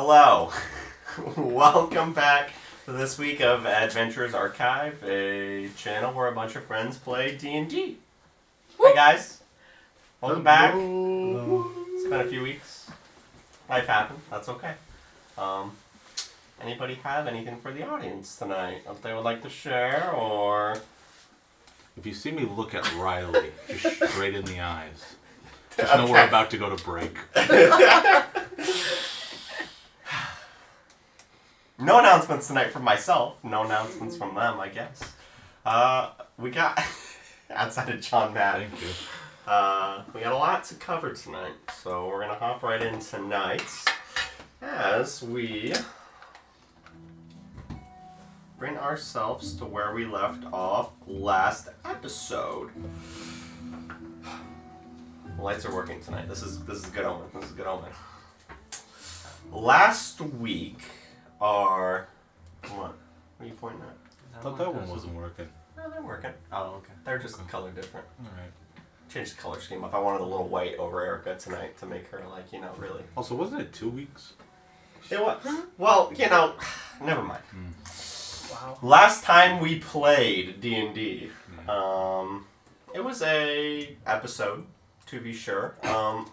Hello. Welcome back to this week of Adventures Archive, a channel where a bunch of friends play D&D. Hey guys. Welcome back. It's been a few weeks. Life happened. That's okay. Anybody have anything for the audience tonight that they would like to share, or... If you see me look at Riley, just straight in the eyes, just know we're about to go to break. No announcements tonight from myself. No announcements from them, I guess. We got... outside of John Madden. Thank you. We got a lot to cover tonight, so we're going to hop right in tonight as we bring ourselves to where we left off last episode. The lights are working tonight. This is good omen. This is good omen. Last week, what? What are you pointing at? I thought that one wasn't working. No, they're working. Oh, okay. They're just color different. Alright. Changed the color scheme up. I wanted a little white over Erica tonight to make her, like, really. Also, wasn't it 2 weeks? It was. Well, never mind. Wow. Last time we played D&D, it was a episode, to be sure.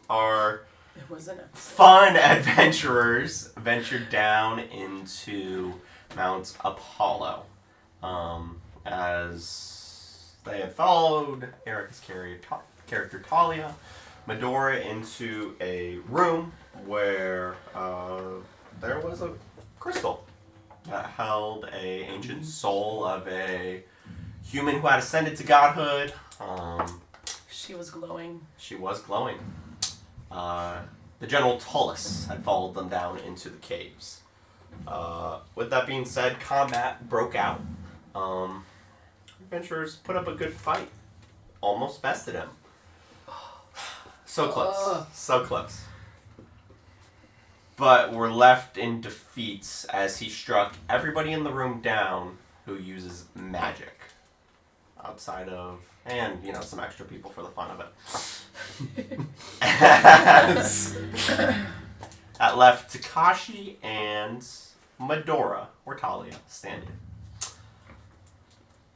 Our It wasn't a fun adventurers ventured down into Mount Apollo, as they had followed Erica's character Talia, Medora, into a room where there was a crystal that held a ancient soul of a human who had ascended to godhood. She was glowing. She was glowing. The General Tullus had followed them down into the caves. With that being said, combat broke out. Adventurers put up a good fight. Almost bested him. So close. So close. But were left in defeats as he struck everybody in the room down who uses magic. Outside of... and, some extra people for the fun of it. As that left Takashi and Medora, or Talia, standing.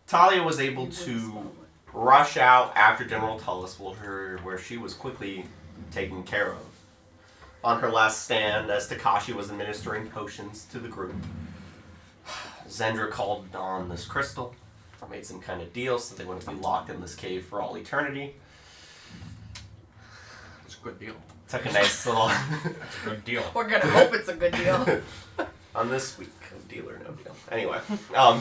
Talia was able to rush out after General Tullus, where she was quickly taken care of. On her last stand, as Takashi was administering potions to the group, Zendra called on this crystal, made some kind of deal so they wouldn't be locked in this cave for all eternity. It's a good deal. Took a nice little... It's a good deal. We're gonna hope it's a good deal. on this week of Deal or No Deal. Anyway,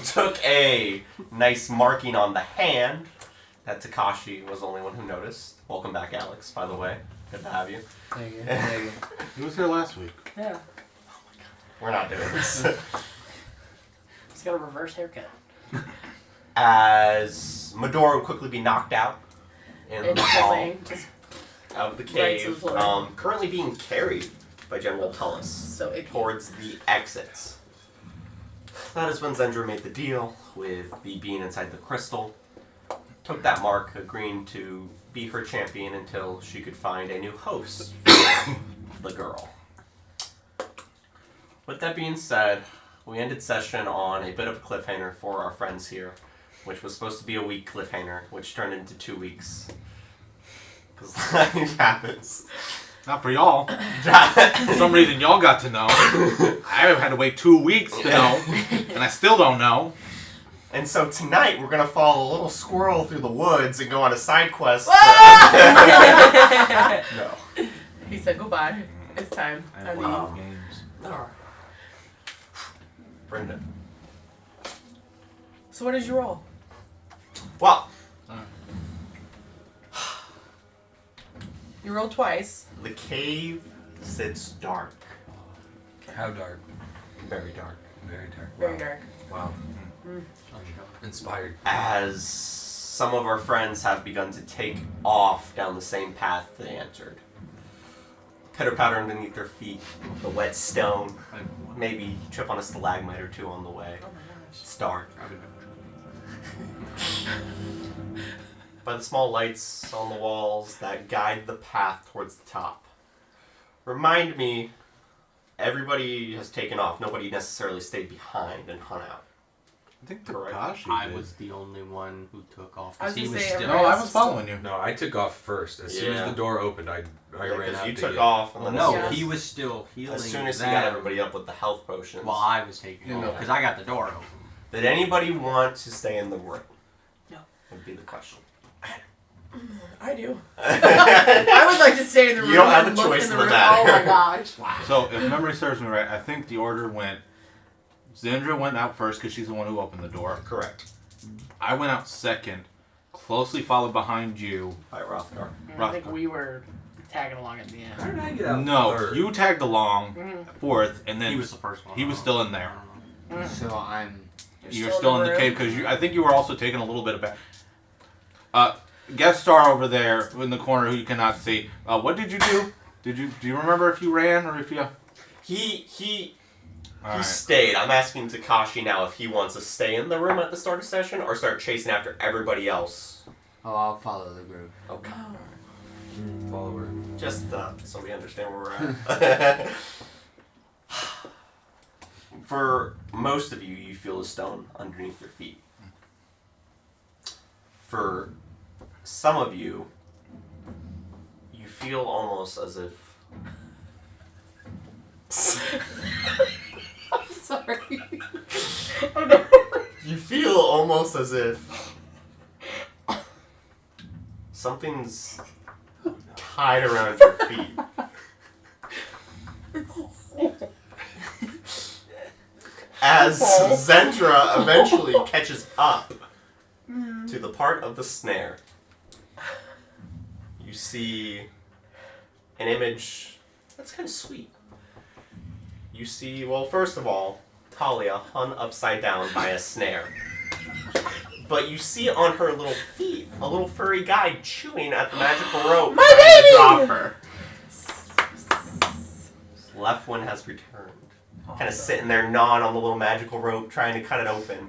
took a nice marking on the hand that Takashi was the only one who noticed. Welcome back, Alex, by the way. Good to have you. Thank you. Thank you. He was here last week. Yeah. We're not doing this. He's got a reverse haircut. As Medora would quickly be knocked out in the wall of the Right to cave, the floor. currently being carried by General Tullus So icky. towards the exits. That is when Zendra made the deal with the being inside the crystal. Took that mark, agreeing to be her champion until she could find a new host for the girl. With that being said, we ended session on a bit of a cliffhanger for our friends here, which was supposed to be a week cliffhanger, which turned into 2 weeks. Because life happens. Not for y'all. For some reason, y'all got to know. I had to wait 2 weeks to know, and I still don't know. And so tonight, we're going to follow a little squirrel through the woods and go on a side quest. No. He said goodbye. It's time. I I play leave. games. Alright. Brenda. So what did you roll? Well, You rolled twice. the cave sits dark. How dark? Very dark. Very dark. Very dark. Wow. Inspired. As some of our friends have begun to take off down the same path they entered. Pitter-patter underneath their feet, the wet stone. Maybe trip on a stalagmite or two on the way. Oh my gosh. It's dark. By the small lights on the walls that guide the path towards the top. Remind me everybody has taken off. Nobody necessarily stayed behind and hung out. I think Correct. Takashi I did. was the only one who took off. I was 'Cause he gonna was say, still. everybody No, I else was is still- following you. No, I took off first. As soon Yeah. as the door opened, I ran out. You to took get- off, and then No, Yeah. he was still healing. as soon as he them got everybody up with the health potions. while I was taking You off, know. because I got the door open. Did anybody want to stay in the room? No. Would be the question. I do. I would like to stay in the room. You don't have and a look choice in in the the room. matter. Oh my gosh. So, if memory serves me right, I think the order went... Zendra went out first because she's the one who opened the door. Correct. I went out second, closely followed behind you. By Rothgar. I think we were tagging along at the How end. did I get out? No, third? you tagged along Mhm. fourth, and then He was the first one. he was still in there. So I'm. You're still in the cave because I think you were also taking a little bit of back. Guest star over there in the corner who you cannot see. What did you do? Do you remember if you ran or if you? He Alright. stayed. I'm asking Takashi now if he wants to stay in the room at the start of session or start chasing after everybody else. Oh, I'll follow the group. Okay. Follower. Just so we understand where we're at. For most of you, you feel a stone underneath your feet. For some of you, you feel almost as if... I'm sorry. Oh no. You feel almost as if something's tied around your feet. As Zendra eventually catches up to the part of the snare, you see an image that's kind of sweet. You see, well, first of all, Talia hung upside down by a snare. But you see on her little feet a little furry guy chewing at the magical rope My trying baby! to drop her. Left one has returned. Kind of sitting there gnawing on the little magical rope, trying to cut it open.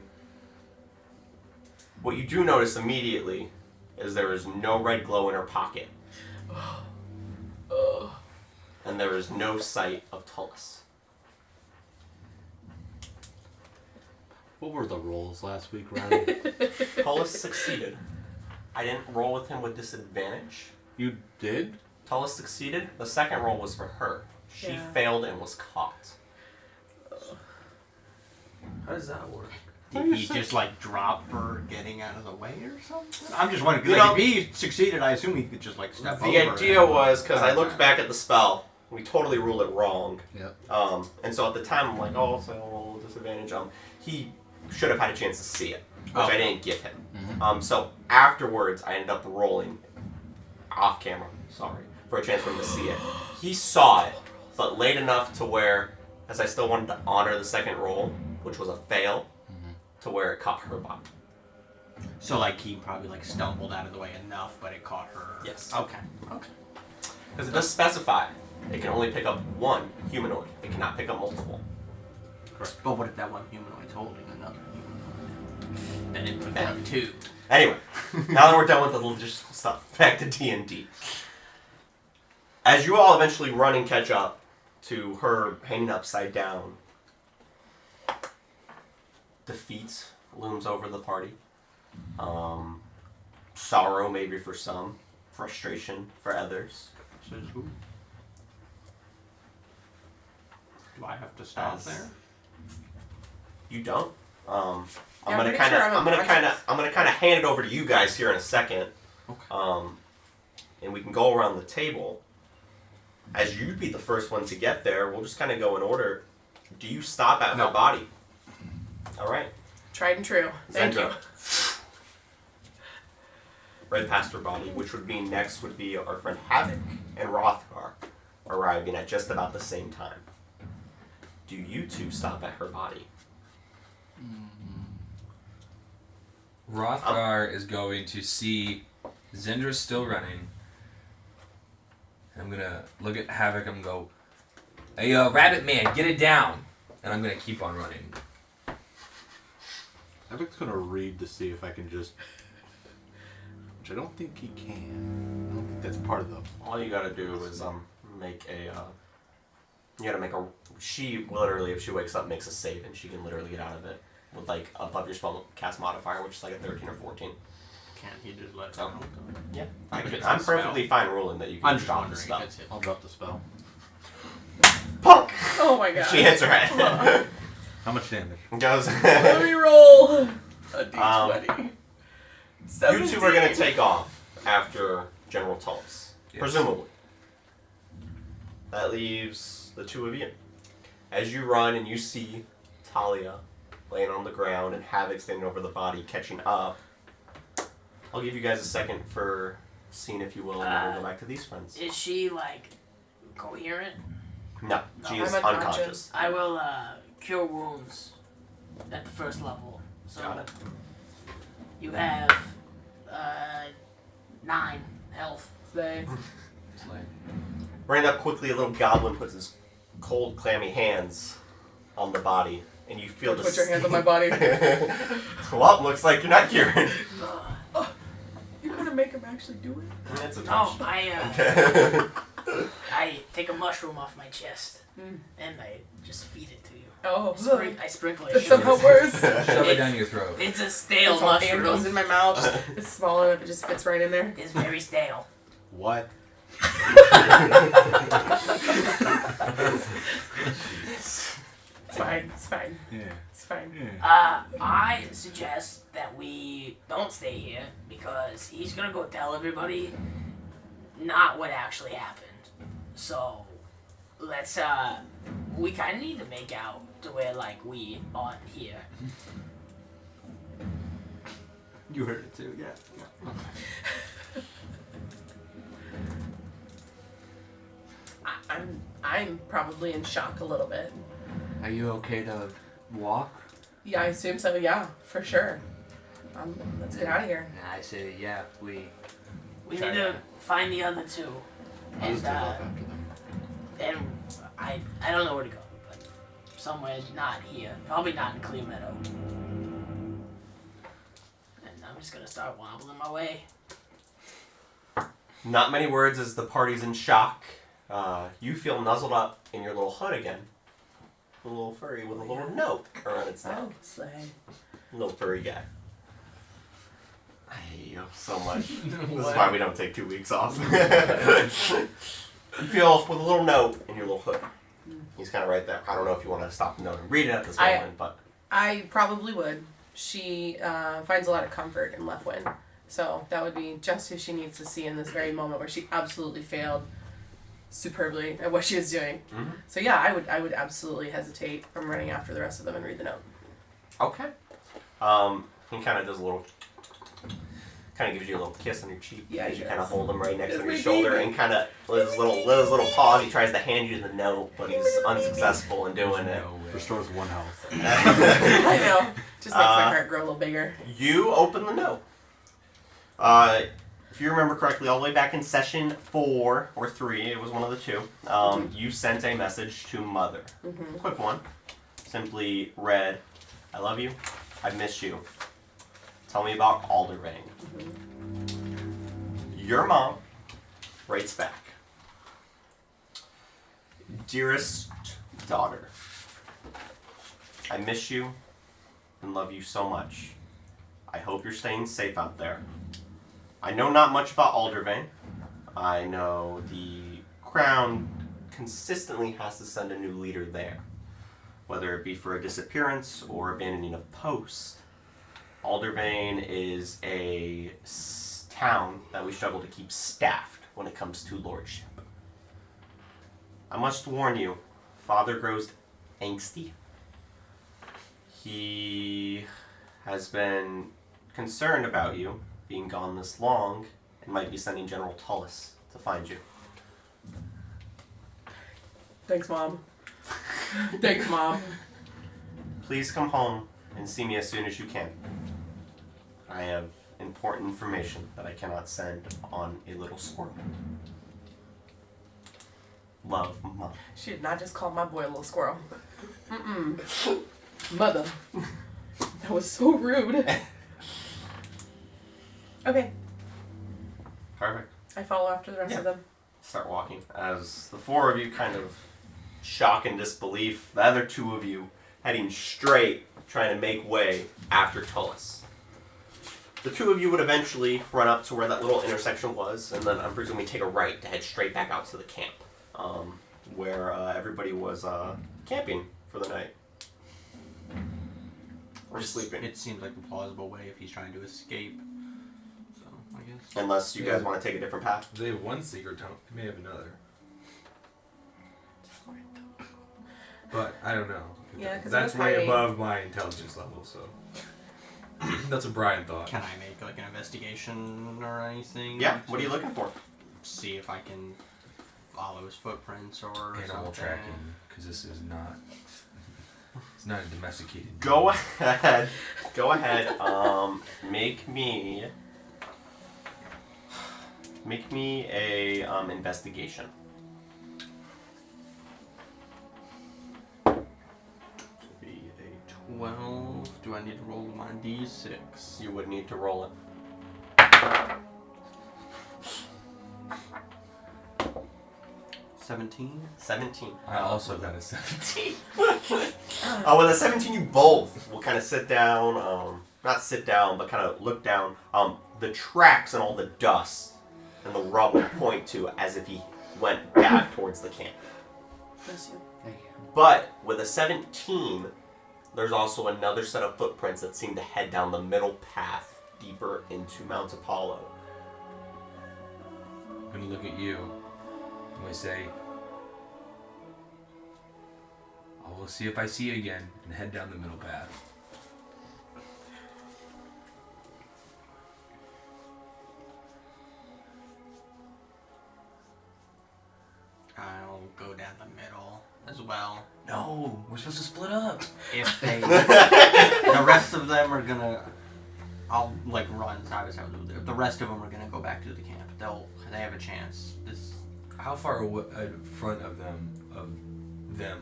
What you do notice immediately is there is no red glow in her pocket. And there is no sight of Tullus. What were the rolls last week, Ryan? Tullus succeeded. I didn't roll with him with disadvantage. You did? Tullus succeeded. The second roll was for her. She Yeah. failed and was caught. How does that work? Did he just like drop her getting out of the way or something? I'm just wondering, You because know- if he succeeded, I assume he could just like step over. The idea and- was, because I looked back at the spell, we totally ruled it wrong. Yep. And so at the time, I'm like, oh, so roll with disadvantage. He should have had a chance to see it, which I didn't give him. Mhm. So afterwards, I ended up rolling off camera, for a chance for him to see it. He saw it, but late enough to where, as I still wanted to honor the second roll, which was a fail, to where it caught her body. So like he probably like stumbled out of the way enough, but it caught her. Yes. Okay. Okay. Because it does specify it can only pick up one humanoid. It cannot pick up multiple. But what if that one humanoid's holding another humanoid? Then it would have two. Anyway, now that we're done with the logistical stuff, back to D&D. As you all eventually run and catch up to her hanging upside down, defeat looms over the party. Sorrow maybe for some, frustration for others. Says who? Do I have to stop As- there? You don't. I'm Yeah, I'm gonna pretty kind of, sure I'm unconscious. hand it over to you guys here in a second. Okay. And we can go around the table. As you'd be the first one to get there, we'll just kind of go in order. Do you stop at No. her body? All right. Tried and true. Thank Zendra. you. Right past her body, which would be next would be our friend Havoc and Rothgar arriving at just about the same time. Do you two stop at her body? Rothgar is going to see Zendra's still running. I'm gonna look at Havoc and go, "Hey, Rabbit Man, get it down!" And I'm gonna keep on running. Havoc's gonna read to see if I can just... Which I don't think he can. I don't think that's part of the... All you gotta do is make a You gotta make a. She literally, if she wakes up, makes a save, and she can literally get out of it with like above your spell cast modifier, which is like a 13 or 14. Can't he just let Oh. her go? Yeah, If it's I'm a spell. perfectly fine ruling that you can I'm just drop the wondering spell. if it's I'll drop the spell. Punk! Oh my god. She hits her head. How much damage? Goes. Let me roll a d20. You two are gonna take off after General Tullis, Yes. presumably. That leaves the two of you. As you run and you see Talia laying on the ground and Havoc standing over the body, catching up. I'll give you guys a second for scene, if you will, and then we'll go back to these friends. Is she like coherent? No, she No, is I'm unconscious. unconscious. I will cure wounds at the first level. So Got it. you have 9 health. Say. Running up quickly, a little goblin puts his cold, clammy hands on the body, and you feel Don't the put your hands on my body. Well, looks like you're not cured. You're gonna make him actually do it? That's a No, touch. I take a mushroom off my chest Mm. and I just feed it to you. Oh, I sprinkle it. that's somehow worse. Shove it down your throat. It's a stale It's all hand goes mushroom. in my mouth. It's small enough, it just fits right in there. It's very stale. What? It's fine. It's fine. Yeah. It's fine. I suggest that we don't stay here because he's gonna go tell everybody not what actually happened. So let's we kind of need to make out to where like we aren't here. You heard it too, yeah. I'm probably in shock a little bit. Are you okay to walk? Yeah, I assume so. Yeah, for sure. Let's get out of here. I say, yeah, we We try need to find the other two, I'll and just take off after them. and I don't know where to go, but somewhere not here. Probably not in Clear Meadow. And I'm just gonna start wobbling my way. Not many words as the party's in shock. You feel nuzzled up in your little hood again. A little furry with a little note around its neck. Oh, slay. Little furry guy. I hate you so much. This is why we don't take 2 weeks off. You feel with a little note in your little hood. He's kind of right there. I don't know if you want to stop the note and read it at this moment, but I probably would. She finds a lot of comfort in Leftwind. So that would be just who she needs to see in this very moment where she absolutely failed superbly at what she was doing. Mhm. So yeah, I would absolutely hesitate from running after the rest of them and read the note. okay. He kind of does a little, kind of gives you a little kiss on your cheek Yeah, as he you does. kind of hold him right next That's to your my shoulder baby. and kind of with his little paws, he tries to hand you the note, but he's unsuccessful in doing it. Restores 1 health. I know. Just makes my heart grow a little bigger. You open the note. If you remember correctly, all the way back in session 4 or 3, it was one of the two, you sent a message to Mother. Mm-hmm. Quick one. Simply read, I love you. I miss you. Tell me about Aldervane. Your mom writes back. Dearest daughter, I miss you and love you so much. I hope you're staying safe out there. I know not much about Aldervane. I know the Crown consistently has to send a new leader there, whether it be for a disappearance or abandoning of post. Aldervane is a town that we struggle to keep staffed when it comes to lordship. I must warn you, Father grows angsty. He has been concerned about you being gone this long and might be sending General Tullis to find you. Thanks, Mom. Thanks, Mom. Please come home and see me as soon as you can. I have important information that I cannot send on a little squirrel. Love, Mom. She did not just call my boy a little squirrel. Mm-mm. Mother. That was so rude. Okay, Perfect. I follow after the rest Yeah. of them. Start walking as the four of you kind of shock and disbelief, the other two of you heading straight, trying to make way after Tullus. The two of you would eventually run up to where that little intersection was, and then I'm presuming take a right to head straight back out to the camp, where everybody was camping for the night. Or sleeping. It seems like a plausible way if he's trying to escape. So, I guess. Unless you guys want to take a different path. They have one secret tunnel. They may have another. But I don't know. Yeah, because that's way above my intelligence level, so that's what Brian thought. Can I make like an investigation or anything? Yeah, what are you looking for? See if I can follow his footprints or Animal something. tracking, because this is not. It's not a domesticated. Go ahead. Go ahead. Make me a investigation. Be a 12. Do I need to roll my d6? You would need to roll it. 17. 17. I also got a 17. With a 17, you both will kind of sit down, not sit down, but kind of look down. The tracks and all the dust and the rubble point to as if he went back towards the camp. Bless you. But with a 17, there's also another set of footprints that seem to head down the middle path deeper into Mount Apollo. I'm going to look at you and we say, I will see if I see you again, and head down the middle path. I'll go down the middle as well. No, we're supposed to split up. If they, the rest of them are gonna, I'll like run side by side. If the rest of them are gonna go back to the camp, they have a chance. How far in front of them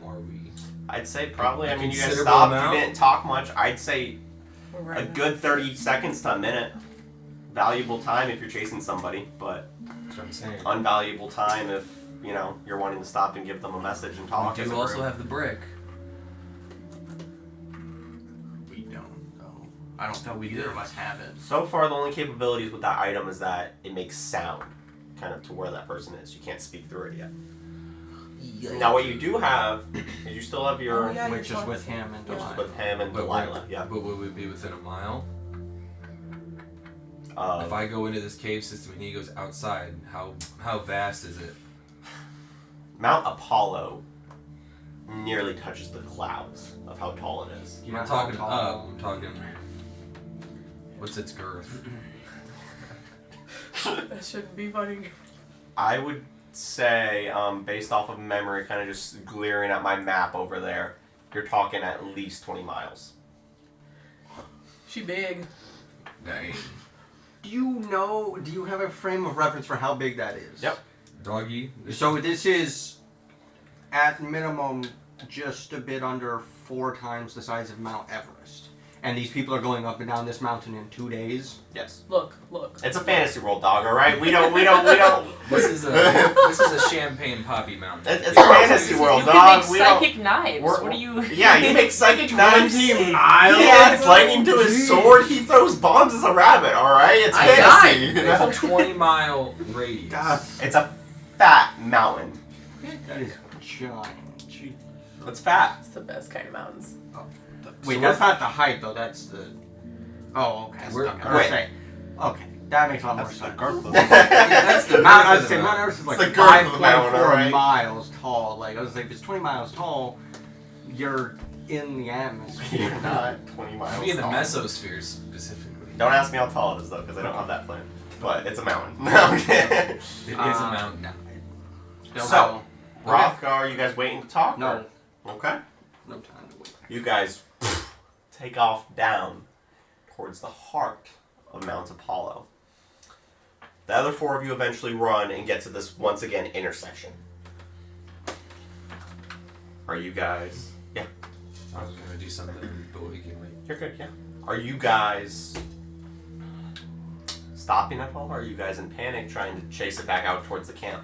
are we? I'd say probably, A I mean, you guys considerable stopped, amount? you didn't talk much. I'd say We're a running. good 30 seconds to a minute. Valuable time if you're chasing somebody, but That's what I'm saying. unvaluable time if, you know, you're wanting to stop and give them a message and talk. We as do a also group. have the brick. We don't though. I don't thought think we either did. of us have it. So far, the only capabilities with that item is that it makes sound, kind of to where that person is. You can't speak through it yet. Now, what you do have is you still have your, Oh, yeah, Which your is with telepathy. him and Yeah. Delilah. with him and But Delilah. Yeah. But would we be within a mile? If Uh, I go into this cave system and he goes outside, how vast is it? Mount Apollo nearly touches the clouds of how tall it is. You I'm not know how talking tall- up. I'm talking. What's its girth? That shouldn't be funny. I would say, based off of memory, kind of just glaring at my map over there, you're talking at least 20 miles. She big. Dang. Do you have a frame of reference for how big that is? Yep. Doggy. So this is, at minimum, just a bit under 4 times the size of Mount Everest. And these people are going up and down this mountain in 2 days. Yes. Look. It's a fantasy world, dog. All right. We don't. This is a champagne poppy mountain. It's a fantasy world, You dog. can We make don't. psychic knives. we're- What are you? Yeah, you make psychic knives. 20 miles? He adds lightning to his sword. He throws bombs as a rabbit. All right. It's I fantasy. It's a 20-mile radius. God, It's a fat mountain. that is giant. Gee. It's fat. It's the best kind of mountains. Wait, So that's what- not the height though. That's the. Oh, okay. That's We're- okay. I was wait. saying- Okay, that makes a lot more That's the sense. girth of That's the Mount, I girth was of saying the Mount mountain. Everest is like It's the girth of the mountain, 5.4 alright? miles tall. Like I was like, if it's 20 miles tall, you're in the atmosphere. You're not 20 miles Be in the tall. mesosphere specifically. Don't ask me how tall it is though, because I don't have that plan. But it's a mountain. No, okay. It is a mountain. No, Don't So- know. Rothgar, are you guys waiting to talk? No, or- Okay. no time to wait. You guys take off down towards the heart of Mount Apollo. The other 4 of you eventually run and get to this, once again, intersection. Are you guys... Yeah, I was gonna do something, but we can wait. you're good, yeah. Are you guys stopping at all? Or are you guys in panic trying to chase it back out towards the camp?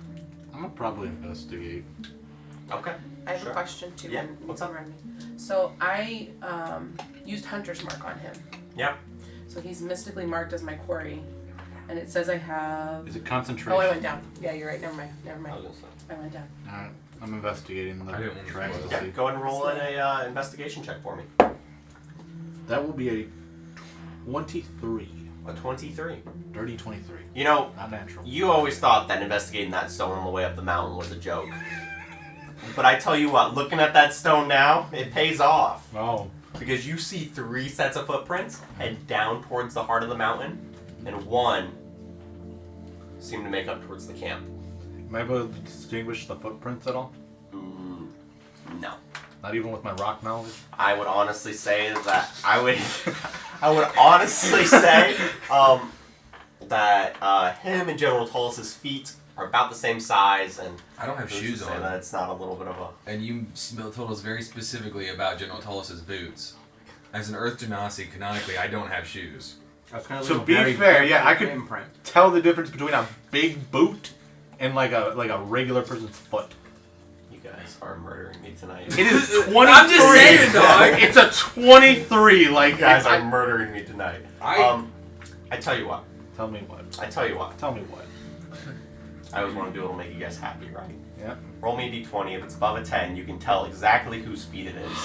I'm gonna probably investigate. Okay. I have Sure. a question too. Yeah, when you what's come up? around me. So I used Hunter's Mark on him. Yeah. So he's mystically marked as my quarry, and it says I have. Is it concentration? Oh, I went down. Yeah, you're right. Never mind. I was gonna say. I went down. Alright, I'm investigating the I didn't want to tracks spoil to Yeah, see. go ahead and roll in a investigation check for me. That will be a 23. A 23. Dirty 23. You know, Not natural. you always thought that investigating that stone on the way up the mountain was a joke. But I tell you what, looking at that stone now, it pays off. Oh. Because you see 3 sets of footprints head down towards the heart of the mountain, and 1 seem to make up towards the camp. Am I able to distinguish the footprints at all? No. Not even with my rock knowledge? I would honestly say that I would honestly say that him and General Tullis's feet are about the same size, and I don't have who's to shoes say on. that it's not a little bit of a. And you told us very specifically about General Tullis's boots. As an Earth Genasi, canonically, I don't have shoes. That's kind of To like a be very fair, yeah, I different could imprint. tell the difference between a big boot and like a regular person's foot. You guys are murdering me tonight. It is 23. I'm just saying, dog. It's a 23. Like You guys are murdering me tonight. I tell you what. Tell me what. I tell you what. Tell me what. I always want to do it'll make you guys happy, right? Yeah. Roll me a d20. If it's above a 10, you can tell exactly whose feet it is.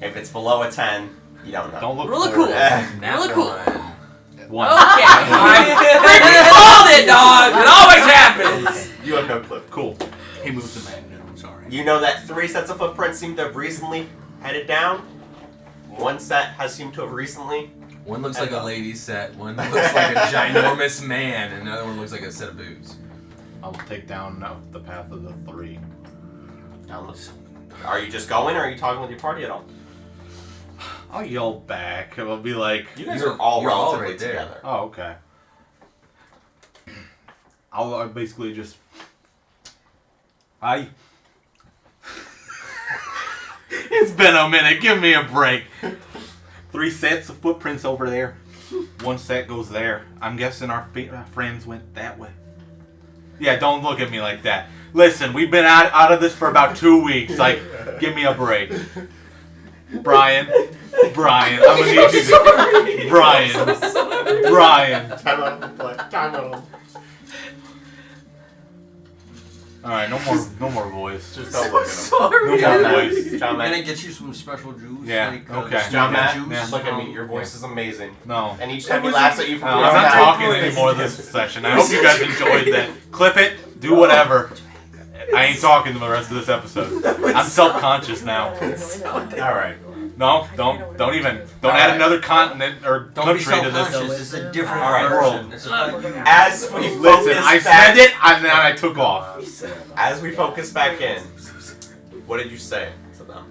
If it's below a 10, you don't know. Don't look Really for cool. it. Really cool. One. Okay. I called it, dog. It always happens. You have no clue. Cool. He moves the magnet. I'm sorry. You know that 3 sets of footprints seem to have recently headed down. 1 set has seemed to have recently. One looks like a lady's set. One looks like a ginormous man, and another one looks like a set of boots. I'll take down the path of the 3. Down the. Are you just going, or are you talking with your party at all? I'll yell back. I'll be like, You guys You're- are all you're all relatively right there. together. oh, okay. I'll basically just. It's been a minute. Give me a break. 3 sets of footprints over there. 1 set goes there. I'm guessing our friends went that way. Yeah, don't look at me like that. Listen, we've been out of this for about 2 weeks. Like, give me a break. Brian, I'm gonna need you to. Brian. Time out. Play. Time out. All right, no more voice. Just don't look at him. Sorry. John No Matt. voice. John I'm gonna Matt. get you some special juice. Yeah, Like, okay. John Matt. juice. Yeah. Look at me. Your voice is amazing. No. And each time he laughs at you from I'm behind not that- talking anymore this session. I hope you guys enjoyed that. Clip it. Do whatever. I ain't talking the rest of this episode. I'm self-conscious now. All right. No, don't even. Don't add another continent or Don't be country to self-conscious. this. It's a different All right, version. This is not you. As we Listen, focus I back, said it and then I took off. as we focus back in, what did you say to them?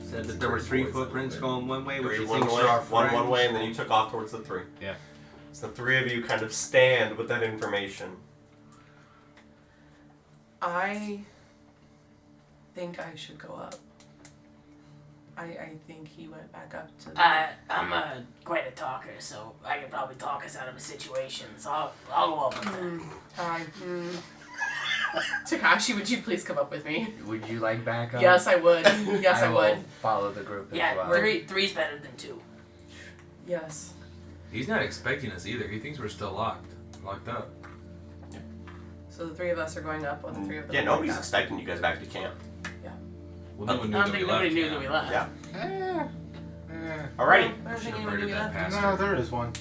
Said that there were 3 footprints going one way, which 3 you one think way, are our one friends. way, and then you took off towards the 3. Yeah. So the 3 of you kind of stand with that information. I think I should go up. I think he went back up to the... I'm quite a talker, so I can probably talk us out of a situation. So I'll go up with him. Takashi, would you please come up with me? Would you like backup? Yes, I would. Yes, I will would. follow the group as Yeah, well. three's better than 2. Yes. He's not expecting us either. He thinks we're still locked up. So the 3 of us are going up, while the 3 of them Yeah, are nobody's going expecting you guys back to camp. Well, no one knew I don't that we think left. nobody knew camp. that we left. Yeah. down. Alrighty. I don't think Should've anyone knew we murdered that left. bastard. No, there is one.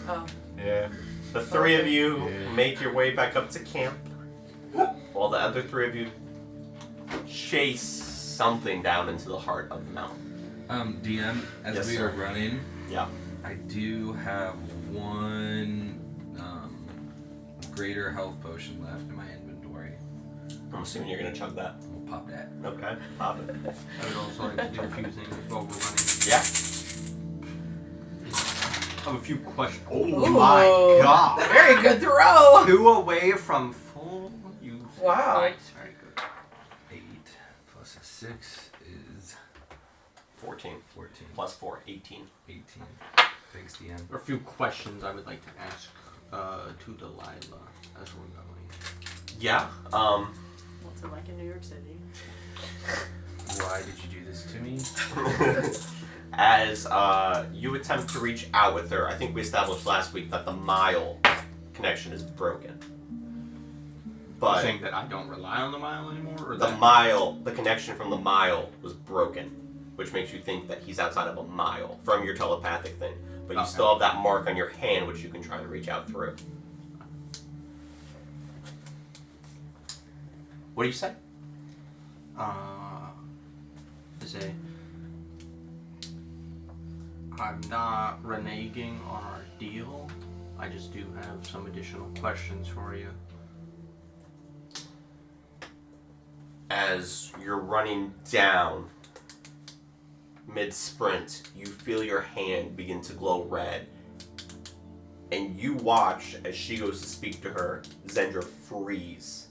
Oh. Yeah. The 3 of you Yeah. make your way back up to camp, while the other 3 of you chase something down into the heart of the mountain. DM, as Yes, we sir. are running, Yeah. I do have 1 greater health potion left in my inventory. I'm assuming you're gonna chug that. We'll pop that. Okay. Pop it. I would also like to do a few things while we're running. Yeah. I have a few questions. Oh Ooh. my god! Very good throw! 2 away from full use. Wow. Nice, very good. 8 plus a 6 is 14. 14. Plus 4. 18. 18. Thanks, DM. There are a few questions I would like to ask to Delilah as we're going. Yeah. What's it like in New York City? Why did you do this to me? As you attempt to reach out with her, I think we established last week that the mile connection is broken. But saying that I don't rely on the mile anymore, or the connection from the mile was broken, which makes you think that he's outside of a mile from your telepathic thing. But you still have that mark on your hand, which you can try to reach out through. What do you say? Say, I'm not reneging on our deal. I just do have some additional questions for you. As you're running down mid-sprint, you feel your hand begin to glow red. And you watch as she goes to speak to her, Zendra freeze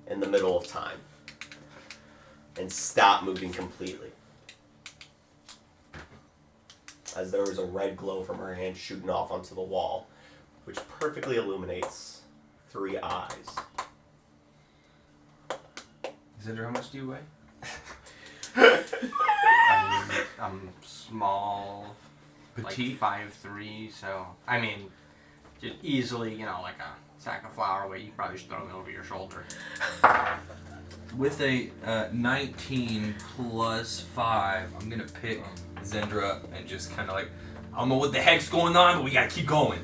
in the middle of time and stop moving completely. As there is a red glow from her hand shooting off onto the wall, which perfectly illuminates 3 eyes. Zendra, how much do you weigh? I'm small, Petite? like 5'3", so I mean, just easily, like a sack of flour weight. You probably should throw me over your shoulder. With a 19 plus 5, I'm gonna pick Zendra up and just kind of like, I don't know what the heck's going on, but we gotta keep going.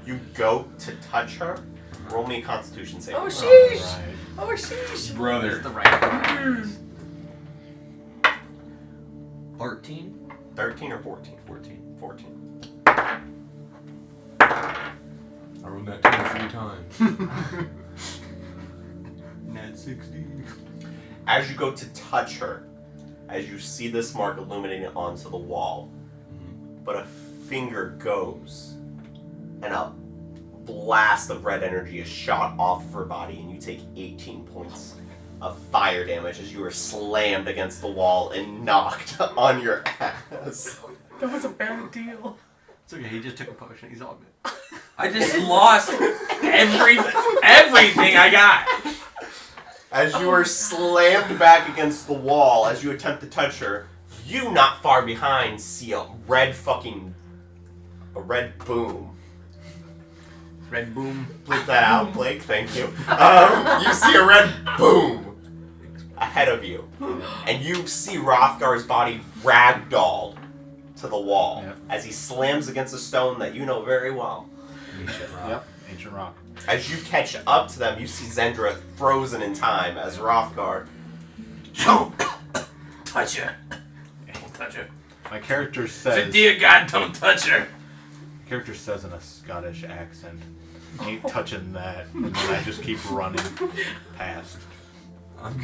You go to touch her. Roll me a Constitution save. Oh, sheesh! Oh, sheesh! Brother. It's the right. 13? 13 or 14? 14. 14. I rolled that 2 3 times. Net 16. As you go to touch her, as you see this mark illuminating onto the wall, but a finger goes, and a blast of red energy is shot off of her body, and you take 18 points of fire damage as you are slammed against the wall and knocked on your ass. That was a bad deal. It's okay. He just took a potion. He's all good. I just lost everything I got. As you are slammed back against the wall, as you attempt to touch her, you not far behind see a red boom. Red boom. Bleep that out, Blake, thank you. You see a red boom ahead of you. And you see Rothgar's body ragdolled to the wall as he slams against a stone that you know very well. Ancient rock. Yep, ancient rock. As you catch up to them, you see Zendra frozen in time as Rothgar, don't touch her. Don't touch her. My character says. Dear God, don't touch her. Character says in a Scottish accent, "Ain't touching that," and then I just keep running past. I'm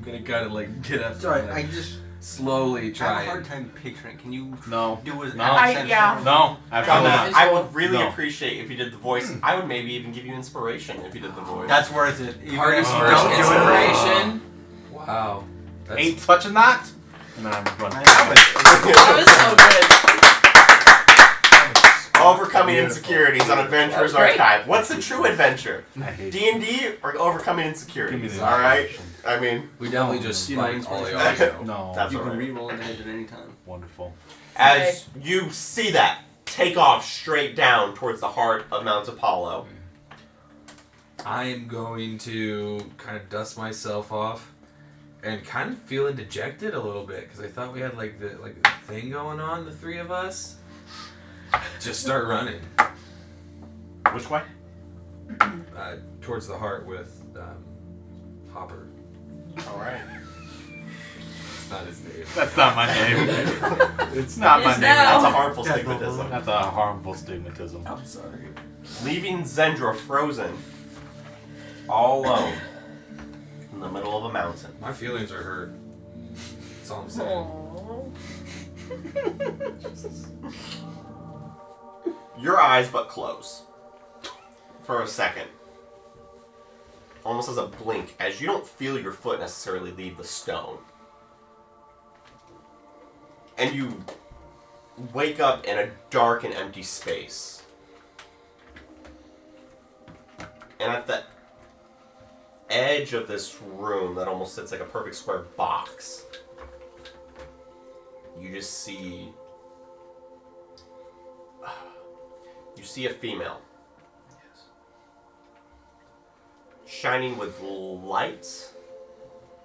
gonna kind of like get up. Sorry, and, I just slowly have try. a hard time picturing. Can you No. do an No. accent? yeah. No, absolutely not. I would really No. appreciate if you did the voice. I would maybe even give you inspiration if you did the voice. That's worth it. Even Hardest if you first don't do it inspiration. Wow. That's, Ain't touching that. And then I'm running. That was so good. Overcoming insecurities on Adventurers That was great. Archive. What's a true adventure? I hate D&D or overcoming Give me insecurities? the All right. inspiration. I mean, we definitely just You know, spiked all the inspiration. audio. No. That's You all can right. re-roll in the head at any time. Wonderful. As you see that take off straight down towards the heart of Mount Apollo, I am going to kind of dust myself off and kind of feeling dejected a little bit because I thought we had like the thing going on, the three of us. Just start running Which way? towards the heart with Hopper. all right. It's not his name. That's not my name. It's not my Is name. now. That's a harmful stigmatism. That's a harmful stigmatism. I'm sorry. Leaving Zendra frozen, all alone, in the middle of a mountain. My feelings are hurt. That's all I'm saying. Aww. Your eyes but close for a second. Almost as a blink, as you don't feel your foot necessarily leave the stone. And you wake up in a dark and empty space. And at the edge of this room that almost sits like a perfect square box, you just see... You see a female. Shining with light,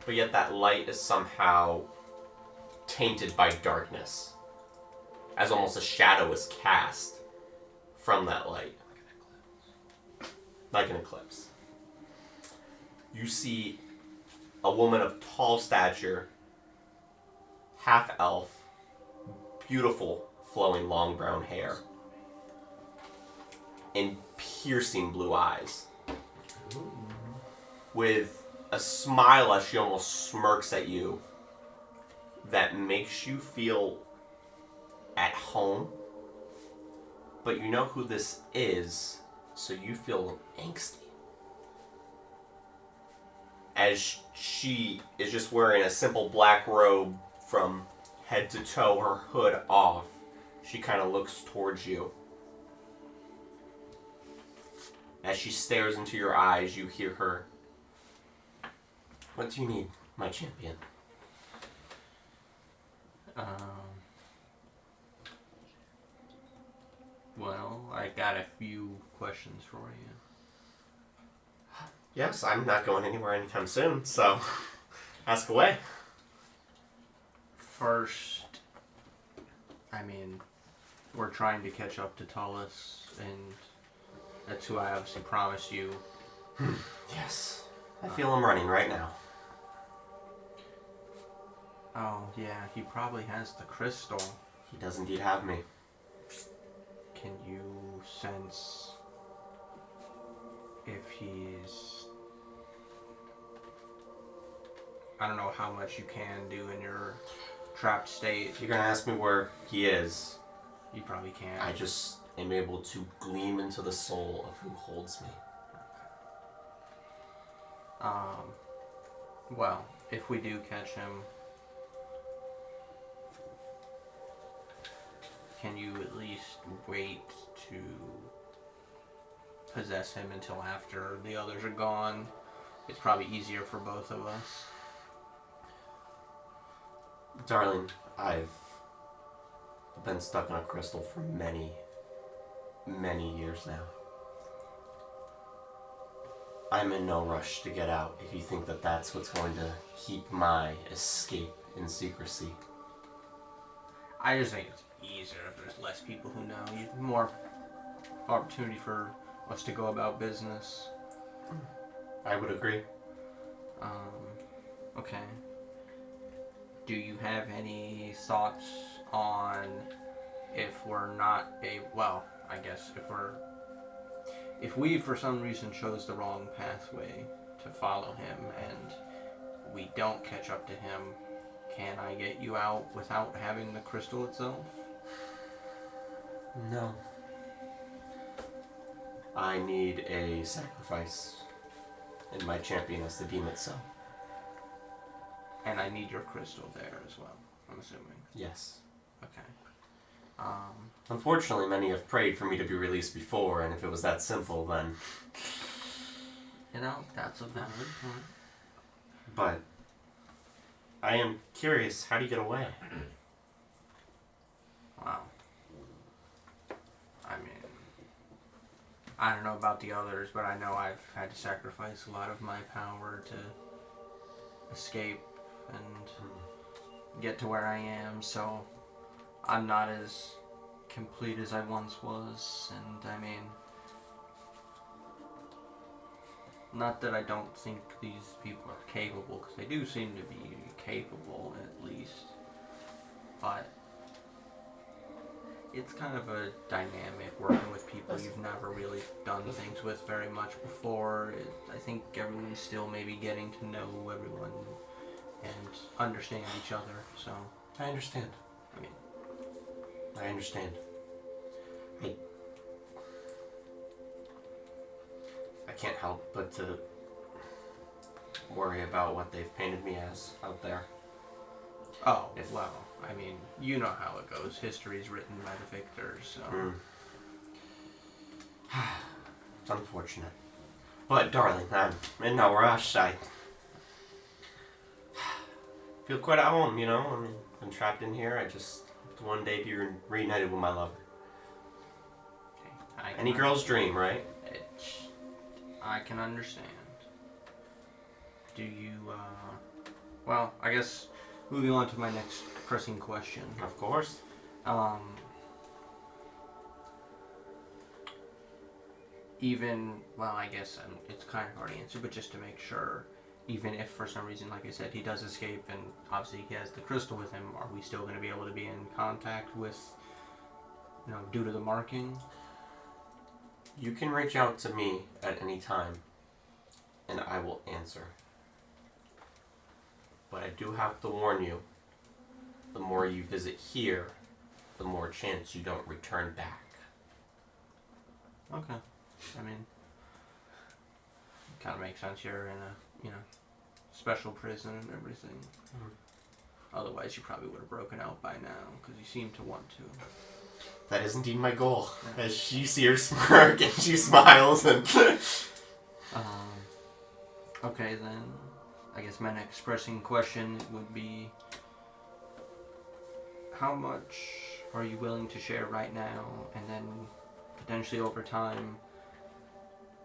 but yet that light is somehow tainted by darkness, as almost a shadow is cast from that light. Like an eclipse. You see a woman of tall stature, half elf, beautiful flowing long brown hair, and piercing blue eyes. With a smile as she almost smirks at you that makes you feel at home. But you know who this is, so you feel angsty. As she is just wearing a simple black robe from head to toe, her hood off, she kind of looks towards you. As she stares into your eyes, you hear her, "What do you need, my champion?" Well, I got a few questions for you. Yes, I'm not going anywhere anytime soon, so ask away. First, I mean, we're trying to catch up to Tullus, and that's who I obviously promised you. Yes, I feel him running right now. Oh, yeah, he probably has the crystal. He does indeed have me. Can you sense if he's... I don't know how much you can do in your trapped state. If you're gonna ask me where he is, You probably can't. I just am able to gleam into the soul of who holds me. Well, if we do catch him, can you at least wait to possess him until after the others are gone? It's probably easier for both of us. Darling, I've been stuck in a crystal for many, many years now. I'm in no rush to get out if you think that that's what's going to keep my escape in secrecy. I just think it's easier if there's less people who know. You more opportunity for us to go about business. I would agree. Okay. Do you have any thoughts on if we're not well, I guess if we for some reason chose the wrong pathway to follow him and we don't catch up to him, can I get you out without having the crystal itself? No. I need a sacrifice, and my champion has to deem it so. And I need your crystal there as well, I'm assuming. Yes. Okay. Unfortunately, many have prayed for me to be released before, and if it was that simple, then... That's a valid point. But I am curious, how do you get away? Wow. I mean, I don't know about the others, but I know I've had to sacrifice a lot of my power to escape and get to where I am, so I'm not as complete as I once was, and I mean, not that I don't think these people are capable, because they do seem to be capable at least, but it's kind of a dynamic working with people you've never really done things with very much before. I think everyone's still maybe getting to know everyone and understand each other, so... I understand. I understand. I can't help but to worry about what they've painted me as out there. Oh, well, I mean, you know how it goes. History's written by the victors, so... It's unfortunate. But, darling, I'm in no rush. I feel quite at home, you know? I mean, I'm trapped in here. I just hope to one day be reunited with my lover. I Any can girl's dream, right? I can understand. Do you, well, I guess moving on to my next pressing question. Of course. Well, I guess it's kind of already answered, but just to make sure, even if for some reason, like I said, he does escape and obviously he has the crystal with him, are we still going to be able to be in contact with, due to the marking? You can reach out to me at any time, and I will answer. But I do have to warn you, the more you visit here, the more chance you don't return back. Okay. I mean, kind of makes sense. You're in a, special prison and everything. Mhm. Otherwise, you probably would have broken out by now, because you seem to want to. That is indeed my goal. As you see her smirk and she smiles and... Okay then, I guess my next pressing question would be, how much are you willing to share right now, and then potentially over time,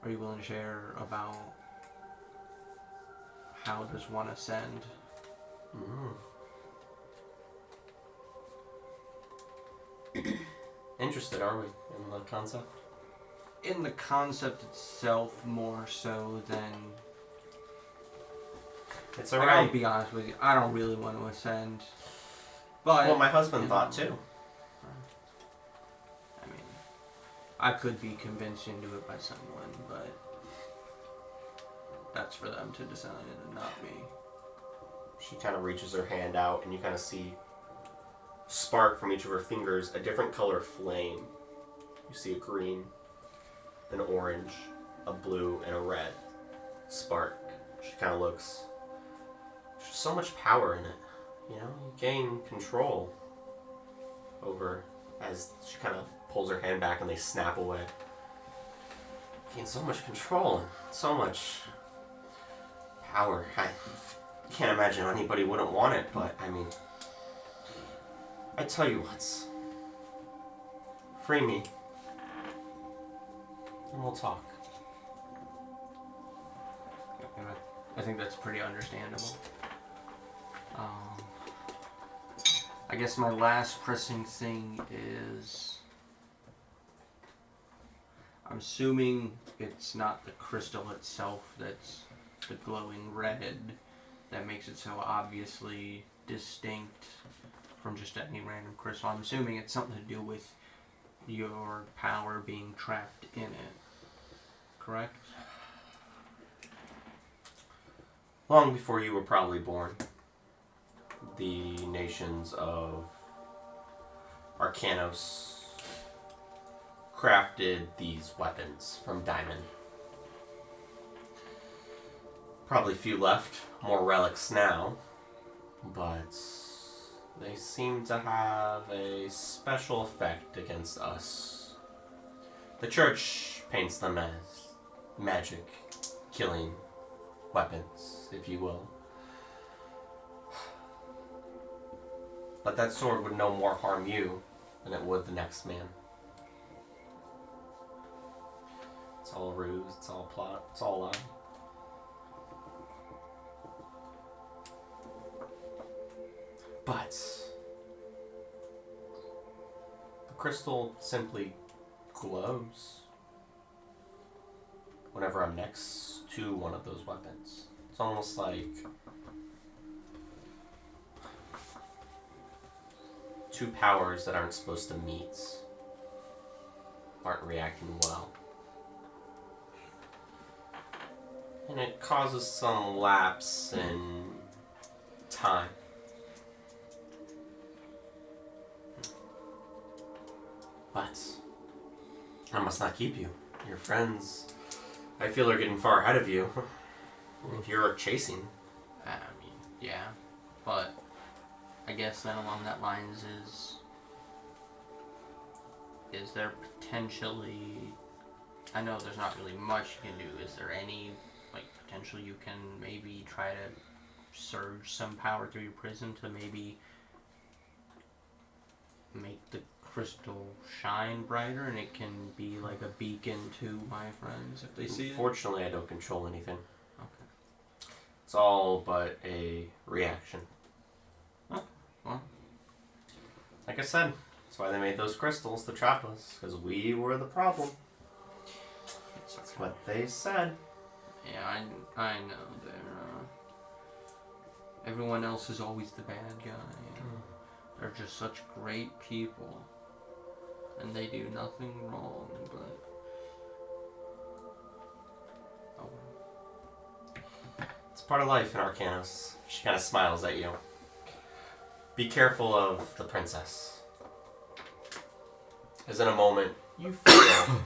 are you willing to share about how does one ascend? Interested, are we, in the concept? In the concept itself, more so than... It's I'll alright. be honest with you, I don't really want to ascend. But Well, my husband thought too. I mean, I could be convinced into it by someone, but that's for them to decide and not me. She kind of reaches her hand out and you kind of see spark from each of her fingers, a different color flame. You see a green, an orange, a blue, and a red spark. She kind of looks... There's so much power in it, you gain control over, as she kind of pulls her hand back and they snap away. Gain so much control and so much power. I can't imagine anybody wouldn't want it, but I mean, I tell you what, free me and we'll talk. I think that's pretty understandable. I guess my last pressing thing is, I'm assuming it's not the crystal itself that's the glowing red that makes it so obviously distinct from just any random crystal. I'm assuming it's something to do with your power being trapped in it. Correct? Long before you were probably born, the nations of Arcanos crafted these weapons from diamond. Probably few left, more relics now, but they seem to have a special effect against us. The church paints them as magic, killing weapons, if you will. But that sword would no more harm you than it would the next man. It's all a ruse, it's all a plot, it's all a lie. But the crystal simply glows whenever I'm next to one of those weapons. It's almost like two powers that aren't supposed to meet aren't reacting well. And it causes some lapse in time. But I must not keep you. Your friends, I feel, are getting far ahead of you. If you're chasing. I mean, yeah. But I guess then along that lines is there potentially I know there's not really much you can do. Is there any, like, potential you can maybe try to surge some power through your prison to maybe make the crystal shine brighter and it can be like a beacon to my friends if they see it? Fortunately, I don't control anything. Okay. It's all but a reaction. Oh, well. Like I said, that's why they made those crystals to trap us, because we were the problem. That's what they said. Yeah, I know. Everyone else is always the bad guy. They're just such great people. And they do nothing wrong, but... Oh well. It's part of life in Arcanos. She kind of smiles at you. Be careful of the princess. As in a moment, you feel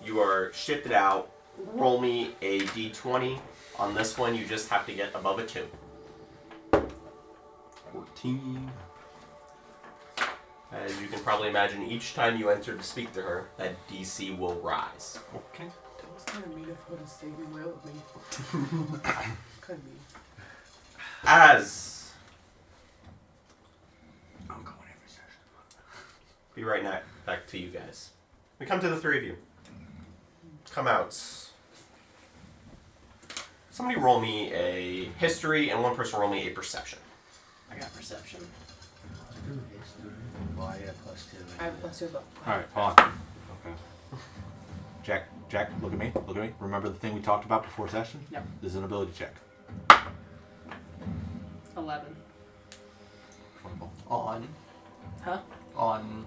you are shifted out. Roll me a d20. On this one, you just have to get above a 2. 14. As you can probably imagine, each time you enter to speak to her, that DC will rise. Okay. That was kind of mean of her to say be well with me. Kind of mean. As I'm going every session. be right back to you guys. We come to the 3 of you. Come out. Somebody roll me a history, and one person roll me a perception. I got perception. Well, I got a +2. I have a +2 as well. All right, hold on. Okay. Jack, look at me. Look at me. Remember the thing we talked about before session? Yep. This is an ability check. 11. On. Huh? On.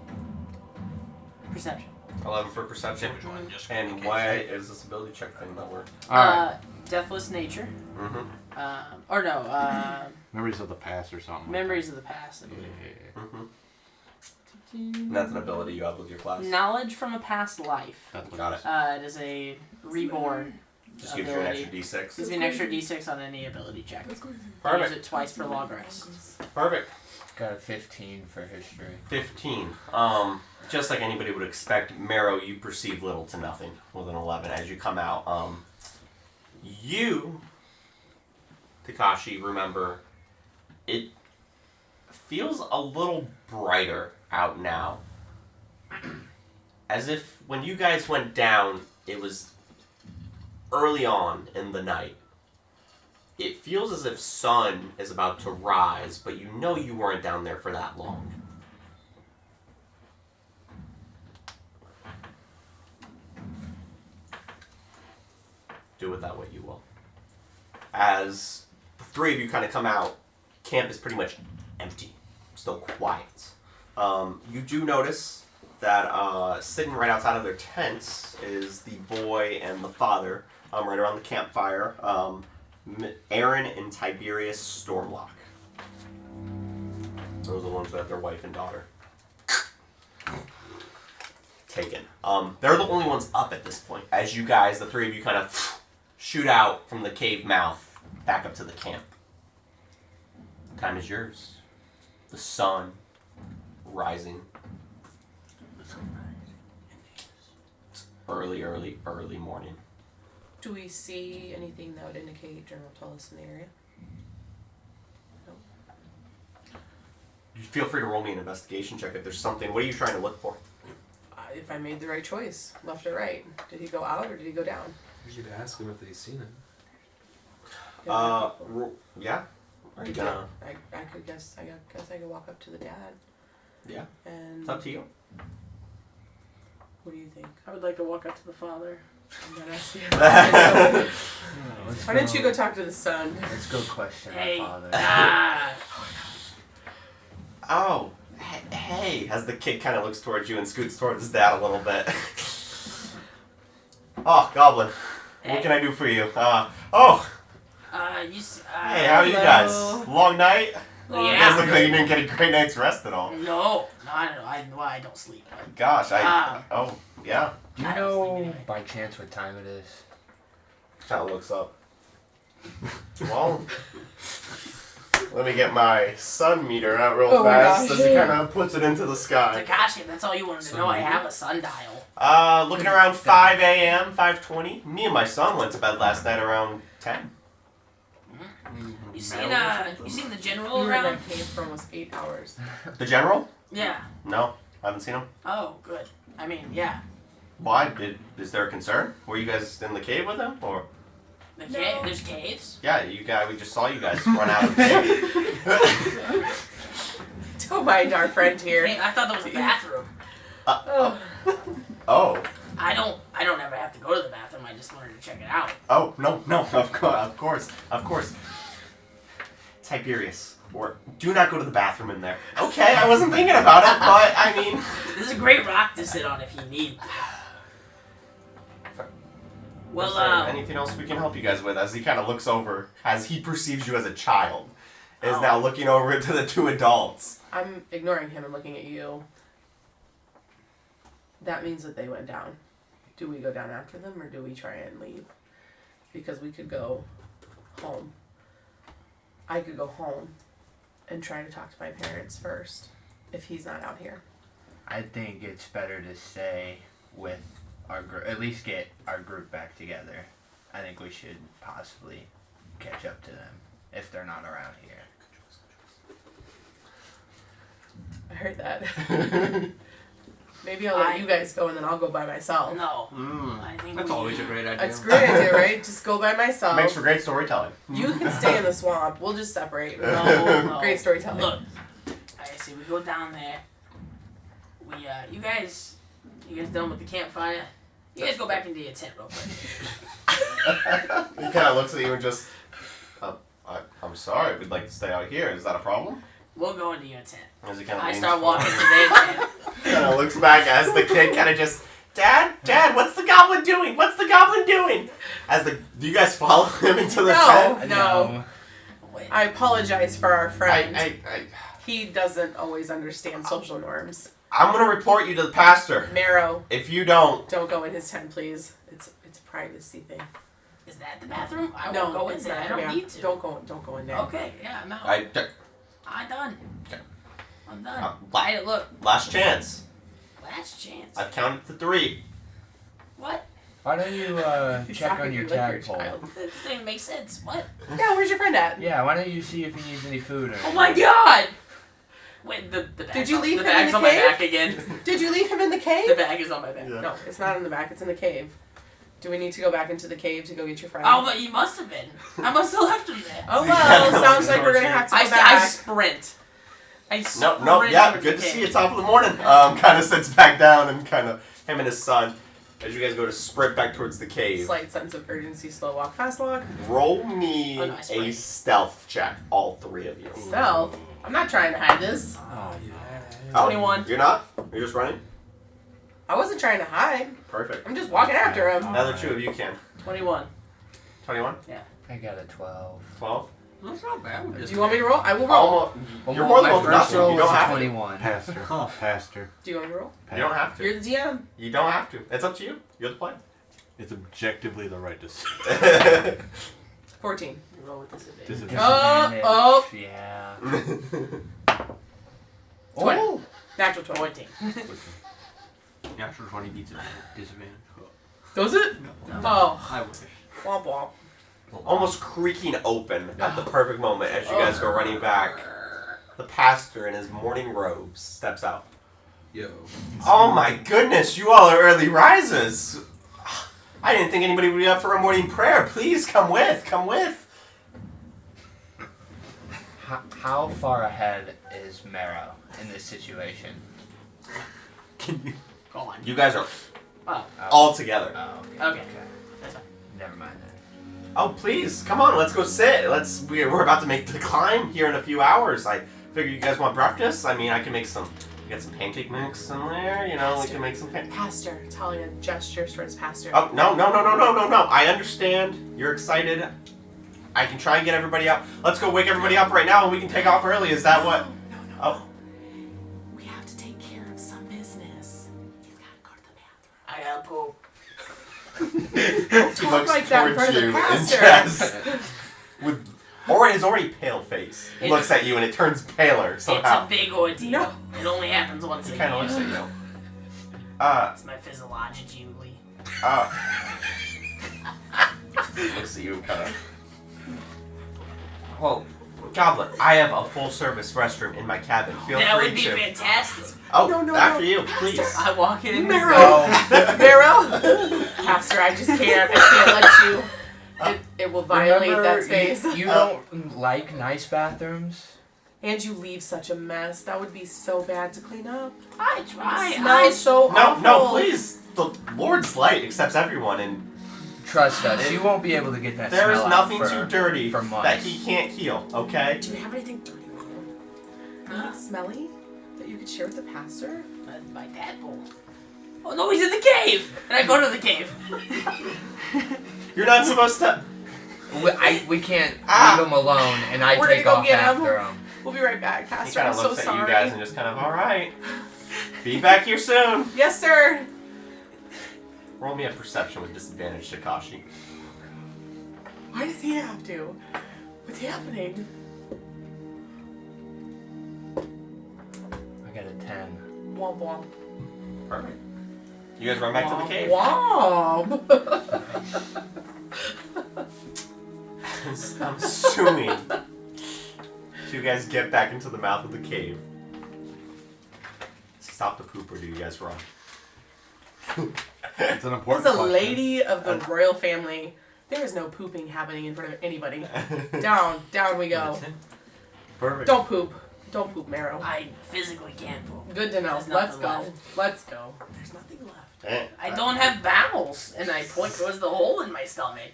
Perception. 11 for perception. Which one? Just And okay, why so- is this ability check thing not work? All right. Deathless nature. Mm-hmm. Or no. Memories of the past or something. Memories of the past, I Yeah, believe. yeah, yeah. Mm-hmm. That's an ability you have with your class. Knowledge from a past life. That's what Got it it. It is a reborn Just gives you an ability. extra d6. Gives me an extra d6 on any ability check. That's crazy. I use Perfect. it twice per long rest. Perfect. Got a 15 for history. 15. Just like anybody would expect, Marrow, you perceive little to nothing with an 11 as you come out. You, Takashi, remember, it feels a little brighter out now. As if when you guys went down, it was early on in the night. It feels as if sun is about to rise, but you know you weren't down there for that long. Do with that what you will. As the 3 of you kind of come out, camp is pretty much empty, still quiet. You do notice that sitting right outside of their tents is the boy and the father, right around the campfire, Aaron and Tiberius Stormlock. Those are the ones that their wife and daughter taken. They're the only ones up at this point. As you guys, the 3 of you kind of shoot out from the cave mouth back up to the camp. Time is yours. The sun rising. It's early morning. Do we see anything that would indicate General Tullis in the area? You feel free to roll me an investigation check if there's something. What are you trying to look for? If I made the right choice, left or right. Did he go out or did he go down? You should ask them if they've seen it. Yeah. Are you gonna? I could guess. I guess I could walk up to the dad. Yeah. And It's up to you. what do you think? I would like to walk up to the father. I'm gonna ask you. Let's Why didn't you go talk to the son? Let's go question Hey. our father. Oh, hey! As the kid kind of looks towards you and scoots towards his dad a little bit. Oh, Goblin. What can I do for you? Hey, how are you guys? Long night? You guys look like you didn't get a great night's rest at all. No, I don't sleep. Gosh, yeah. Do you I don't know think anyway. by chance what time it is? Kind of looks up. Well, Let me get my sun meter out real Oh my fast gosh. as he kind of puts it into the sky. Takashi, that's all you wanted to know. I have a sundial. Looking around 5 a.m., 5:20. Me and my son went to bed last night around 10. You seen the We general were in around? that cave for almost 8 hours. The general? Yeah. No, I haven't seen him. Oh, good. I mean, yeah. Why? Is there a concern? Were you guys in the cave with him, or? The cave. There's caves. Yeah, we just saw you guys run out of the cave. Don't mind our friend here. Hey, I thought that was a bathroom. Oh. Oh. I don't ever have to go to the bathroom. I just wanted to check it out. Oh, no, of course. Tiberius, or do not go to the bathroom in there. Okay, I wasn't thinking about it, but I mean... This is a great rock to sit on if you need. Is Well, there anything else we can help you guys with? As he kind of looks over, as he perceives you as a child, is now looking over to the two adults. I'm ignoring him and looking at you. That means that they went down. Do we go down after them or do we try and leave? Because we could go home. I could go home and try to talk to my parents first if he's not out here. I think it's better to stay with our group, at least get our group back together. I think we should possibly catch up to them if they're not around here. I heard that. Maybe I'll let you guys go and then I'll go by myself. no. I think That's always a great idea. It's a great idea, right? Just go by myself. Makes for great storytelling. You can stay in the swamp. We'll just separate. No. Great storytelling. Look, I see. We go down there. We you guys done with the campfire? You guys go back into your tent real quick. He kind of looks at you and just, I'm sorry, we'd like to stay out here. Is that a problem? We'll go into your tent. As he kind of I start walking to their tent. Kind of looks back as the kid kind of just, Dad, what's the goblin doing? What's the goblin doing? Do you guys follow him into the tent? No. Wait. I apologize for our friend. I, He doesn't always understand social norms. I'm gonna report you to the pastor. Marrow, If you don't, don't go in his tent, please. It's a privacy thing. Is that the bathroom? I No, won't go in it's there. not. I don't Yeah, need to. Don't go in there. Okay. Yeah. No. I'm done. Okay. I'm done. la- Hey, look. last chance. Last chance. I've counted to 3. What? Why don't you He's check talking on your to you like you're a tadpole? child. This doesn't make sense. What? Yeah, where's your friend at? Yeah, why don't you see if he needs any food or Oh my god! Wait, the bag's Did you on, leave the him in bag's the on my cave? back again. Did you leave him in the cave? The bag is on my back. Yeah. No, it's not in the back. It's in the cave. Do we need to go back into the cave to go get your friend? Oh, but you must have been. I must have left him there. Oh well, sounds like we're gonna have to go I back. sprint. I sprint. No, yeah, towards good the to see cave. you. Top of the morning. Kind of sits back down and kind of him and his son, as you guys go to sprint back towards the cave. Slight sense of urgency, slow walk, fast walk. Roll me Oh, no, I a sprint. stealth check, all 3 of you. Stealth. I'm not trying to hide this. Oh, yeah. Oh, 21. You're not? You're just running? I wasn't trying to hide. Perfect. I'm just walking after him. The other 2 of you can. 21. 21? I got a 12. 12? That's not bad. Do you want me to roll? I will roll. Almost. You're more than my welcome first to. roll You was don't a have to. 21. Pastor. Pastor. Do you want me to roll? You don't have to. You're the DM. You don't have to. It's up to you. You're the player. It's objectively the right decision. 14. You roll with disadvantage. Disadvantage. Oh. Yeah. 20. Oh. Natural 20. 14. Natural 20 beats disadvantage. Does it? No. Oh. I wish. Womp womp. Almost creaking open at the perfect moment as you guys go running back. The pastor in his morning robes steps out. Yo. Oh my goodness, you all are early risers. I didn't think anybody would be up for a morning prayer. Please come with. Come with. How far ahead is Marrow in this situation? Can you? Go on. You guys are Oh. all together. Oh, Okay. That's fine. Never mind then. Oh please, come on, let's go sit. We're about to make the climb here in a few hours. I figure you guys want breakfast. I mean, I can make some. Get some pancake mix in there. You know, we can make some. Pastor. Talia gestures towards Pastor. Oh no! I understand. You're excited. I can try and get everybody up. Let's go wake everybody up right now, and we can take off early. Is that what? No. Oh. We have to take care of some business. He's got to go to the bathroom. I gotta poop. Don't talk like that in front of the pastor. With Or his already pale face looks at you and it turns paler somehow. It's a big ordeal. No. It only happens once a He year. kind of looks at you. It's my physiology, Julie. Looks at you and kind of. Well, Goblin, I have a full-service restroom in my cabin. Feel That free would be to. fantastic. Oh, No, after no. you, please. I walk in. Marrow! Marrow! Pastor, I just can't. I can't let you. It will violate that space. You don't like nice bathrooms? And you leave such a mess. That would be so bad to clean up. I try. It smells so awful. No, please. The Lord's light accepts everyone, and Trust us, you won't be able to get that there is smell nothing out too dirty for months. that he can't heal. Okay. Do you have anything dirty? Anything smelly that you could share with the pastor? My tadpole. Oh no, he's in the cave! And I go to the cave. You're not supposed to. We can't leave him alone, and I We're take gonna go off get him. after him. We'll be right back, He Pastor. kind I'm of so looks at sorry. you guys and just kind of, all right. Be back here soon. Yes, sir. Roll me a perception with disadvantage, Takashi. Why does he have to? What's happening? I got a 10. Womp womp. Perfect. You guys run back to the cave. Womp. I'm assuming you guys get back into the mouth of the cave. Stop the poop or do you guys run? It's an important As a question. lady of the royal family, there is no pooping happening in front of anybody. Down we go. Perfect. Don't poop. Don't poop, Marrow. I physically can't poop. Good to know. There's Let's nothing go. left. Let's go. There's nothing left. I don't have bowels, and I point towards the hole in my stomach.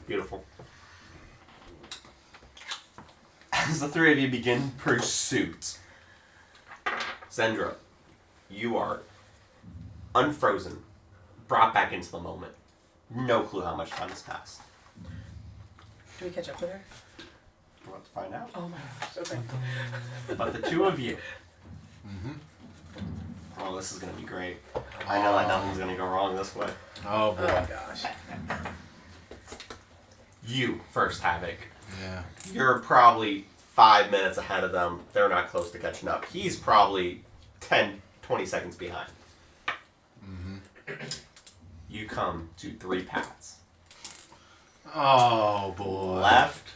Beautiful. As the three of you begin pursuit, Zendra, you are unfrozen, brought back into the moment. No clue how much time has passed. Do we catch up with her? We'll have to find out. Oh my gosh. Okay. But the two of you. Oh, this is going to be great. I know that nothing's going to go wrong this way. Oh boy. Oh gosh. You, first Havoc. Yeah. You're probably 5 minutes ahead of them. They're not close to catching up. He's probably 10, 20 seconds behind. You come to 3 paths. Oh boy. Left,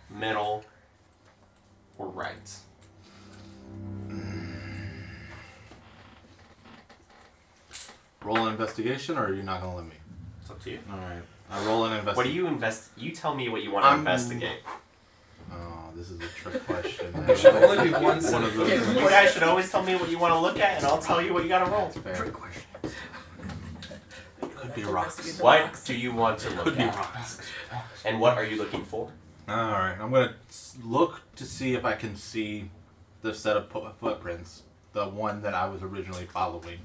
middle, or right. Roll an investigation, or are you not gonna let me? It's up to you. All right. I roll an investigation. What do you invest? You tell me what you want to investigate. Oh, this is a trick question. There should only be one set One of of those. You guys should always tell me what you want to look at, and I'll tell you what you got to roll. Fair. question. Could be rocks. Investigate the What rocks. do you want to look Could be at? rocks. And what are you looking for? All right. I'm gonna look to see if I can see the set of footprints, the one that I was originally following.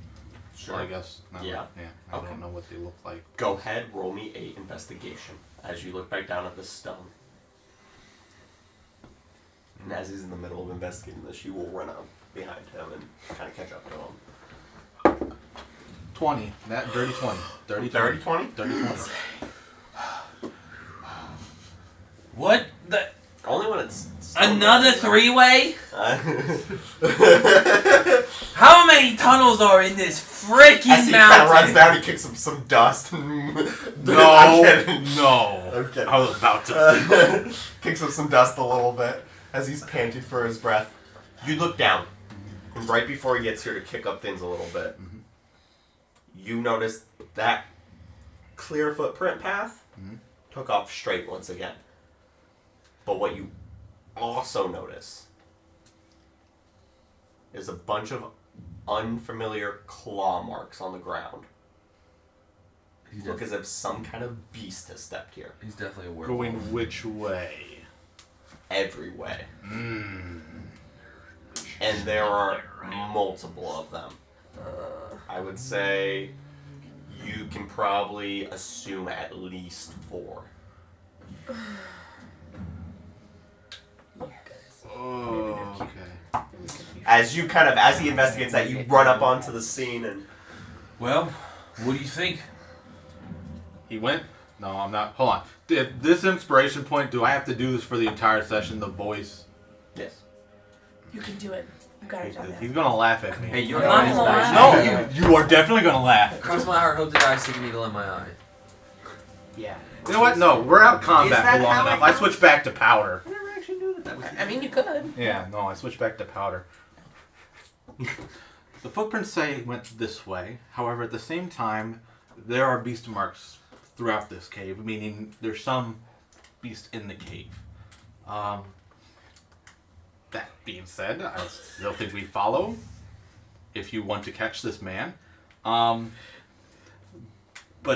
Sure. Well, I guess. No, Yeah. I Okay. don't know what they look like. Go ahead, roll me a investigation as you look back down at this stone. And as he's in the middle of investigating this, you will run up behind him and kind of catch up to him. 20. That dirty 20. Dirty 30, 20. 20? Dirty 20. What the? Only when it's... Another 3-way? As How many tunnels are in this freaking he kind of runs mountain? down, he kicks up some dust. No. I'm kidding. No. I'm kidding. I was about to. Kicks up some dust a little bit as he's panting for his breath. You look down, and right before he gets here to kick up things a little bit, you notice that clear footprint path took off straight once again. But what you also notice is a bunch of unfamiliar claw marks on the ground. Look as if some kind of beast has stepped here. He's definitely a werewolf. Going which way? Every way. Mm. And there are multiple of them. I would say you can probably assume at least 4. Oh, okay. As he investigates that, you run up onto the scene and Well, what do you think? He went No, I'm not. Hold on. This inspiration point, do I have to do this for the entire session, the voice? Yes. You can do it. You got it, John. He's going to laugh at me. Hey, you're I'm not an gonna inspiration. No, you are definitely going to laugh. Cross my heart, hope to die, stick a needle in my eye. Yeah. You know what? No, we're out of Is combat that for long how enough. it I goes? switched back to powder. I never actually knew that was. I mean, you could. Yeah, no, I switched back to powder. The footprints say it went this way. However, at the same time, there are beast marks throughout this cave, meaning there's some beast in the cave. That being said, I still think we follow if you want to catch this man. But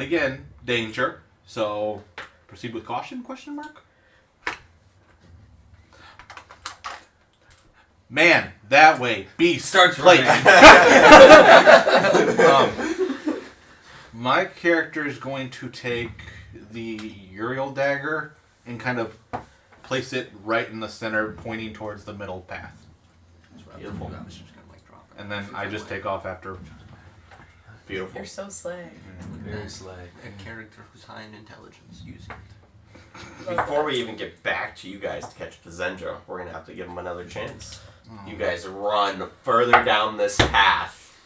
again, danger. So proceed with caution? Question mark. Man, that way. Beast. Starts place. running. My character is going to take the Uriel dagger and kind of place it right in the center, pointing towards the middle path. Beautiful. And then I just take off after. Beautiful. You're so slay. Very slay. A character who's high in intelligence using it. Before we even get back to you guys to catch the Zenja, we're gonna have to give him another chance. You guys run further down this path,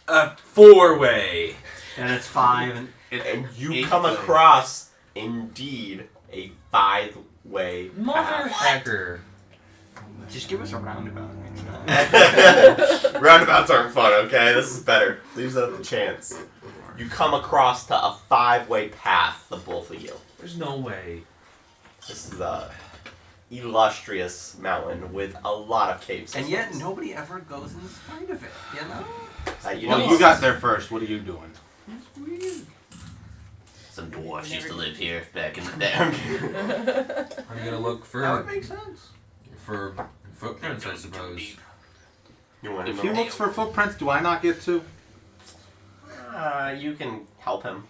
A 4-way. And it's 5 and and you Eight come way. across, indeed, a 5-way path. Mother hacker. just give us a roundabout next time. Roundabouts aren't fun, okay? This is better. Leaves it up to chance. You come across to a 5-way path, the both of you. There's no way. This is a illustrious mountain with a lot of caves. And yet nobody ever goes in spite of it, you know? Well, you got there first. What are you doing? It's weird. Some dwarves used to live here back in the day. I'm gonna look That would for make sense. footprints, I suppose. You want If to he looks for footprints, do I not get to? You can help him.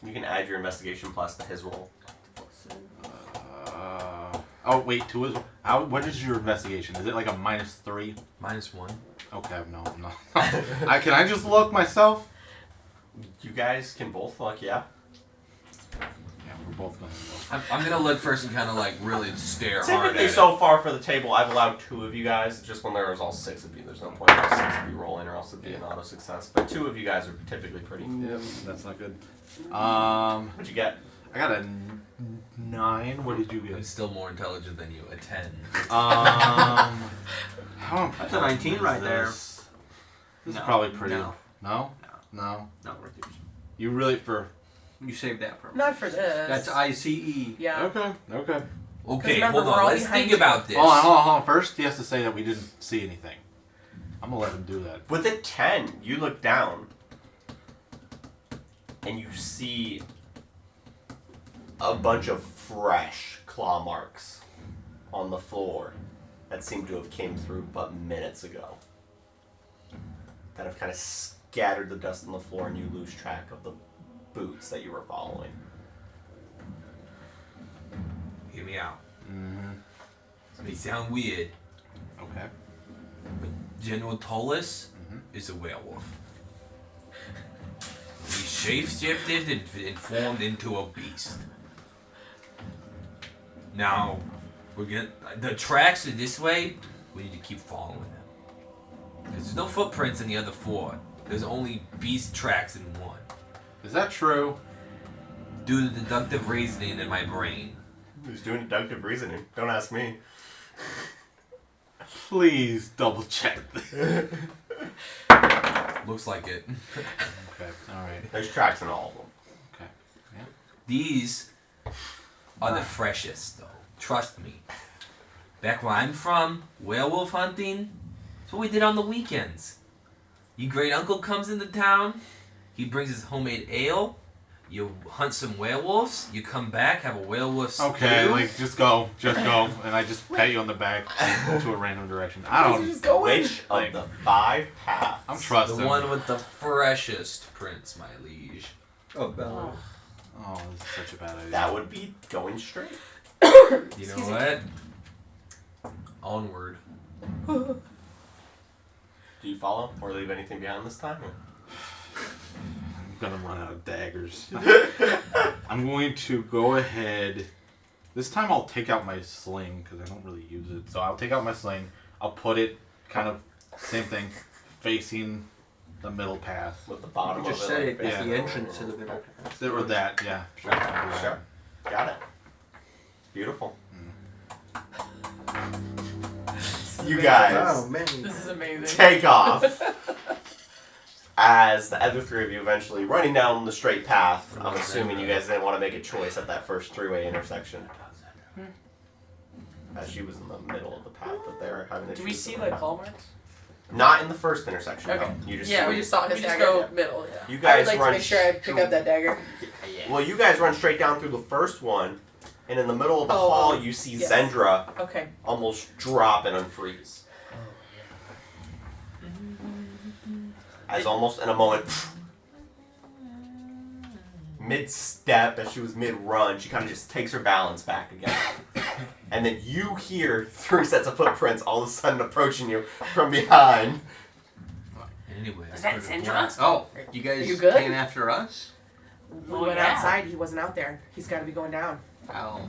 You can add your investigation plus to his roll. Oh wait, to his. What is your investigation? Is it like a -3? -1. Okay, no. Can I just look myself? You guys can both look, yeah? Yeah, we're both gonna look. I'm gonna look first and kind of like really stare hard at Typically, it. so far for the table, I've allowed 2 of you guys. Just when there's all 6 of you, there's no point in all 6 of you rolling, or else it'd be an auto success. But 2 of you guys are typically pretty. Yep, that's not good. What'd you get? I got a 9. What did you I'm get? still more intelligent than you. A 10. How That's a 19 is right there. This is No, probably pretty. no. No? No. No. Not worth yours. You really for. You saved that for me. Not for this. That's ICE. Yeah. Okay. Okay, remember, hold we're on. all Let's behind think you. about this. Hold on. First, he has to say that we didn't see anything. I'm gonna let him do that. With a 10, you look down and you see a bunch of fresh claw marks on the floor that seem to have came through but minutes ago. That have kind of scattered the dust on the floor and you lose track of the boots that you were following. Hear me out. Mm-hmm. This may sound weird, Okay. but General Tollus Mhm. is a werewolf. He shape-shifted and formed into a beast. Now, the tracks are this way. We need to keep following them. There's no footprints in the other 4. There's only beast tracks in 1. Is that true? Due to deductive reasoning in my brain. Who's doing deductive reasoning? Don't ask me. Please double check this. Looks like it. Okay. All right. There's tracks in all of them. Okay. Yeah. These are the freshest, though. Trust me. Back where I'm from, werewolf hunting, that's what we did on the weekends. Your great uncle comes into town, he brings his homemade ale, you hunt some werewolves, you come back, have a werewolf stew. Okay. Like just go, and I just pat you on the back to a random direction. I don't. Just go in. Which of the 5 paths? I'm trusting. The one with the freshest prince, my liege. Oh, Bella. Oh, this is such a bad idea. That would be going straight. You know what? Onward. Do you follow or leave anything behind this time? Or? gonna run out of daggers. I'm going to go ahead. This time I'll take out my sling because I don't really use it. So I'll take out my sling. I'll put it kind of same thing, facing the middle path. With the bottom You just of said it. it like is that. the entrance to the middle. Or that, yeah. Sure. Got it. Beautiful. You guys man. This is amazing. take off as the other three of you eventually running down the straight path. I'm assuming you guys didn't want to make a choice at that first three-way intersection. As she was in the middle of the path that they were having issues. Do we see with. like hallmarks? Not in the first intersection. Okay. No. You just Yeah, we just saw his dagger. go middle. Yeah. You I guys would like run to make sure I pick up that dagger. Well, you guys run straight down through the first one, and in the middle of the Oh, hall, you see yes. Zendra Okay. almost drop and unfreeze. As almost in a moment, mid-step, as she was mid-run, she kind of just takes her balance back again. And then you hear 3 sets of footprints all of a sudden approaching you from behind. Anyway, Is I that could've Sindra? blast- Oh, you guys You good? came after us? We Oh, went yeah. outside. He wasn't out there. He's got to be going down. How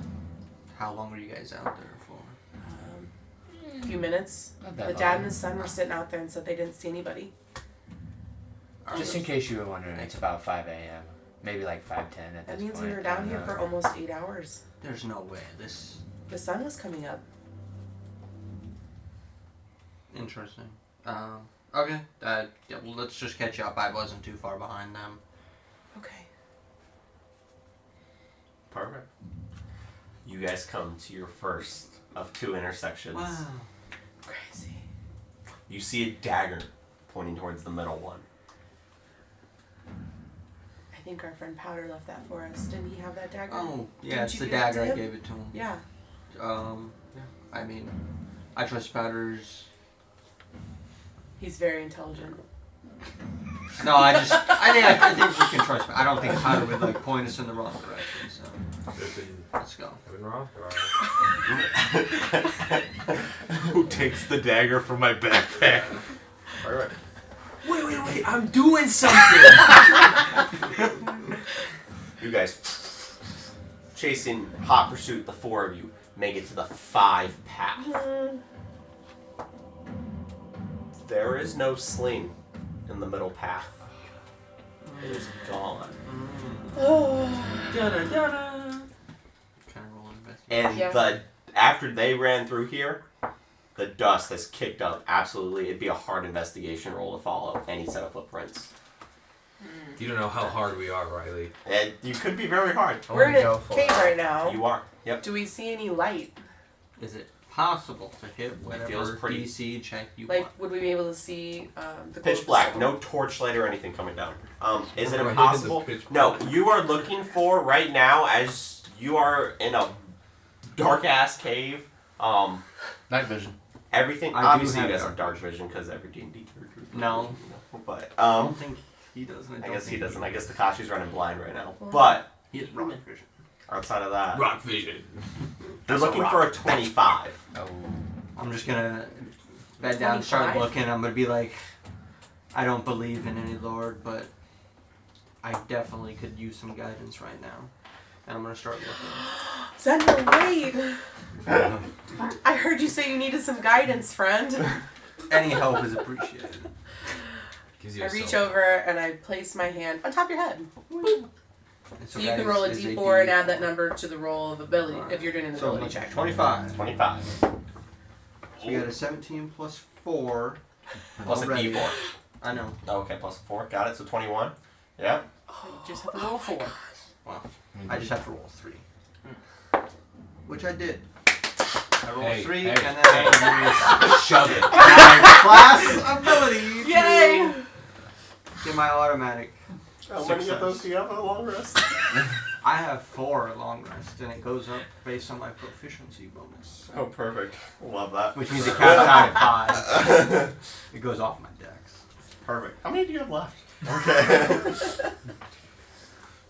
long were you guys out there for? A few minutes. Not The that dad long. and his son were sitting out there and said they didn't see anybody. Just in case you were wondering, it's about 5 a.m. Maybe like 5:10 at That this means point. we were I down don't here know. for almost 8 hours. There's no way. This The sun was coming up. interesting. Okay. Yeah, well, let's just catch up. I wasn't too far behind them. Okay. Perfect. You guys come to your first of 2 intersections. Crazy. You see a dagger pointing towards the middle one. I think our friend Powder left that for us. Didn't he have that dagger? Oh, yeah, Didn't it's you the give it to dagger. I him? gave it to him. Yeah. Yeah. I mean, I trust Powder's. He's very intelligent. No, I think we can trust. I don't think Powder would like point us in the wrong direction. So let's go. I've been wrong. Who takes the dagger from my backpack? Alright. Wait! I'm doing something. You guys, chasing hot pursuit, the 4 of you make it to the 5 path. There is no sling in the middle path. It is gone. Kind of roll investigation. And Yeah. after they ran through here, the dust has kicked up absolutely. It'd be a hard investigation roll to follow any set of footprints. You don't know how hard we are, Riley. And you could be very hard. I We're in wanna go a for cave it. right now. You are. Yep. Do we see any light? Is it possible to hit feels whatever pretty- DC check you Like, want? would we be able to see the Pitch glow black. of the No torchlight or anything coming down. Is it Right into impossible? pitch No. You are looking for right now as you are in a dark ass cave. Night vision. Everything. I do Obviously, you have guys dark have dark vision because every D&D character. No. But I don't think he does. I guess he doesn't. I guess Takashi's running blind right now. Well, But He has rock vision. outside of that, Rock vision. they're That's a looking rock. for a 25. Oh. I'm just gonna bed down, start 25? looking. I'm gonna be like, I don't believe in any lord, but I definitely could use some guidance right now. And I'm gonna start looking. Xander, wait! I heard you say you needed some guidance, friend. Any help is appreciated. Gives you I a reach soul. over and I place my hand on top of your head. And So you can roll a guidance is d4 and add that number to the roll of ability if you're doing an So ability like check. 25. 25. So we got a 17 plus 4. Plus already. a D4. I know. Okay, plus a 4. Got it. So 21. Yeah. Oh, you just have to roll 4. I just have to roll 3. Which I did. I rolled Hey, 3 hey, and then Shove it. my class ability Yay! to get my automatic. How many of those do you have a long rest? I have 4 long rest and it goes up based on my proficiency bonus. Oh, perfect. Love that. Which means it caps out at 5. It goes off my dex. Perfect. How many do you have left? Okay.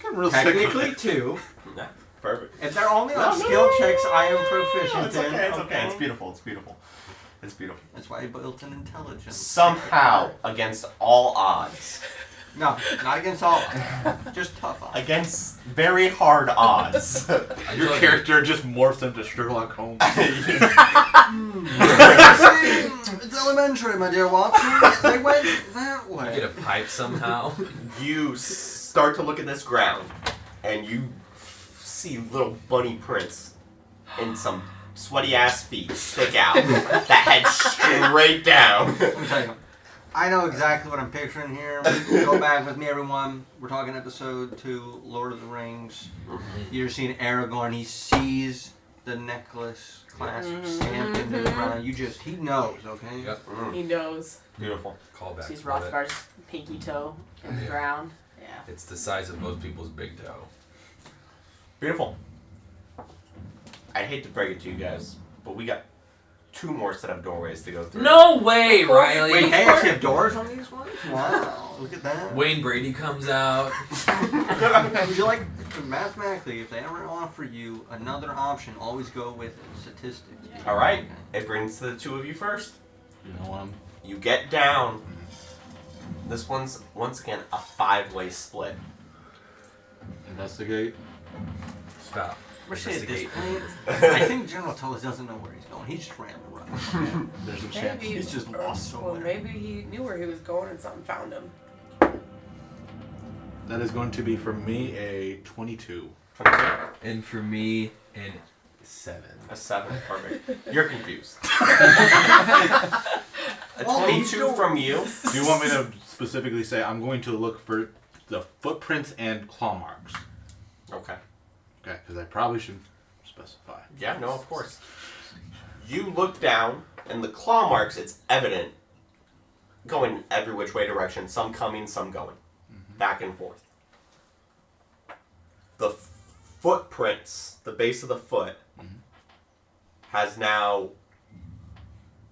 I'm real sick of Technically it. 2. Perfect. If they're only on No, no, skill no, checks, no, I am no, no, proficient It's in. okay. It's okay. It's beautiful. It's beautiful. It's beautiful. That's why I built an intelligence. Somehow, against all odds, No, not against all odds. Just tough odds. Against very hard odds. Your character just morphs into Sherlock Holmes. It's elementary, my dear Watson. They went that way. You get a pipe somehow. You start to look at this ground, and you see little bunny prints and some sweaty ass feet stick out that head straight down. Let me tell you. I know exactly what I'm picturing here. Go back with me, everyone. We're talking episode 2, Lord of the Rings. You're seeing Aragorn. He sees the necklace clasp stamped into the ground. He knows, okay? Yep. He knows. Beautiful. Call back. Sees Love it. Rothgar's pinky toe in the ground. Yeah. It's the size of most people's big toe. Beautiful. I'd hate to break it to you guys, but we got 2 more set of doorways to go through. No way, Riley! Wait, hey, actually have doors on these ones? Wow, look at that. Wayne Brady comes out. Would you like, mathematically, if they ever offer you another option, always go with statistics. Alright, it brings the 2 of you first. You know what? You get down. This one's, once again, a 5-way split. Investigate. Stop. We're saying at this Investigate. point, I think General Tullis doesn't know where he's going. He just ran around. There's a chance. Maybe He's just lost Well, somewhere. maybe he knew where he was going and something found him. That is going to be for me a 22. 22. And for me, an 7. A 7, perfect. You're confused. A 22 from you. Do you want me to specifically say I'm going to look for the footprints and claw marks? Okay. Okay, because I probably should specify. Yeah, no, of course. You look down, and the claw marks, it's evident, going every which way direction. Some coming, some going. Back and forth. The footprints, the base of the foot, has now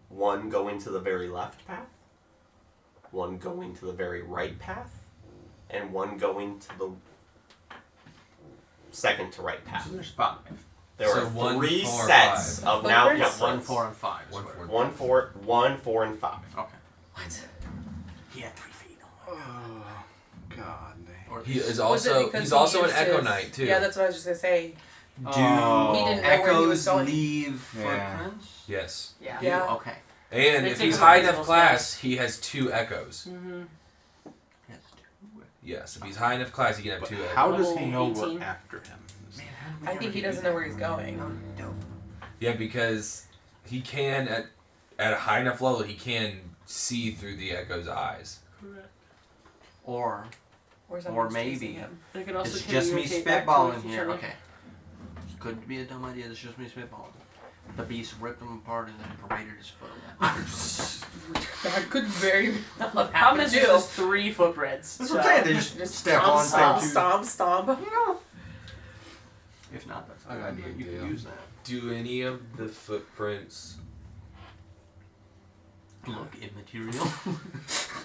one going to the very left path, one going to the very right path, and one going to the second to right path. So there's 5. There So are 1, 3 4, sets 5. of now. Yeah, Footprints? 1, 4, and 5. 1, 4, 1, 4, and 5. Okay. What? He had 3 feet. Oh, God. Or He is Was it also because he's he also an used Echo his- Knight too. Yeah, that's what I was just gonna say. Do He didn't know where he was echoes going. leave Yeah. footprints? Yes. Yeah. Yeah. Okay. And They if take he's a high reasonable enough class, he has 2 echoes. Mm-hmm. Yes. Yes, if he's high enough class, he can have But 2 echoes. how does he Level know 18. we're after him? I think he doesn't know where he's going. No. Yeah, because he can at a high enough level, he can see through the echo's eyes. Or Or, Or someone's maybe- chasing him. They could also it's just me communicate back spitballing towards each here. other. Okay. Could be a dumb idea. It's just me spitballing. The beast ripped him apart and then paraded his foot away. That could very well have How happened many too. just 3 footprints? That's what I'm saying. They just step on, stomp, step stomp, stomp. If not, that's a I good got idea. an You idea. can use that. Do any of the footprints Look immaterial.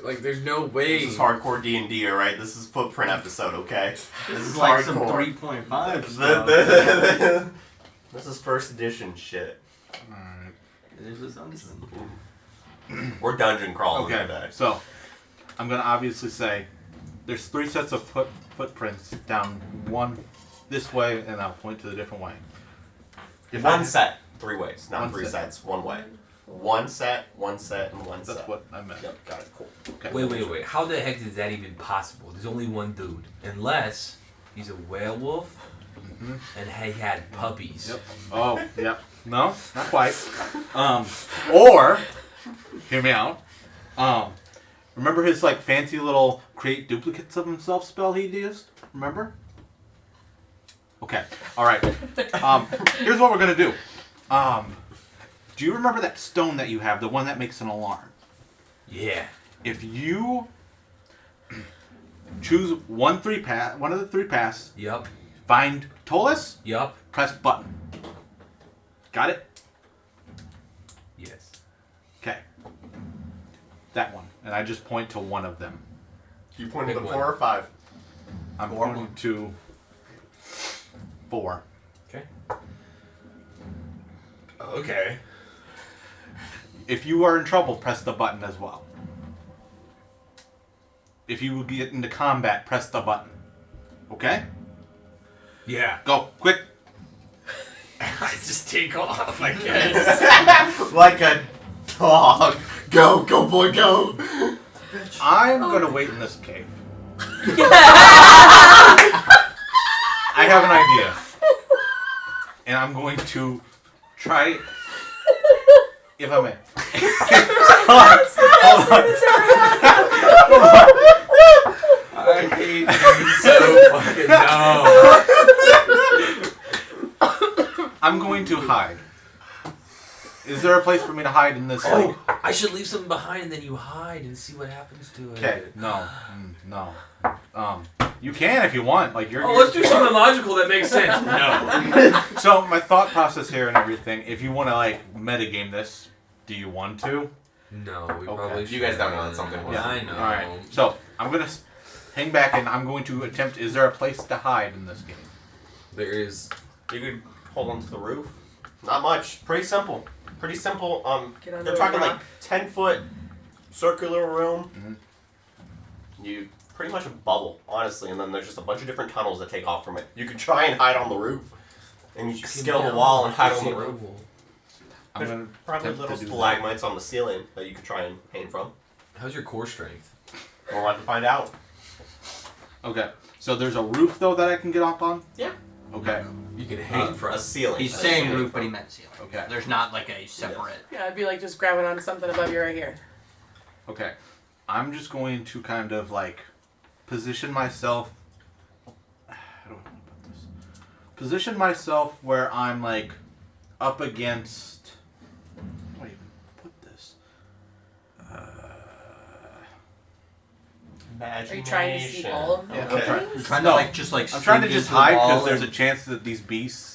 like? There's no way. This is hardcore D&D, alright? This is footprint episode, okay? This is like some hardcore. 3.5 The- stuff. This is first edition shit. Alright. It is a dungeon. We're dungeon crawling Okay, today. so I'm gonna obviously say there's 3 sets of footprints down one this way, and I'll point to the different way. If One I- set, 3 ways, not One 3 set. sets, one way. One set, and one That's set. what I meant. Yep, got it, cool. Okay. Wait. How the heck is that even possible? There's only one dude. Unless he's a werewolf and he had puppies. Yep. Oh, yep. No, not quite. Or, hear me out. Remember his like fancy little create duplicates of himself spell he used? Remember? Okay. All right. Here's what we're gonna do. Do you remember that stone that you have, the one that makes an alarm? Yeah. If you choose one of the 3 paths, Yup. find Tolis, Yup. press button. Got it? Yes. Okay. That one. And I just point to one of them. You pointed to Pick 4 one. or 5? I'm Four. pointing to 4. Okay. Okay. If you are in trouble, press the button as well. if you get into combat, press the button. Okay? Yeah. Go, quick. I just take off, I guess. Like a dog. Go, go, boy, go. I'm gonna wait in this cave. I have an idea. And I'm going to try, if I may. Hold on. I hate you so fucking no. I'm going to hide. Is there a place for me to hide in this? Oh, I should leave something behind and then you hide and see what happens to it. Okay. No. No. You can if you want. Like you're. Oh, let's do something logical that makes sense. No. So my thought process here and everything. If you want to like metagame this, do you want to? No, we Okay. probably should. You guys don't know that something was. Yeah, I know. All right. So I'm gonna hang back and I'm going to attempt. Is there a place to hide in this game? There is. You could hold on to the roof. Not much. Pretty simple. Pretty simple. Get under They're a talking rock. like 10-foot circular room. Mhm. You pretty much a bubble, honestly, and then there's just a bunch of different tunnels that take off from it. You could try and hide on the roof, and you can scale the wall and hide on the roof. I'm There's gonna probably attempt little to do that. stalagmites on the ceiling that you could try and hang from. How's your core strength? We'll have to find out. Okay. So there's a roof though that I can get up on. Yeah. Okay. You can hang from A ceiling. He's A saying ceiling. roof, but he meant ceiling. Okay. There's not like a separate. Yeah, it'd be like just grabbing onto something above you right here. Okay. I'm just going to kind of like position myself. I don't know how to put this. Position myself where I'm like up against. How do I even put this? Are you trying to see all of them? Yeah, Okay. I'm trying. You're trying No, to like just like. I'm trying to sneak just into the hide wall because there's a and- chance that these beasts.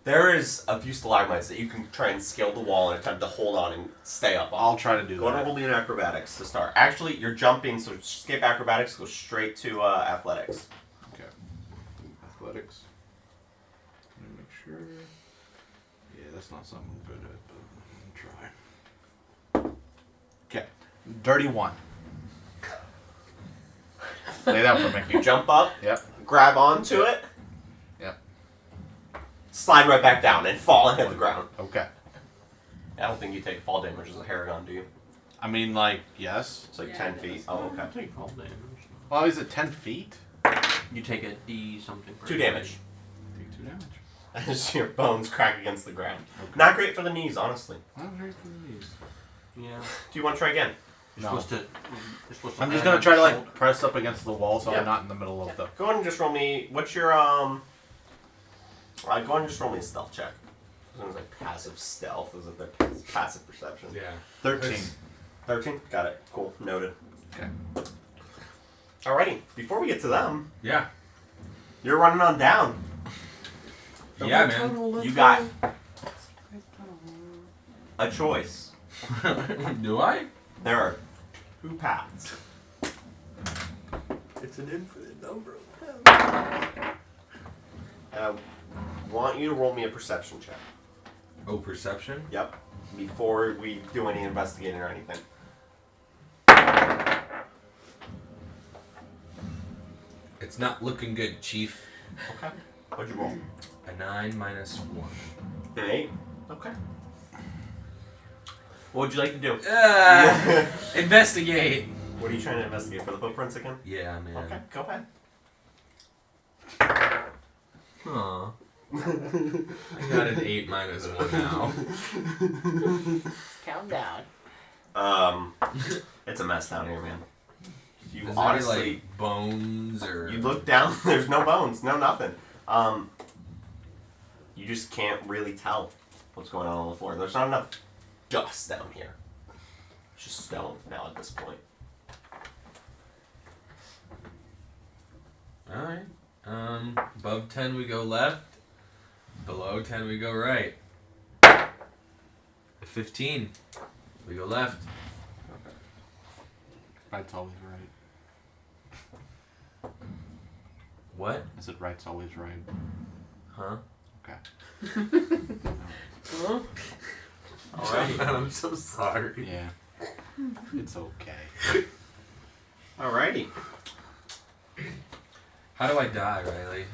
There is a few stalagmites that you can try and scale the wall and attempt to hold on and stay up on. I'll try to do Go to that. roll me in acrobatics to start. Actually, you're jumping, so skip acrobatics, go straight to athletics. Okay. Athletics. Let me make sure. Yeah, that's not something I'm good at, but I'm gonna try. Okay. Dirty 1. Lay that for me. You jump up, Yep. grab onto it, Yep. slide right back down, and fall and hit the ground. Okay. I don't think you take fall damage as a Haragon, do you? I mean, like, yes. It's like 10 feet. Oh, okay. Take fall damage. Well, is it 10 feet? You take a D something. 2 damage. Take 2 damage. As your bones crack against the ground. Okay. Not great for the knees, honestly. Not very for these. Yeah. Do you want to try again? You're No. supposed to. You're supposed to I'm just land gonna on try to your like shoulder. press up against the wall so Yeah. I'm not in the middle of the. Go ahead and just roll me. What's your go ahead and just roll me a stealth check. As soon as like passive stealth, is it their passive perception? Yeah. 13. 13? Got it. Cool. Noted. Okay. Alrighty. Before we get to them, Yeah. you're running on down. Yeah, man. You got a choice. Do I? There are 2 paths. It's an infinite number of paths. And I want you to roll me a perception check. Oh, perception? Yep. Before we do any investigating or anything. It's not looking good, Chief. Okay. What'd you roll? A 9 minus 1. An 8? Okay. What would you like to do? Investigate. What are you trying to investigate? For the footprints again? Yeah, man. Okay, go ahead. Huh. I got an 8 minus 1 now. Calm down. It's a mess down here, man. You Is there honestly, any, like, bones or... you look down, there's no bones, no nothing. You just can't really tell what's going on the floor. There's not enough dust down here. It's just stone now at this point. Alright. Above 10 we go left. Below 10 we go right. 15 we go left. Right's always right. What? I said right's always right. Huh? Okay. Huh? Alrighty. I'm so sorry. Yeah. It's okay. Alrighty. How do I die, Riley?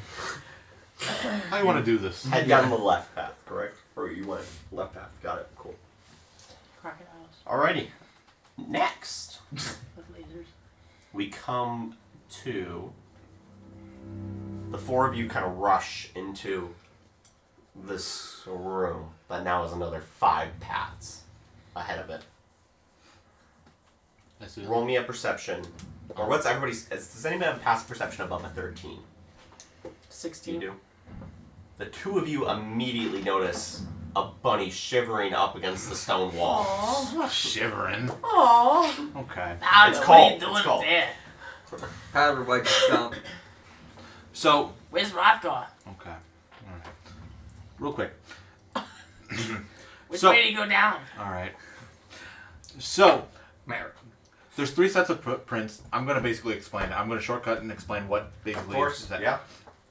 How you want to do this? Head down the left path, correct? Or you went left path. Got it. Cool. Crocodiles Alrighty. Next, with lasers. we come to the four of you kind of rush into this room that now has another 5 paths ahead of it. Roll me a perception. Or what's everybody's... Does anyone have past perception above a 13? 16. You do? The two of you immediately notice a bunny shivering up against the stone wall. Aww. Not shivering. Aww. Okay. Powder, It's what are cold, you doing it's cold. there? Powder white stump. So. Where's Rothgar? Okay. All right. Real quick. Which So- way do you go down? All right. So. Mary. There's 3 sets of footprints. I'm going to basically explain it. I'm going to shortcut and explain what basically Of course, is that. yeah.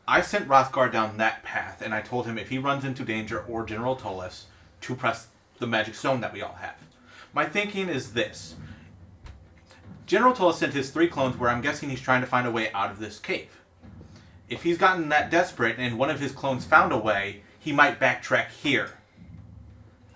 I sent Rothgar down that path, and I told him if he runs into danger or General Tullus, to press the magic stone that we all have. My thinking is this. General Tullus sent his 3 clones where I'm guessing he's trying to find a way out of this cave. If he's gotten that desperate and one of his clones found a way, he might backtrack here.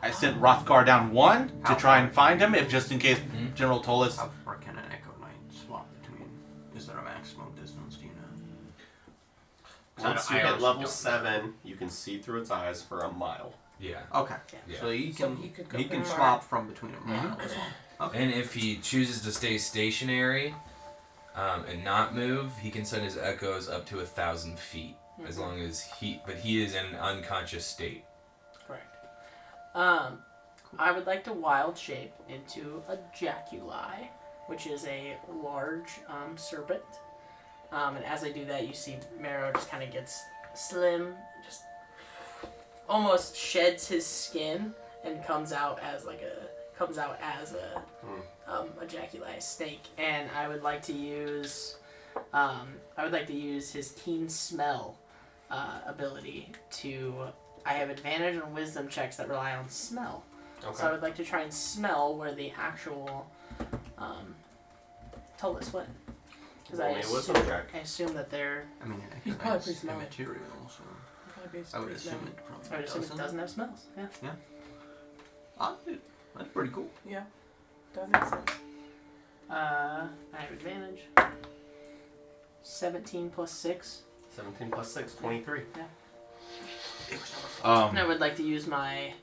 I sent Rothgar down 1 to try and find him, if just in case General Tullus... How far can an Echo Knight swap between? Is there a maximum distance? Do you know? Once you hit level 7, you can see through its eyes for a mile. Yeah. Okay. Yeah. So he So can he could go he can pretty swap from between them. And if he chooses to stay stationary and not move, he can send his echoes up to 1,000 feet. As long as he is in an unconscious state. Correct. I would like to wild shape into a jaculi, which is a large serpent. And as I do that, you see Marrow just kind of gets slim, just almost sheds his skin and comes out as a jaculi snake. And I would like to use his keen smell ability to. I have advantage on wisdom checks that rely on smell. Okay. So I would like to try and smell where the actual Tullus went. Because Roll me a wisdom check. I assume that they're. I mean, an He's Echo probably Knight's pretty smelly. immaterial, so Probably I would pretty assume smelly. it probably I would assume it doesn't have smells. Yeah. Ah, dude, that's pretty cool. Yeah. That makes sense. I have advantage. 17 plus 6. 17 plus 6, 23. And I would like to use my.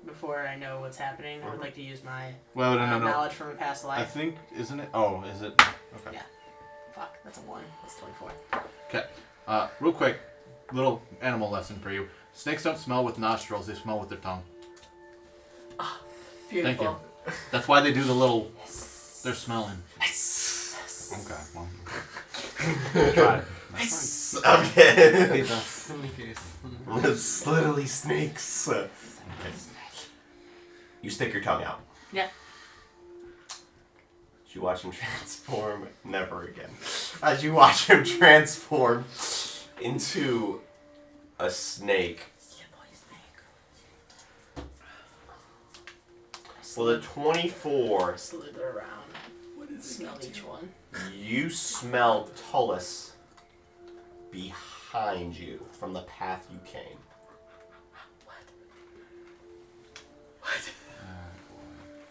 Before I know what's happening, I would like to use my Well, no. knowledge from a past I life. think, isn't it? Oh, is it? Okay. Yeah. Fuck, that's a 1. That's 24. Okay. Real quick, little animal lesson for you. Snakes don't smell with nostrils; they smell with their tongue. Beautiful. Thank you. That's why they do the little. They're smelling. Okay. Well. Try it. Okay. It's Literally snakes. You stick your tongue out. Yeah. As you watch him transform, never again. As you watch him transform into a snake. Well, the 24, Slither around. Smell each one. you smell Tullus behind you from the path you came.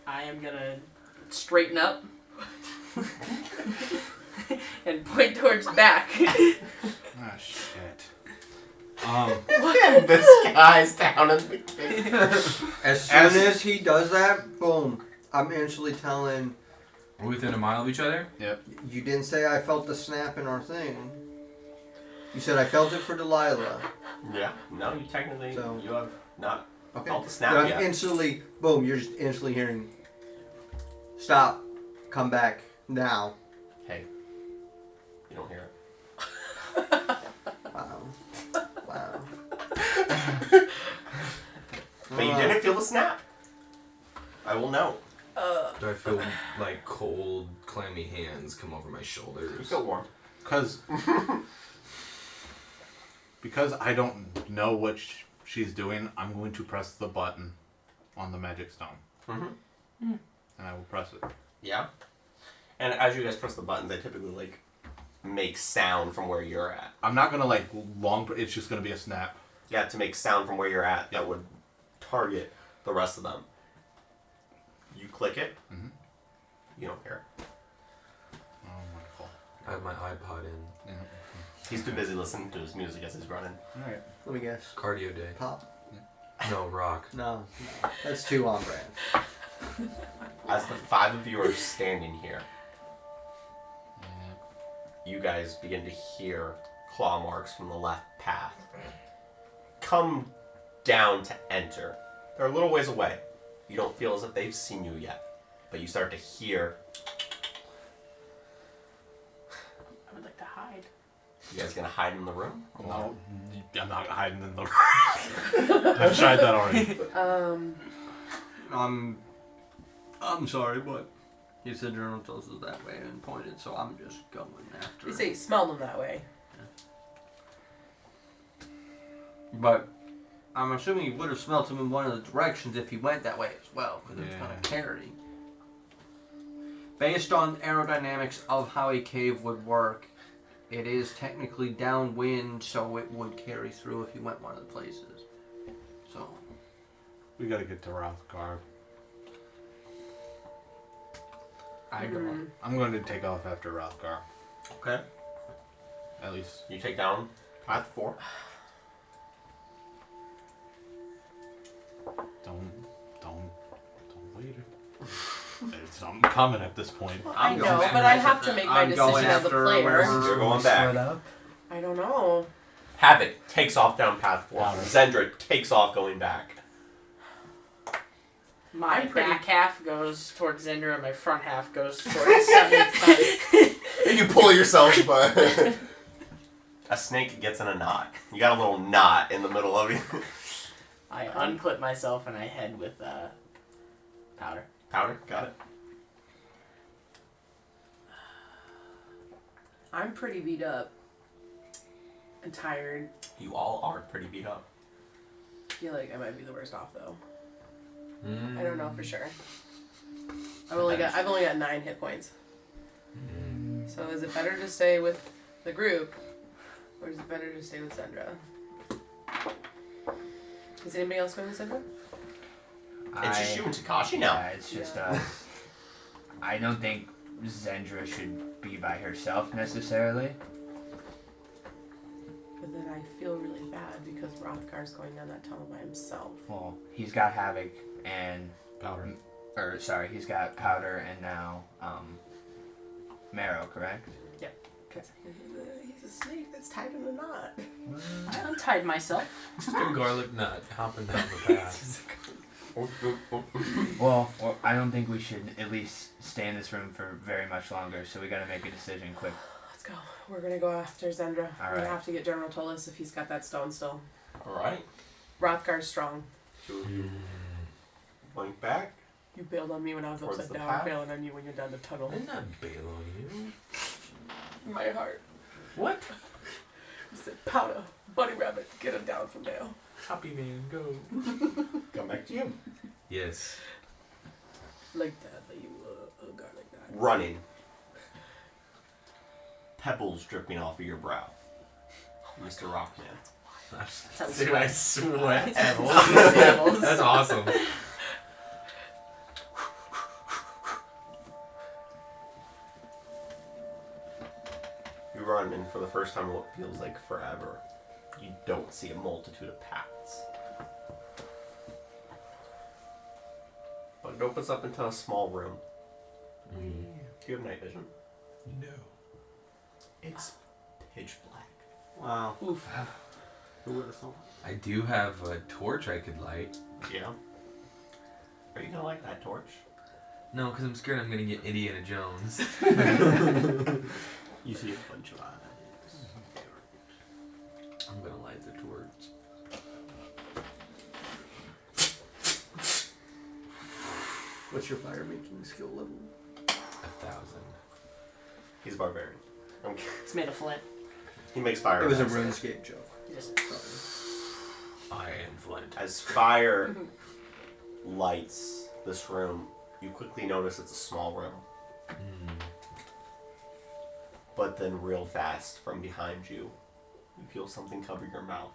I am gonna straighten up and point towards back. Ah, shit. This guy's down in the cave. As soon as he does that, boom, I'm instantly telling. We're within a mile of each other? You didn't say I felt the snap in our thing. You said I felt it for Delilah. Yeah. No, you technically, So- you have not Okay. felt the But snap I'm yet. instantly, boom, you're just instantly hearing, stop, come back, now. Hey, you don't hear it. Wow. Wow. But you didn't feel the snap. I will note. Do I feel like cold, clammy hands come over my shoulders? You feel warm. Because I don't know what she's doing, I'm going to press the button on the magic stone. Mm-hmm. And I will press it. Yeah. And as you guys press the buttons, they typically like make sound from where you're at. I'm not gonna like it's just gonna be a snap. Yeah, to make sound from where you're at that would target the rest of them. You click it. Mm-hmm. You don't hear it. Oh, wonderful. I have my iPod in. Yeah. He's too busy listening to his music as he's running. Alright, let me guess. Cardio day. Pop? No, rock. No. That's too on brand. As the 5 of you are standing here, Yeah. you guys begin to hear claw marks from the left path come down to enter. They're a little ways away. You don't feel as if they've seen you yet, but you start to hear. I would like to hide. You guys gonna hide in the room? No, I'm not hiding in the room. I've tried that already. I'm sorry, but he said Journal tells us that way and pointed, so I'm just going after You it. say you smelled them that way. But I'm assuming he would have smelt him in one of the directions if he went that way as well, because it's Yeah. going to carry. Based on aerodynamics of how a cave would work, it is technically downwind, so it would carry through if you went one of the places. So, We gotta get to Rothgar. I don't. I'm going to take off after Rothgar. Okay. At least. You take down path 4. Don't wait. I'm coming at this point. I I'm know, going but I after have to that. make my I'm going decision as a after player. whatever- You're going back. Up. I don't know. Havoc takes off down path 4. Got it. Zendra takes off going back. My I'm pretty- back half goes towards Zinder and my front half goes towards Sunny. And you pull yourself, but a snake gets in a knot. You got a little knot in the middle of you. I unclip myself and I head with powder. Powder, got it. I'm pretty beat up and tired. You all are pretty beat up. I feel like I might be the worst off though. I don't know for sure. I've only got 9 hit points. So is it better to stay with the group, or is it better to stay with Zendra? Is anybody else going with Zendra? It's just you and Takashi now. Yeah, it's just us. I don't think Zendra should be by herself necessarily. But then I feel really bad because Rothgar's going down that tunnel by himself. Well, he's got Havoc and Powder. he's got Powder and now Marrow, correct? He's a snake that's tied in a knot. I untied myself. Just a garlic nut hopping down the path. Well, I don't think we should at least stay in this room for very much longer, so we gotta make a decision quick. Let's go. We're gonna go after Zendra. We're Alright. gonna have to get General Tolis if he's got that stone still. Alright. Rothgar's strong. Point back. You bailed on me when I was Towards upside the down. path? I'm bailing on you when you're down the tunnel. I did not bail on you. My heart. What? You said, Powder, Bunny Rabbit, get him down from there. Happy man, go. Come back to you. Yes. Like that, like you a guy like that. Running. Pebbles dripping off of your brow. Mr. Rockman. Sounds Dude, I sweat. sweat. Pebbles. That's awesome. You run, and for the first time in what feels like forever, you don't see a multitude of paths. But it opens up into a small room. Do you have night vision? No. It's pitch black. wow. Oof. Who would have thought? I do have a torch I could light. Yeah. Are you gonna light that torch? No, because I'm scared I'm gonna get Indiana Jones. You see a bunch of eyes. I'm gonna light the torch. What's your fire making skill level? 1,000. He's a barbarian. It's made of flint. He makes fire. It was a attacks. RuneScape joke. Just I am Flint. As fire lights this room, you quickly notice it's a small room. But then real fast from behind you, you feel something cover your mouth.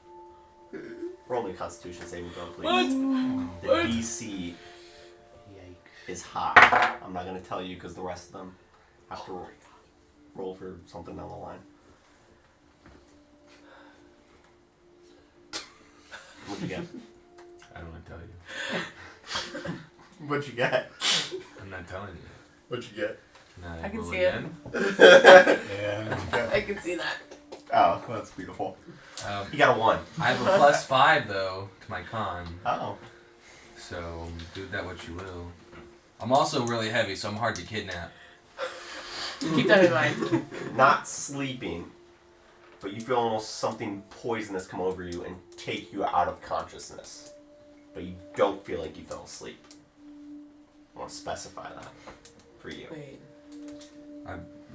Roll me a Constitution saving throw, please. The DC is high. I'm not going to tell you because the rest of them have to roll for something down the line. What'd you get? I don't want to tell you. What'd you get? I'm not telling you. What'd you get? Can I can roll see again? Yeah. I can see that. Oh, that's beautiful. Um, You got a 1. I have a +5 though to my con, Oh. so do that what you will. I'm also really heavy, so I'm hard to kidnap. Keep that in mind. Not sleeping, but you feel almost something poisonous come over you and take you out of consciousness. But you don't feel like you fell asleep. I want to specify that for you. Wait.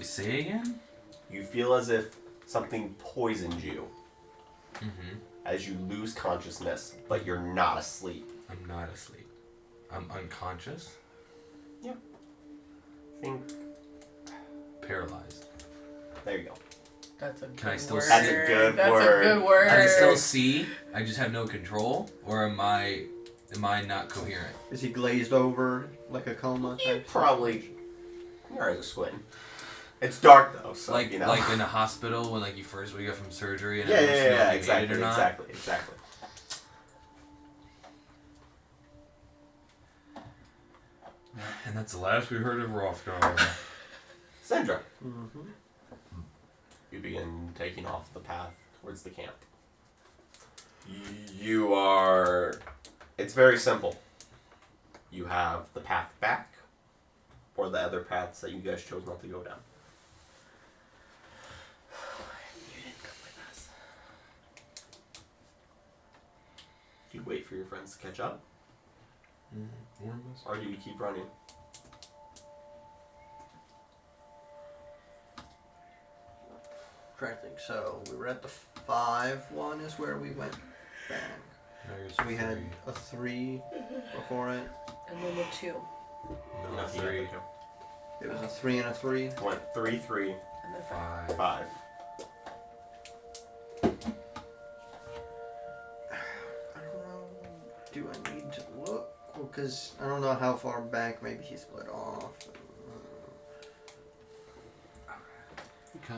Say again? You feel as if something poisoned you Mm-hmm. as you lose consciousness, but you're not asleep. I'm not asleep. I'm unconscious, Think. paralyzed. There you go. That's a good Can I still word. see? That's a good That's word. a good word. I can still see. I just have no control, or am I not coherent? Is he glazed over like a coma? You type probably. Your eyes are squinting. It's dark though, so Like you know. like in a hospital when like you first wake up from surgery and yeah, everyone's yeah, know yeah, if you made it or not. exactly. And that's the last we heard of Rothgar. Sandra, Mm-hmm. you begin taking off the path towards the camp. You are. It's very simple. You have the path back, or the other paths that you guys chose not to go down. You didn't come with us. Do you wait for your friends to catch up, or do you keep running? Trying to think. So we were at the 5 one is where we went back. So we had a 3 before it. And then the 2. No, No, 3, It was a 3 and a 3. Went 3, 3, And then 5. 5. 5. I don't know. Do I need to look? Because I don't know how far back. Maybe he split off. Okay.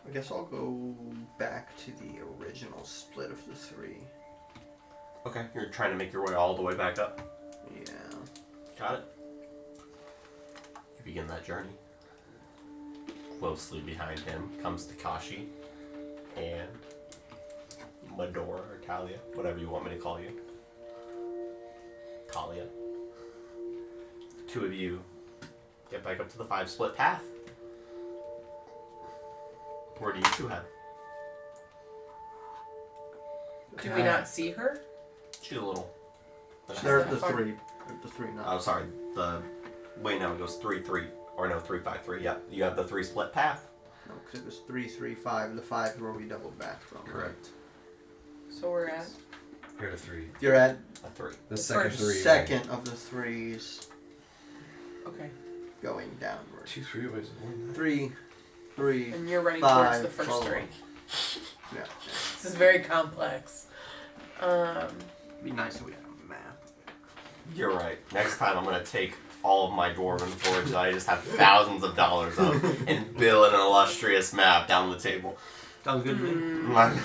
I guess I'll go back to the original split of the 3. Okay, you're trying to make your way all the way back up. Yeah. Got it. You begin that journey. Closely behind him comes Takashi and Medora or Talia, whatever you want me to call you. Talia. The 2 of you get back up to the 5 split path. Where do you 2 head? Do we not see her? She's a little. They're at the How far? 3. At the 3 now. Oh, sorry. Wait, no, it goes 3, 3. Or no, 3, 5, 3. Yep. You have the 3 split path. No, because it was 3, 3, 5. The 5 is where we doubled back from. Correct. So we're at. You're at a 3. You're at A 3. The second first. 3. second of the 3s Okay. going downward. 2, 3 ways. 3, 3. And you're running 5, towards the first follow. 3. Yeah. This is very complex. It'd be nice if we had a map. You're right. Next time I'm gonna take all of my dwarven forge that I just have thousands of dollars of and build an illustrious map down the table. Sounds good to me. Mm,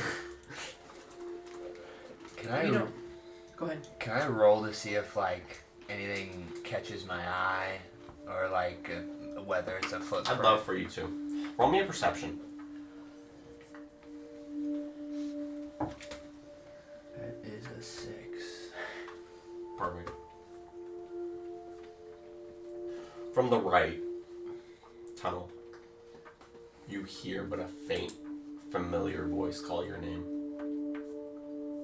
Can you I don't. Go ahead. can I roll to see if like anything catches my eye or like whether it's a footprint? I'd love for you to. Roll me a perception. That is a 6. Perfect. From the right tunnel, you hear but a faint, familiar voice call your name.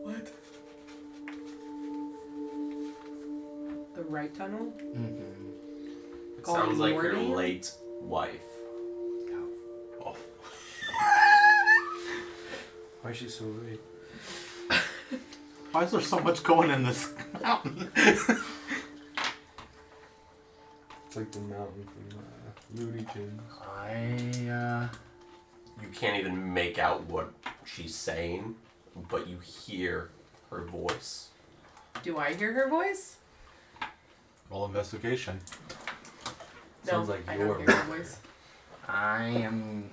What? The right tunnel? Mm-hmm. It Calling sounds like your your name? late wife. Oh. Why is she so late? Why is there so much going in this mountain? It's like the mountain from Looney Tunes. You can't even make out what she's saying, but you hear her voice. Do I hear her voice? Roll investigation. No, Sounds like I your don't hear her voice. I am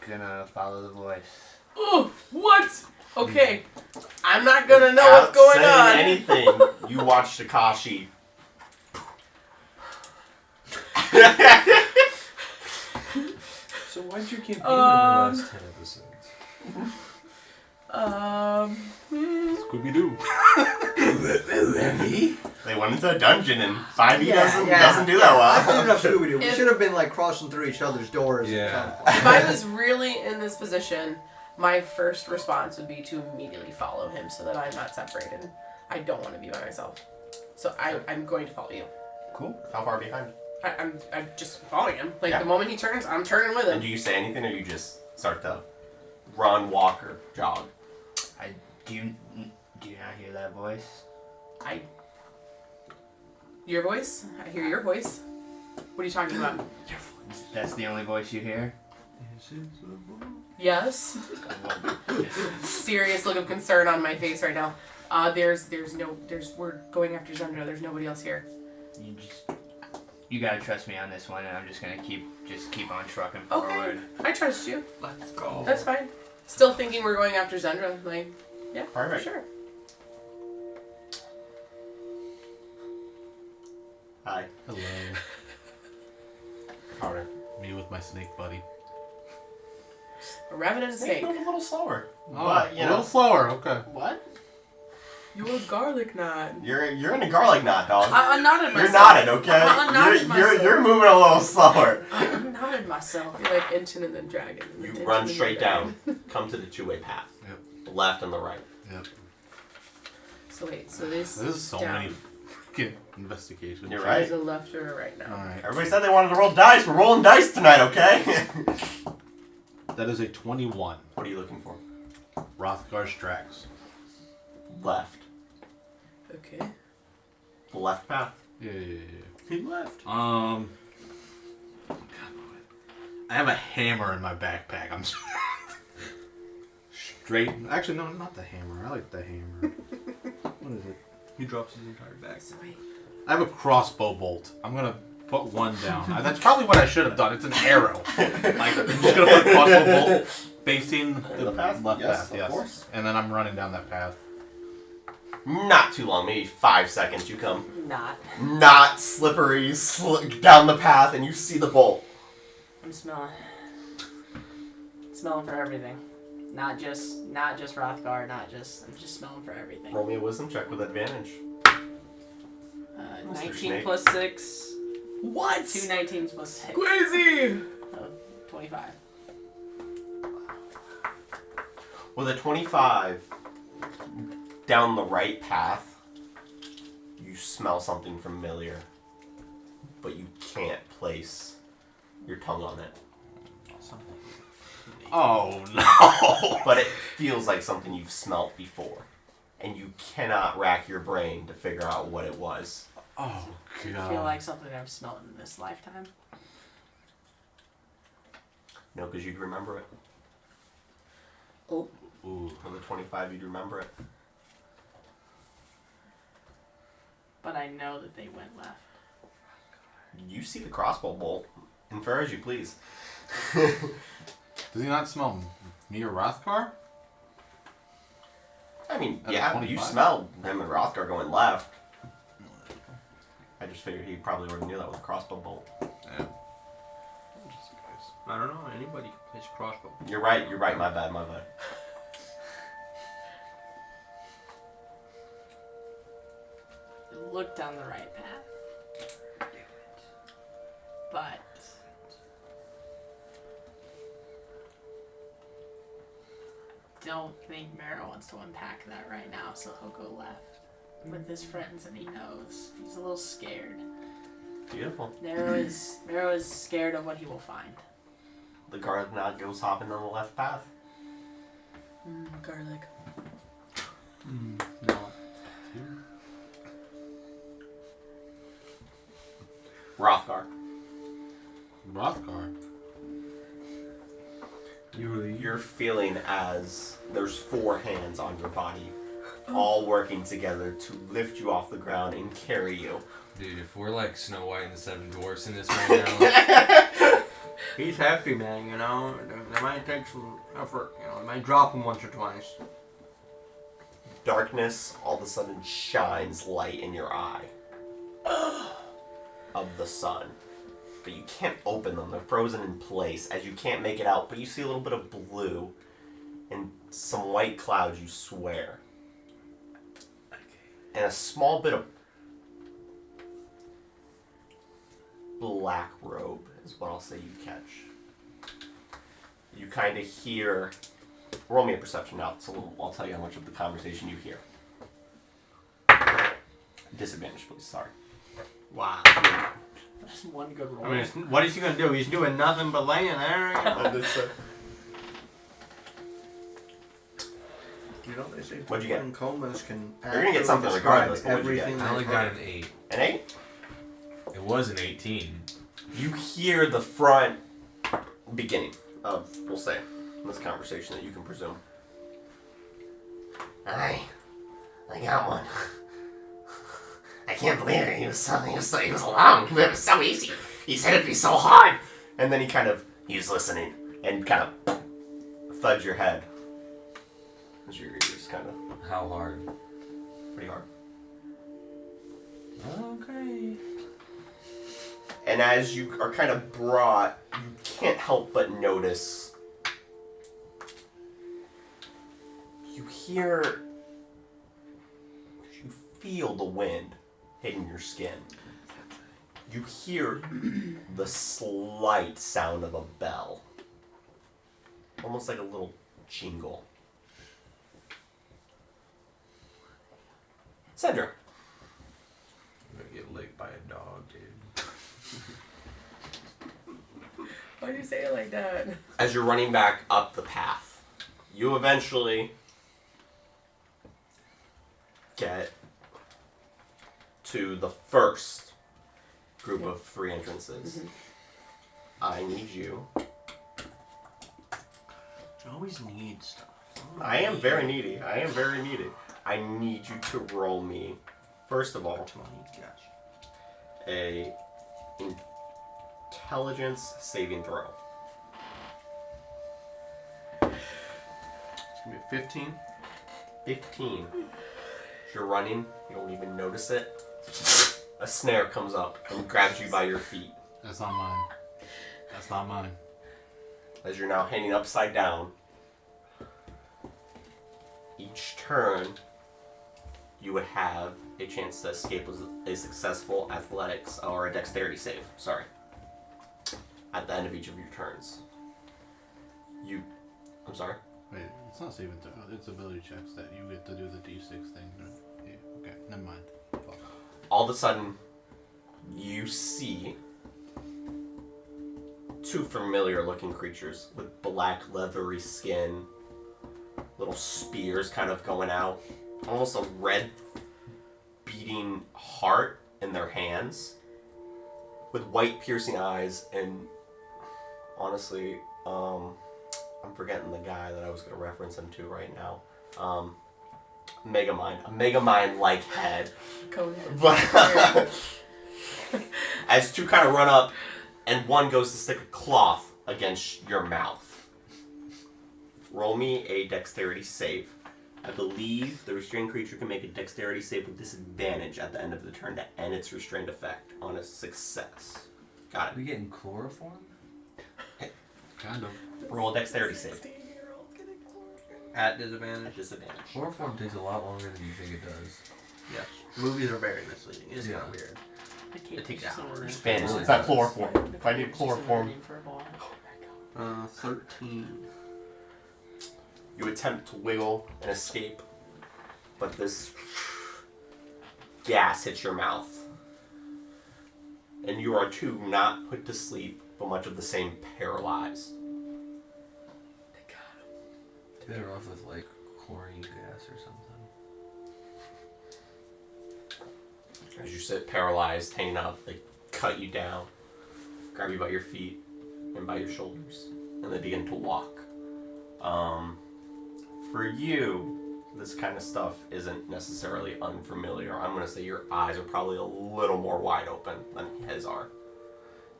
gonna follow the voice. Oh, what? Okay, I'm not gonna know what's going Without on. saying anything, you watch Takashi. So why'd you campaign in the last 10 episodes? Scooby Doo. They went into a dungeon and 5e Yeah, doesn't yeah. do that I did well. enough Scooby-Doo. We If- should have been like crossing through each other's doors. Yeah. If I was really in this position, my first response would be to immediately follow him so that I'm not separated. I don't want to be by myself. So I'm going to follow you. Cool. How far behind? I'm just following him. Like, Yeah. the moment he turns, I'm turning with And him. do you say anything, or you just start to run, walk, or jog? Do you not hear that voice? Your voice? I hear your voice. What are you talking about? That's the only voice you hear? Yes. Serious look of concern on my face right now. We're going after Zendra. There's nobody else here. You gotta trust me on this one, and I'm just gonna keep on trucking Okay. forward. I trust you. Let's go. That's fine. Still thinking we're going after Zendra. Like, yeah, Perfect. for sure. Hi. Hello. Alright. Me with my snake buddy. A rabbit and a snake. Move a little slower. Oh, But, you a know. little slower. Okay. What? You're a garlic knot. You're in a garlic knot, dog. I unnotted myself. You're knotted, okay? I unknotted myself. You're moving a little slower. I unknotted myself. You're like Inchen and then Dragon. And then You Inchen run and then straight Dragon. down. Come to the two-way path. Yep. The left and the right. Yep. So wait, so this There's so down. many fucking investigations. You're right. There's a left or a right now. Alright. Everybody said they wanted to roll dice. We're rolling dice tonight, okay? That is a 21. What are you looking for? Rothgar's tracks. Left. Okay. The left path. Yeah. He left. I have a hammer in my backpack. I'm straight. Actually, no, not the hammer. I like the hammer. What is it? He drops his entire bag. So wait. I have a crossbow bolt. I'm gonna put one down. That's probably what I should have done. It's an arrow. Like, I'm just gonna put a crossbow bolt facing the path? left Yes, path. of Yes. course. And then I'm running down that path. Not too long, maybe 5 seconds. You come Not. slippery down the path, and you see the bolt. I'm smelling. Smelling for everything. Not just Rothgar, I'm just smelling for everything. Roll me a wisdom check with advantage. Mr. 19 Snake. plus 6. What? 2 19s plus 6. Crazy! 25. With a 25, down the right path, you smell something familiar, but you can't place your tongue on it. Oh no! But it feels like something you've smelt before, and you cannot rack your brain to figure out what it was. Oh I god. feel like something I've smelled in this lifetime. No, because you'd remember it. Oh. Ooh. On the 25, you'd remember it. But I know that they went left. You see the crossbow bolt. Infer as you please. Does he not smell me or Rothgar? I mean, At yeah, 25? you smell him and Rothgar going left. I just figured he probably already knew that was a crossbow bolt. Yeah. I don't know. Anybody can place a crossbow. You're right, my bad. Look down the right path. But don't think Mara wants to unpack that right now, so he'll go left with his friends, and he knows he's a little scared. Beautiful. Mara is scared of what he will find. The garlic knot goes hopping on the left path. Garlic. No. Rothgar. Rothgar. You're feeling as there's 4 hands on your body, all working together to lift you off the ground and carry you. Dude, if we're like Snow White and the Seven Dwarfs in this right now, He's hefty, man, you know. They might take some effort, you know. They might drop him once or twice. Darkness all of a sudden shines light in your eye of the sun. But you can't open them. They're frozen in place as you can't make it out. But you see a little bit of blue and some white clouds, you swear. And a small bit of black robe is what I'll say you catch. You kind of hear... Roll me a perception now, so I'll tell you how much of the conversation you hear. Disadvantage, please. Sorry. Wow. Just one good roll. I mean, what is he going to do? He's doing nothing but laying there. You know, they say What'd you get? in comas can. You're gonna get something regardless, but what'd you get? Everything. I only got an 8. An 8? It was an 18. You hear the front beginning of, we'll say, this conversation that you can presume. I got one. I can't believe it. He was along. It was so easy. He said it'd be so hard. And then he was listening and kind of thuds your head. As your ears kind of How hard? pretty hard. Okay. And as you are kind of brought, you can't help but notice. You feel the wind hitting your skin. You hear the slight sound of a bell. Almost like a little jingle. Sandra. I'm gonna get licked by a dog, dude. Why'd you say it like that? As you're running back up the path, you eventually get to the first group of 3 entrances. Mm-hmm. I need you. You always need stuff. I am very needy. I need you to roll me, first of all, a intelligence saving throw. It's going to be a 15. 15. As you're running, you don't even notice it. A snare comes up and grabs you by your feet. That's not mine. That's not mine. As you're now hanging upside down. Each turn, you would have a chance to escape with a successful athletics or a dexterity save. Sorry. At the end of each of your turns. I'm sorry? Wait, it's not saving throw. It's ability checks that you get to do the D6 thing. Yeah, okay, never mind. Fuck. All of a sudden, you see 2 familiar looking creatures with black leathery skin, little spears kind of going out, almost a red beating heart in their hands, with white piercing eyes, and honestly, I'm forgetting the guy that I was going to reference him to right now. A Megamind-like head. But as 2 kind of run up, and one goes to stick a cloth against your mouth. Roll me a dexterity save. I believe the restrained creature can make a dexterity save with disadvantage at the end of the turn to end its restrained effect on a success. Got Are we getting chloroform? it. Kind of. Roll a dexterity save. At disadvantage. At disadvantage. Chloroform takes a lot longer than you think it does. Yes. Movies are very misleading. It's kind of Yeah. weird. It takes hours. It's Spanish. It's not chloroform. If I need chloroform. 13. You attempt to wiggle and escape, but this gas hits your mouth. And you are 2 not put to sleep, but much of the same paralyzed. Better off with like chlorine gas or something. As you sit paralyzed, hanging up, they cut you down, grab you by your feet and by your shoulders, and they begin to walk. For you, this kind of stuff isn't necessarily unfamiliar. I'm going to say your eyes are probably a little more wide open than his are.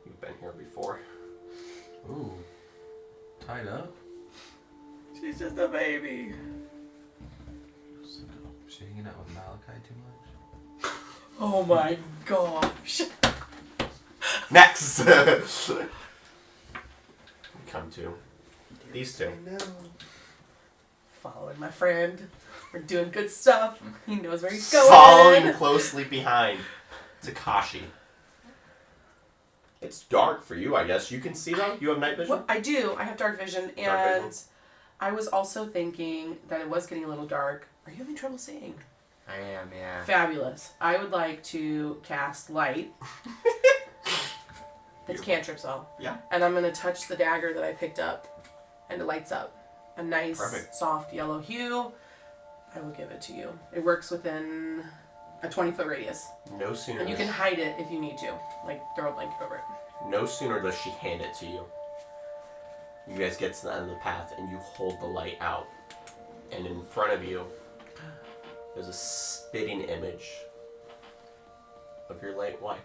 You've been here before. Ooh. Tied up? She's just a baby. Is she hanging out with Malachi too much? Oh my gosh. Next! We come to these two. Following my friend. We're doing good stuff. He knows where he's going. Following closely behind Takashi. It's dark for you, I guess. You can see though? You have night vision? Well, I do. I have dark vision. Dark And I was also thinking that it was getting a little dark. Are you having trouble seeing? I am, yeah. Fabulous. I would like to cast light. It's cantrips all. Yeah. And I'm going to touch the dagger that I picked up, and it lights up. A nice, Perfect. soft yellow hue. I will give it to you. It works within a 20-foot radius. No sooner And you can hide it if you need to. Like, throw a blanket over it. No sooner does she hand it to you. You guys get to the end of the path and you hold the light out. And in front of you, there's a spitting image of your late wife.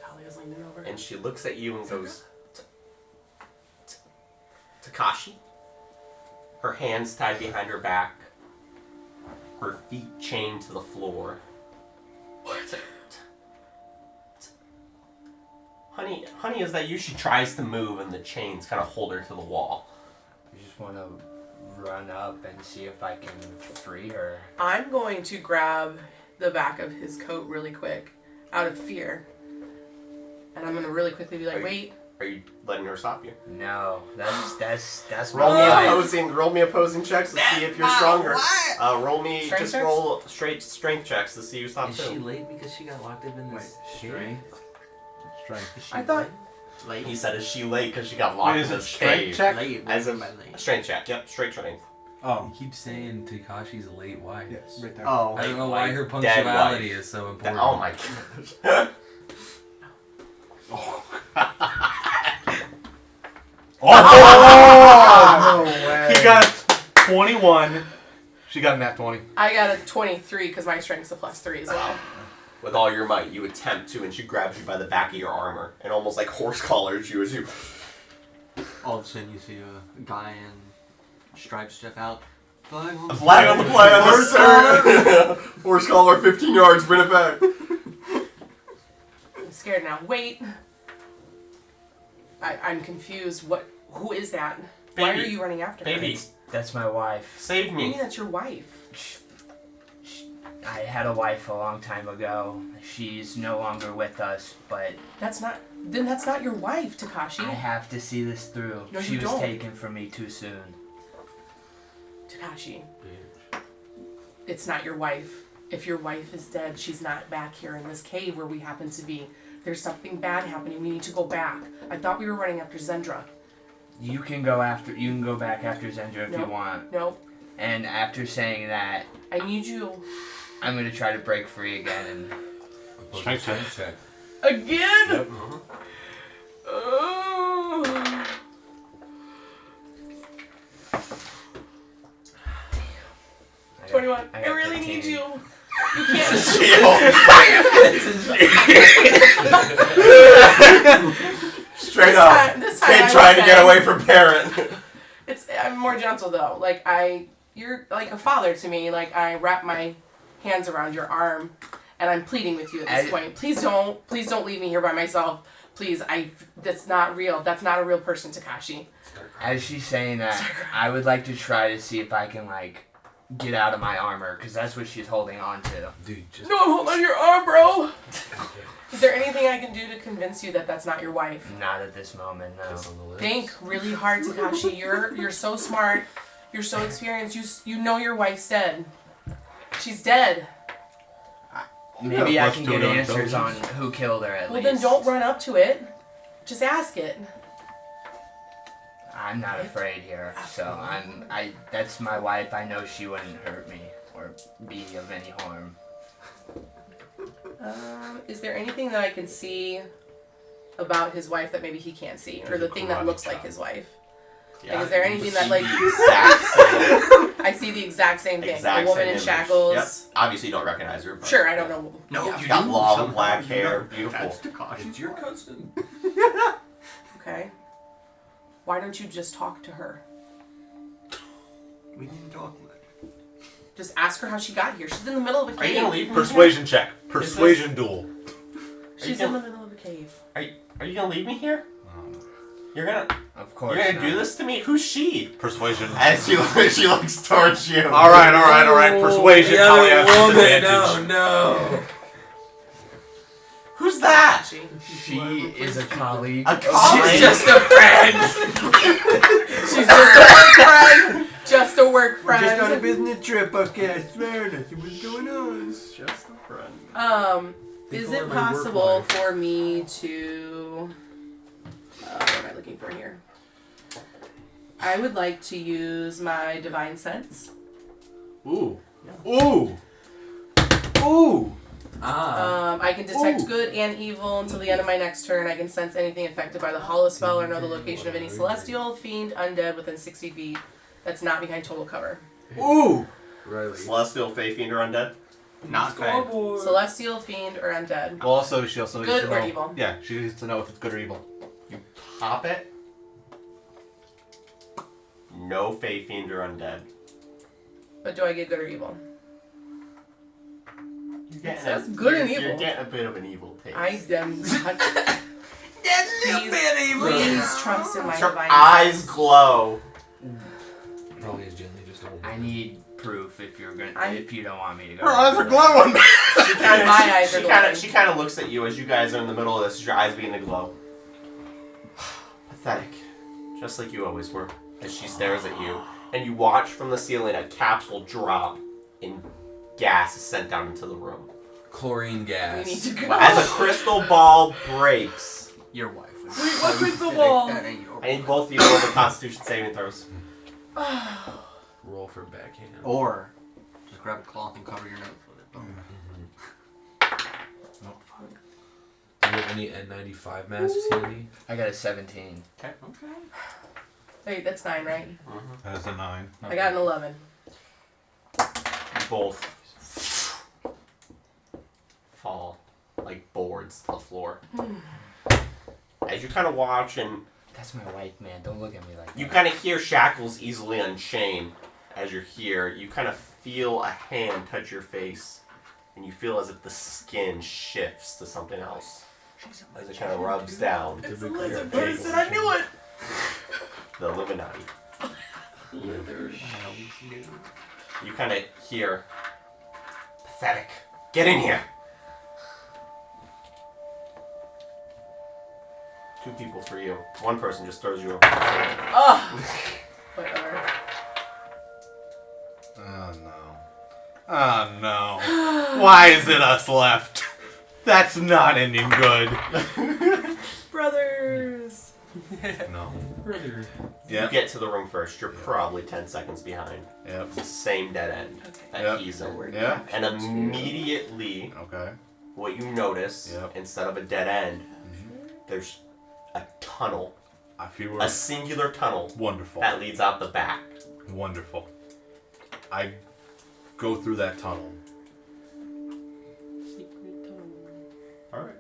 Talia's leaning over. And she looks at you and goes, Takashi? Her hands tied behind her back. Her feet chained to the floor. What? Honey, is that you? She tries to move and the chains kind of hold her to the wall. I just want to run up and see if I can free her. I'm going to grab the back of his coat really quick, out of fear. And I'm going to really quickly be like, wait. Are you letting her stop you? No, that's Roll my me life. roll me opposing checks to see if you're stronger. Roll me Strength just checks? roll straight strength checks to see who stops Is she who. late because she got locked up in this Strength? Strength. I thought. Late. He said, "Is she late because she got locked Wait, in is it this strength cave?" check? Late. As As a by late. strength check. Yep, straight strength. Oh. You keep saying Takashi's late wife. Yes, right there. Oh. I don't know why her Dead punctuality wife. is so important. Oh my gosh. Oh! No way. He got a 21. She got a nat 20. I got a 23 because my strength's a +3 as well. With all your might, you attempt to, and she grabs you by the back of your armor and almost like horse collars you as you. All of a sudden you see a guy in stripes step out. Flag on the Flag on the play on the sir. Horse collar, 15 yards, bring it back. I'm scared now. Wait. I'm confused. Who is that? Why are Baby. you running after her? Baby, That's my wife. save What do you me. mean that's your wife? I had a wife a long time ago. She's no longer with us, but That's not your wife, Takashi. I have to see this through. No, She you was don't. taken from me too soon. Takashi. It's not your wife. If your wife is dead, she's not back here in this cave where we happen to be. There's something bad happening. We need to go back. I thought we were running after Zendra. You can go back after Zendra if you Nope. want. No, And after saying that, I need you I'm gonna try to break free again and Opposing Strength strength check. again. Yep. Oh. I got- 21. I got really 15. need you. You can't. Straight up. This time Kid I trying to will get say- away from parent. I'm more gentle though. Like you're like a father to me. Like I wrap my hands around your arm, and I'm pleading with you at this point. Please don't leave me here by myself. Please, that's not real. That's not a real person, Takashi. As she's saying that, I would like to try to see if I can get out of my armor, because that's what she's holding on to. Dude, just No, I'm holding on your arm, bro. Is there anything I can do to convince you that that's not your wife? Not at this moment, no. kiss on the lips. Think really hard, Takashi. You're so smart. You're so experienced. You know your wife's dead. She's dead. Maybe I plus can two get to answers on intelligence. who killed her at Well, least. then don't run up to it. Just ask it. I'm not afraid here, so that's my wife. I know she wouldn't hurt me or be of any harm. Is there anything that I can see about his wife that maybe he can't see, or the thing that looks like his wife? Yeah, Like, is there anything that, like, the exact same, I see the exact same thing? exact A woman same in image. shackles. Yep. Obviously, you don't recognize her. But Sure, I don't know. No, Yeah, you got do. long Somehow black you hair, know. beautiful. That's Takashi. It's your cousin. Okay. Why don't you just talk to her? We didn't talk much. Just ask her how she got here. She's in the middle of a Are you gonna cave. leave me? Persuasion check. Persuasion duel. She's in the middle of a cave. Are you gonna leave me here? You're gonna Of do this to me? Who's she? Persuasion. As she looks towards you. All right. Persuasion. The Holly other has woman. disadvantage. No. Who's that? She is a colleague. A colleague? She's just a friend. She's just a work friend. Just a work We're just on a friend. business trip, okay? I swear, that's what's going on. Just a friend. Is call it it my work possible wife. for me to? What am I looking for here? I would like to use my divine sense. Ooh. Ooh. Ooh. I can detect Ooh. good and evil until the end of my next turn. I can sense anything affected by the hollow spell or know the location of any celestial, fiend, undead within 60 feet that's not behind total cover. Ooh. Riley. Celestial, Fae, Fiend, or Undead? Not bad. Celestial, fiend, or undead. Well, also she also needs Good to or know. evil? Yeah, she needs to know if it's good or evil. You pop it. No Fae, Fiend, or Undead. But do I get good or evil? You're getting says good and You're evil. getting a bit of an evil taste. I am not. Please trust in my Her divine eyes sense. glow. Probably is gently just a little bit. I need proof if if you don't want me to go. Her eyes are glowing. My eyes are glowing. She kind of looks at you as you guys are in the middle of this. Your eyes begin to glow. Pathetic, just like you always were. As she stares at you, and you watch from the ceiling a capsule drop, and gas is sent down into the room. Chlorine gas. We need to go. As a crystal ball breaks, Your wife. Wait, what crystal ball? That ain't your I need both of you to roll the Constitution saving throws. Roll for backhand. Or just grab a cloth and cover your nose with it. Boom. Do you have any N95 masks handy? I got a 17. Okay. Wait, that's 9, right? That's a 9. I got an 11. Both fall like boards to the floor. As you kind of watch and That's my wife, man. Don't look at me like that. you kind of hear shackles easily unchained as you're here. You kind of feel a hand touch your face, and you feel as if the skin shifts to something else as it kind of rubs down. It's a a lizard lizard person, I knew it! The Illuminati. You kind of hear, pathetic. Get in here. 2 people for you. 1 person just throws you over. Ugh! Whatever. Oh no. Oh no. Why is it us left? That's not ending good. Brothers! No. Brother. You Yep. get to the room first. You're probably 10 seconds behind. Yep. It's the same dead end Okay. that Yep. he's in. Yep. And immediately, Okay. what you notice, Yep. instead of a dead end, there's a tunnel. I feel A singular tunnel wonderful. that leads out the back. Wonderful. I go through that tunnel. Alright.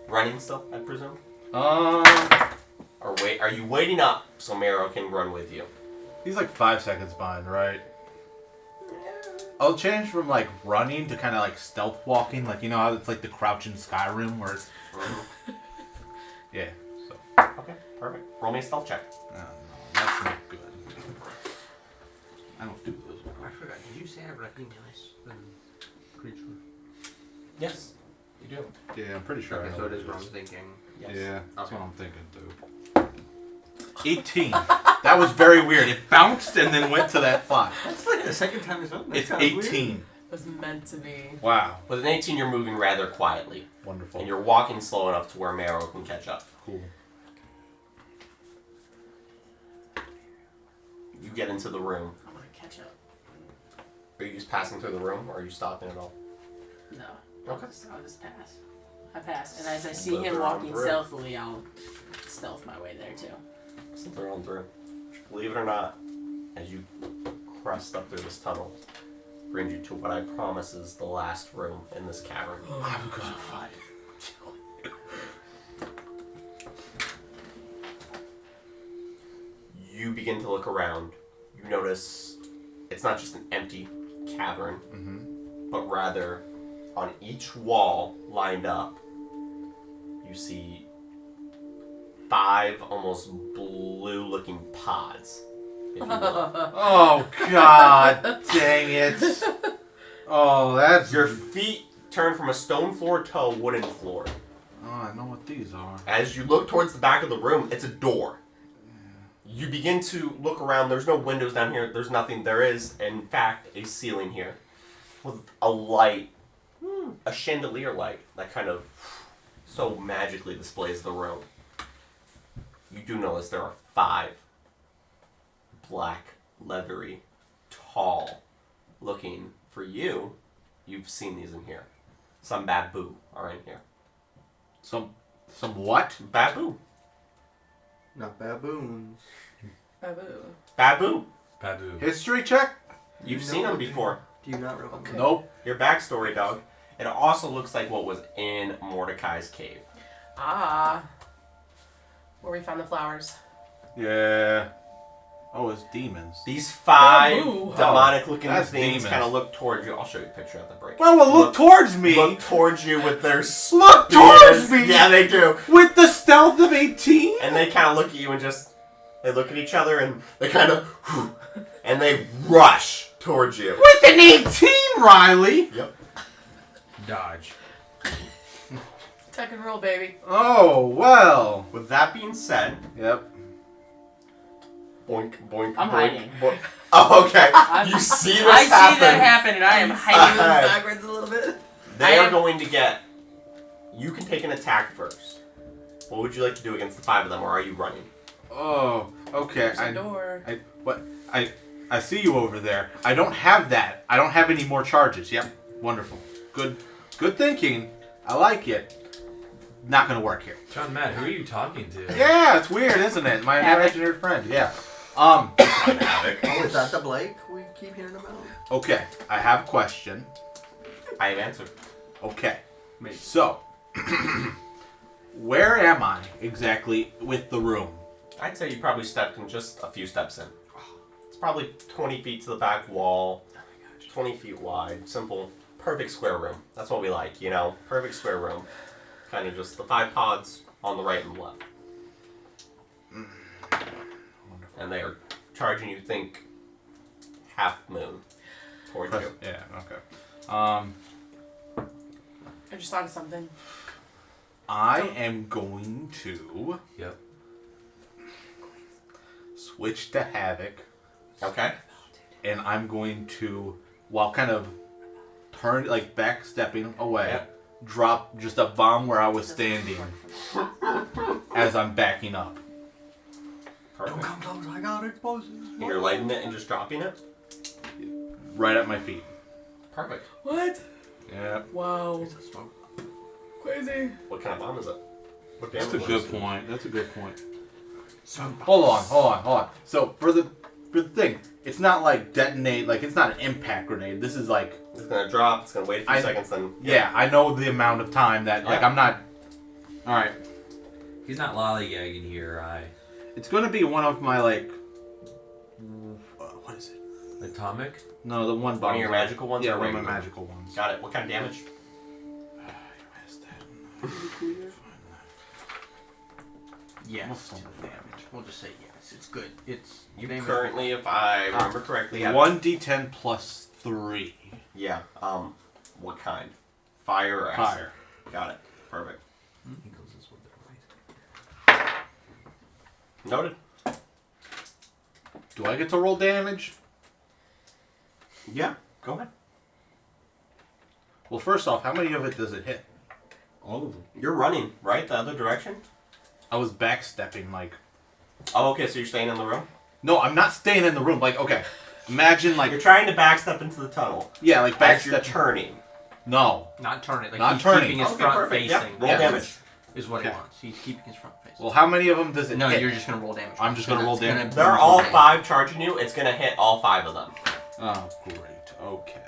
Running still, I presume? Or wait, are you waiting up so Mero can run with you? He's like 5 seconds behind, right? I'll change from like running to kind of like stealth walking, like you know how it's like the crouch in Skyrim where it's yeah. So Okay, perfect. Roll me a stealth check. no, that's not good. I don't do those. I forgot. Did you say I recognize the creature? Yes, you do. Yeah, I'm pretty sure. I Okay, know so what it is what I'm thinking. Yes. Yeah, that's Okay. what I'm thinking too. 18. That was very weird. It bounced and then went to that 5. That's like the second time it's up. It's 18. It was meant to be. Wow. With an 18, you're moving rather quietly. Wonderful. And you're walking slow enough to where Mero can catch up. Cool. You get into the room. I'm gonna catch up. Are you just passing through the room, or are you stopping at all? No. Okay. So I'll just pass. I pass, and as I see Slither him on walking through. stealthily, I'll stealth my way there too. Slither on through. Believe it or not, as you crest up through this tunnel, brings you to what I promise is the last room in this cavern. I'm gonna fight. You begin to look around. You notice it's not just an empty cavern, but rather on each wall lined up, you see 5 almost blue-looking pods. If you will. Oh God! Dang it! Oh, that's Your feet turn from a stone floor to a wooden floor. Oh, I know what these are. As you look towards the back of the room, it's a door. You begin to look around. There's no windows down here. There's nothing. There is, in fact, a ceiling here with a light, a chandelier light that kind of so magically displays the room. You do notice there are 5 black, leathery, tall looking, for you, you've seen these in here. Some babu are in here. Some what? Babu. Not baboons. Babu. Babu. Babu. History check? You've You seen know them what before. Do you not recall? Nope. Your backstory, dog. It also looks like what was in Mordecai's cave. Ah. Where we found the flowers. Yeah. Oh, it's demons. These 5 Babu. demonic-looking that's things demons. kind of look towards you. I'll show you a picture at the break. Well, look towards me. Look towards you with their Look towards spears. me. Yeah, they do. With the stealth of 18. And they kind of look at you and just, they look at each other and they kind of, and they rush towards you. With an 18, Riley. Yep. Dodge. Tuck and roll, baby. Oh well. With that being said, Yep. boink, boink, I'm boink, hiding. boink. Oh, okay. I'm- You see this I see happen. that happen, and I am hiding. Uh, Backwards a little bit. They I are am- going to get, you can take an attack first. What would you like to do against the 5 of them, or are you running? Oh, okay. There's a door. I see you over there. I don't have that. I don't have any more charges. Yep. Wonderful. Good thinking. I like it. Not gonna work here. John, Matt, who are you talking to? Yeah, it's weird, isn't it? My Havoc. imaginary friend. Yeah. Oh, is that the Blake we keep hearing about? Okay. I have a question. I have answered. Okay. So, where am I exactly with the room? I'd say you probably stepped in just a few steps in. It's probably 20 feet to the back wall, 20 feet wide, simple, perfect square room. That's what we like, you know? Perfect square room. Kind of just the 5 pods on the right and left. And they are charging you, think, half moon towards you. Yeah. Okay. I just thought of something. I am going to Yep. switch to Havoc, Okay? and I'm going to, while kind of back stepping away, Yep. drop just a bomb where I was standing as I'm backing up. Perfect. Come close, I got explosives. And you're lighting it and just dropping it? Right at my feet. Perfect. What? Yeah. Wow. Crazy. What kind of bomb is it? What That's a damage good is it? point. That's a good point. Hold on. So for the thing, it's not like detonate, like it's not an impact grenade. This is like, It's gonna drop, it's gonna wait a few seconds, then... yeah, I know the amount of time that, like, Yeah. I'm not, alright. He's not lollygagging here, It's gonna be one of my, like, what is it? Atomic? No, the one One of your magical ones? Yeah, or one of my regular? magical ones. Got it. What kind of damage? Yes. Damage. We'll just say yes. It's good. It's You name it. currently, if I remember correctly, have... 1d10 plus 3. Yeah, what kind? Fire or acid? Fire. Got it. Perfect. He goes this one different way. Noted. Do I get to roll damage? Yeah, go ahead. Well, first off, how many of it does it hit? All of them. You're running, right? The other direction? I was backstepping, like... Oh, okay, so you're staying in the room? No, I'm not staying in the room. Like, okay. Imagine like You're trying to backstep into the tunnel. yeah, like As you're backstep. turning. No. Not turn it. Like Not he's turning. keeping his Okay, front perfect. facing. Yep. Roll Yeah. damage. Is what he Okay. wants. He's keeping his front facing. Well, how many of them does it No, hit? you're just gonna roll damage. I'm just gonna roll It's gonna damage. They're all 5 charging you. It's gonna hit all 5 of them. Oh, great. Okay.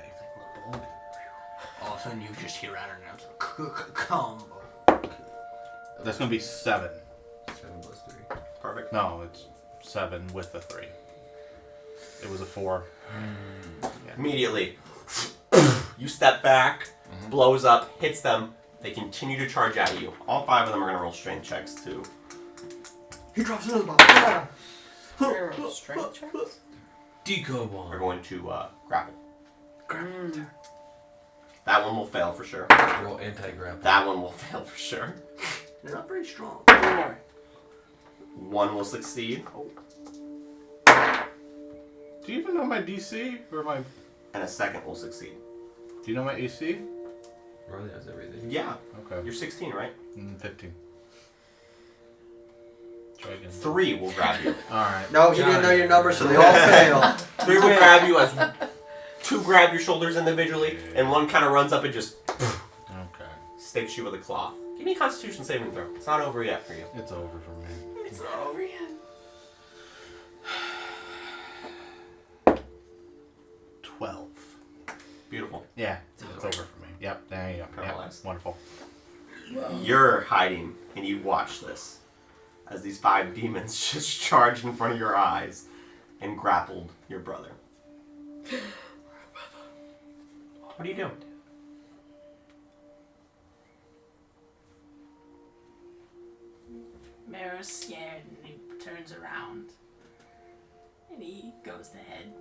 All of a sudden, you just hear out and announce combo. That's gonna be 7. 7 plus 3. Perfect. No, it's 7 with the 3. It was a 4. Immediately, you step back, blows up, hits them. They continue to charge at you. All 5 of them are gonna roll strength checks too. He drops another bomb. Strength checks? Deco We're bomb. going to grapple. Mm. That one will fail for sure. Roll anti-grapple. That one will fail for sure. They're not very strong. 1 will succeed, Do you even know my DC or my? and a second will succeed. Do you know my AC? Ronnie has everything. Yeah, Okay. you're 16, right? 15. Try again. 3 will grab you. All right. No, he didn't know your number, so they all fail. 3 will grab you as 2 grab your shoulders individually, and 1 kind of runs up and just Okay. sticks you with a cloth. Give me a Constitution saving throw. It's not over yet for you. It's over for me. It's not over yet. 12. Beautiful. Yeah, it's over for me. Yep. There you go. Yep. Paralyzed. Wonderful. You're hiding, and you watch this as these 5 demons just charged in front of your eyes and grappled your brother. What do you do? Mara's scared and he turns around. And he goes to head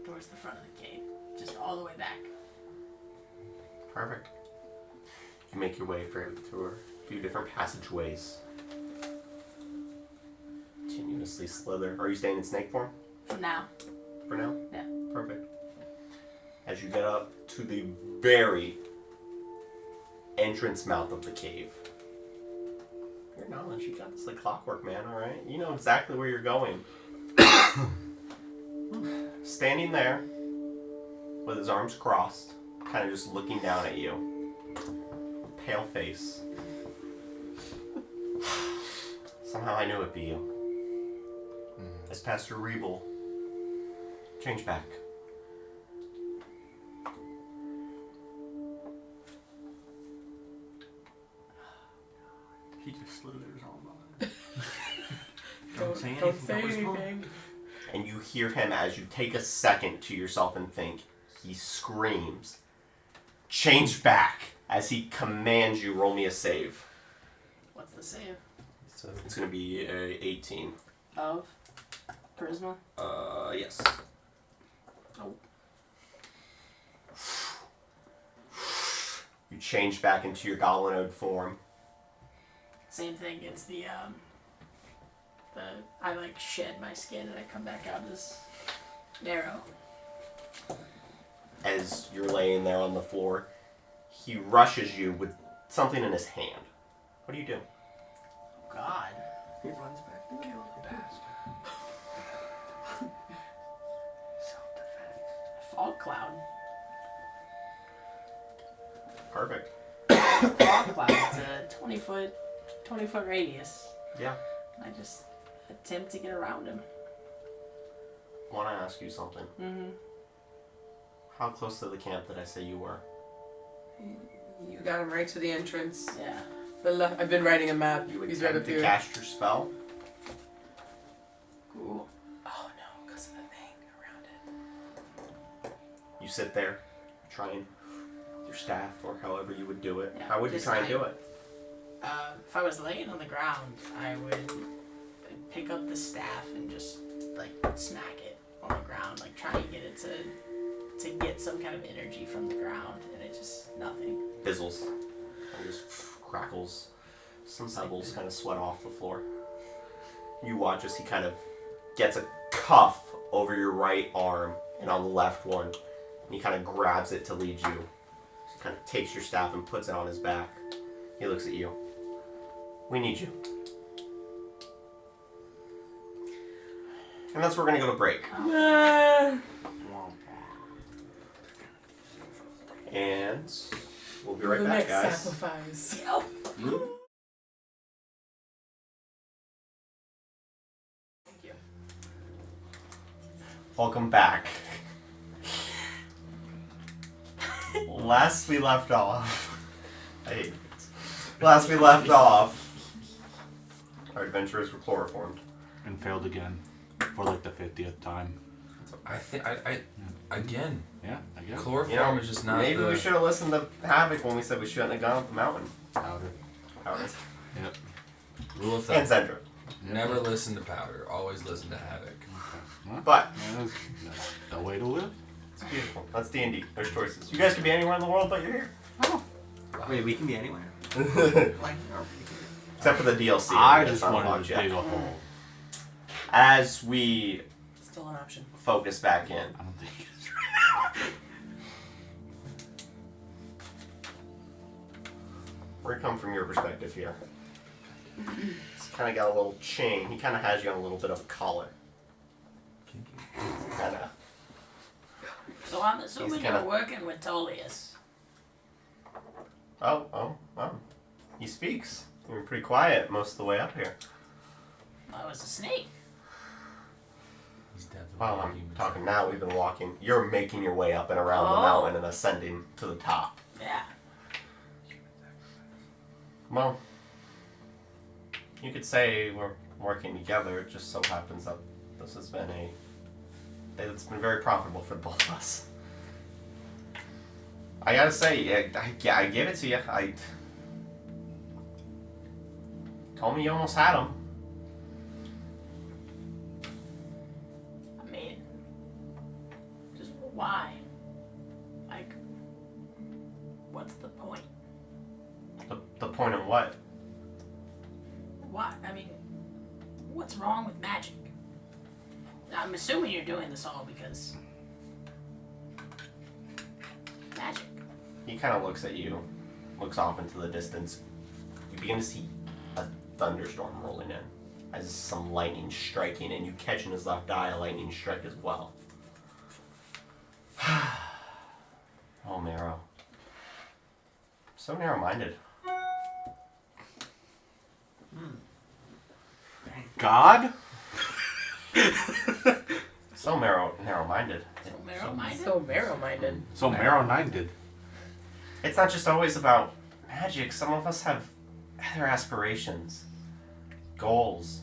towards the front of the cave. Just all the way back. Perfect. You make your way through a few different passageways. Continuously slither. Are you staying in snake form For now. for now? Yeah. Perfect. As you get up to the very entrance mouth of the cave. Your knowledge, you got this like clockwork, man, alright? You know exactly where you're going. Standing there, with his arms crossed, kind of just looking down at you. Pale face. Somehow I knew it'd be you. As Pastor Rebel. Change back. He just slithers on by. Don't say don't anything, say don't respond. anything. And you hear him as you take a second to yourself and think. He screams. Change back. As he commands you, roll me a save. What's the save? So it's going to be a 18. Of? Charisma? Yes. Oh. You change back into your goblinoid form. Same thing. It's the I like shed my skin and I come back out as narrow. As you're laying there on the floor, he rushes you with something in his hand. What do you do? God. He runs back to kill the bastard. Self-defense. Fog cloud. Perfect. Fog cloud. It's a 20 foot radius. Yeah. I just attempt to get around him. I want to ask you something. Mm-hmm. How close to the camp did I say you were? You got him right to the entrance. Yeah. The left. I've been writing a map. You He's right up attempt to here. cast your spell. Cool. Oh no, because of the thing around it. You sit there, try and your staff or however you would do it. Yeah, How would you just try and like- do it? If I was laying on the ground, I would pick up the staff and just like smack it on the ground, like try and get it to get some kind of energy from the ground, and it just nothing. Fizzles. And just crackles. Some pebbles kind of sweat off the floor. You watch as he kind of gets a cuff over your right arm and on the left one, and he kind of grabs it to lead you. He kind of takes your staff and puts it on his back. He looks at you. We need you. And that's where we're gonna go to break. And we'll be right the back, next guys. sacrifice. Thank you. Welcome back. Last we left off, our adventurers were chloroformed. And failed again for like the 50th time. I think I again. Yeah, I guess. Chloroform is just not. Maybe the... we should have listened to Havoc when we said we shouldn't have gone up the mountain. Powder. Powder. Yep. Rule of And thumb: Zendra. never listen to Powder. Always listen to Havoc. Well, But that's the way to live. it's beautiful. That's D&D. There's choices. You guys can be anywhere in the world, but you're here. Wait, we can be anywhere. Except for the DLC. I It's just not wanted unlocked to yet. dig a hole. As we Still an option. focus back in, I don't think it's right now. we're gonna come from your perspective here. He's kind of got a little chain. He kind of has you on a little bit of a collar. Kind of. So I'm assuming He's kinda- you're working with Tullius. Oh. He speaks. You were pretty quiet most of the way up here. I was a snake. He's definitely Well, a I'm human. talking now. We've been walking. You're making your way up and around the Oh. mountain and ascending to the top. Yeah. Well, you could say we're working together. It just so happens that this has been it's been very profitable for both of us. I gotta say, I give it to you. I told me you almost had him. I mean, just why? Like, what's the point? The point of what? Why? I mean, what's wrong with magic? I'm assuming you're doing this all because magic. He kind of looks at you, looks off into the distance. You begin to see a thunderstorm rolling in, as some lightning striking, and you catch in his left eye a lightning strike as well. Oh, Marrow. So narrow-minded. God? So narrow-minded. So narrow-minded. So narrow-minded. So marrow-minded. It's not just always about magic. Some of us have other aspirations, goals,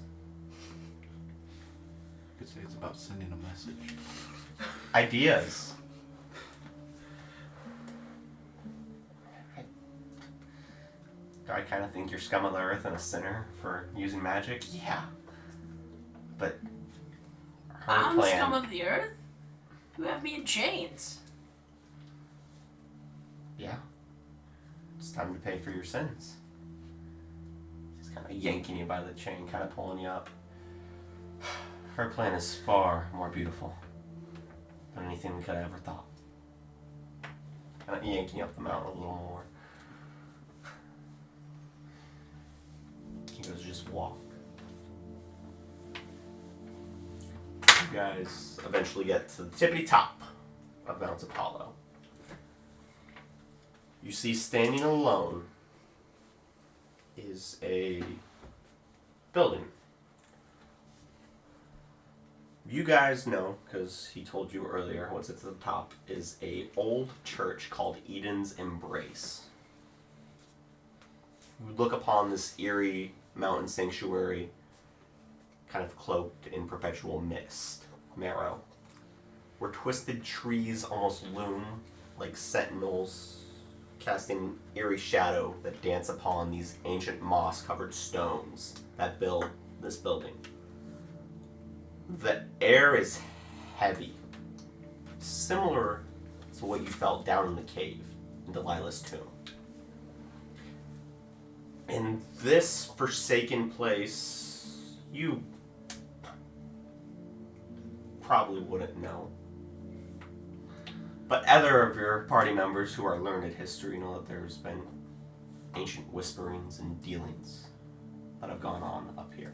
You could say it's about sending a message. ideas. Do I kind of think you're scum of the earth and a sinner for using magic? Yeah. But her I'm plan. scum of the earth. You have me in chains. Yeah. It's time to pay for your sins. He's kind of yanking you by the chain, kind of pulling you up. Her plan is far more beautiful than anything we could have ever thought. Kind of yanking you up the mountain a little more. He goes, just walk. You guys eventually get to the tippity top of Mount Apollo. You see standing alone is a building. You guys know, because he told you earlier, what's at the top is a old church called Eden's Embrace. You look upon this eerie mountain sanctuary, kind of cloaked in perpetual mist, marrow, where twisted trees almost loom like sentinels, casting eerie shadow that dance upon these ancient moss-covered stones that build this building. The air is heavy, similar to what you felt down in the cave in Delilah's tomb. In this forsaken place, you probably wouldn't know. But other of your party members who are learned at history know that there's been ancient whisperings and dealings that have gone on up here.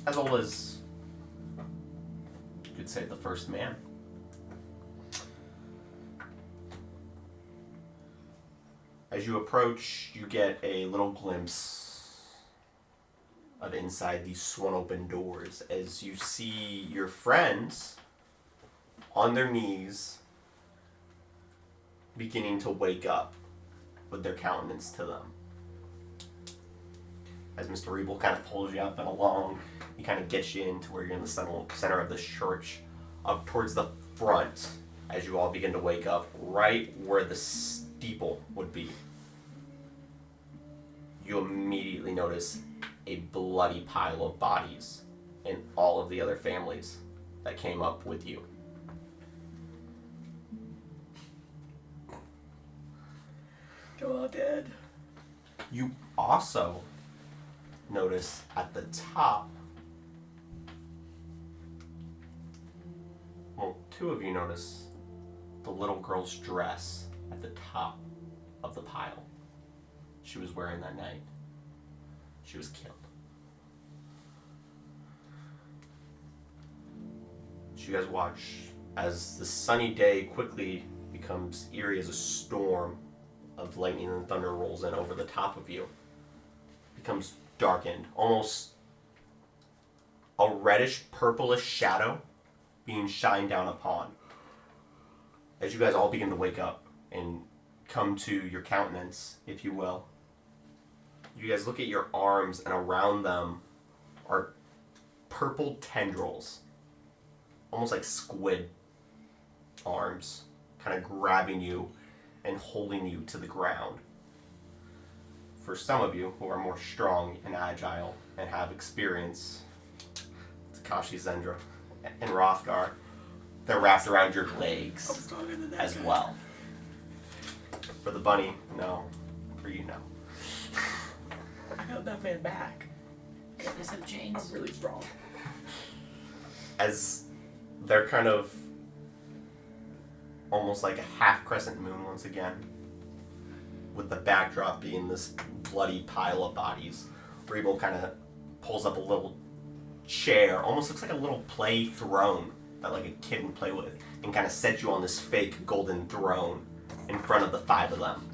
As old as, you could say, the first man. As you approach, you get a little glimpse of inside these swung open doors as you see your friends on their knees beginning to wake up with their countenance to them. As Mr. Rebel kind of pulls you up and along, he kind of gets you into where you're in the center of this church, up towards the front, as you all begin to wake up, right where the steeple would be. You immediately notice a bloody pile of bodies and all of the other families that came up with you. They're all dead. You also notice at the top, well, two of you notice the little girl's dress at the top of the pile she was wearing that night. She was killed. So you guys watch as the sunny day quickly becomes eerie as a storm of lightning and thunder rolls in over the top of you. Becomes darkened, almost a reddish purplish shadow being shined down upon. As you guys all begin to wake up and come to your countenance, if you will, you guys look at your arms, and around them are purple tendrils, almost like squid arms, kind of grabbing you and holding you to the ground. For some of you who are more strong and agile and have experience, Takashi, Zendra, and Rothgar, they're wrapped around your legs as well. For the bunny, no. For you, no. I held that man back. Goodness of chains. I'm really strong. As they're kind of almost like a half crescent moon once again, with the backdrop being this bloody pile of bodies. Rebel kind of pulls up a little chair, almost looks like a little play throne that like a kid would play with, and kind of sets you on this fake golden throne in front of the five of them.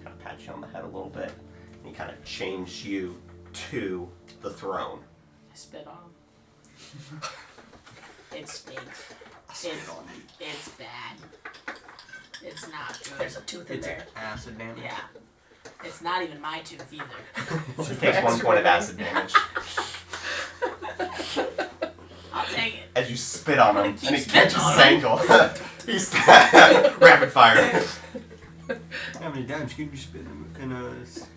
Kind of pats you on the head a little bit, and he kind of chains you to the throne. I spit on him. It stinks. It's bad. It's not good. There's a tooth in there. Acid damage. Yeah. It's not even my tooth either. He takes 1 point of acid damage I'll take it. as you spit on him, Keep and he spitting catches on his him. ankle. He's rapid fire. How many times can you spin in a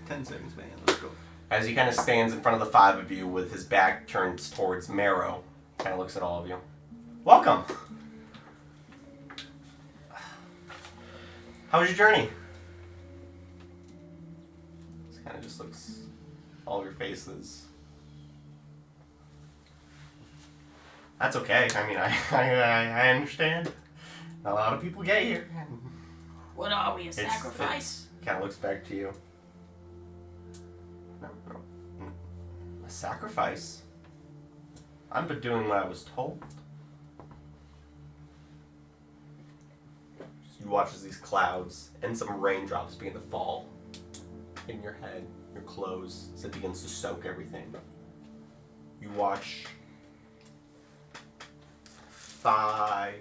10 seconds, man? Let's go. As he kind of stands in front of the five of you with his back turned towards Marrow, kind of looks at all of you. Welcome. How was your journey? Just kind of just looks all of your faces. That's okay. I mean, I understand. Not a lot of people get here. What are we, a sacrifice? Kind of looks back to you. No. A sacrifice? I've been doing what I was told. You watch as these clouds and some raindrops begin to fall in your head, your clothes, as it begins to soak everything. You watch 5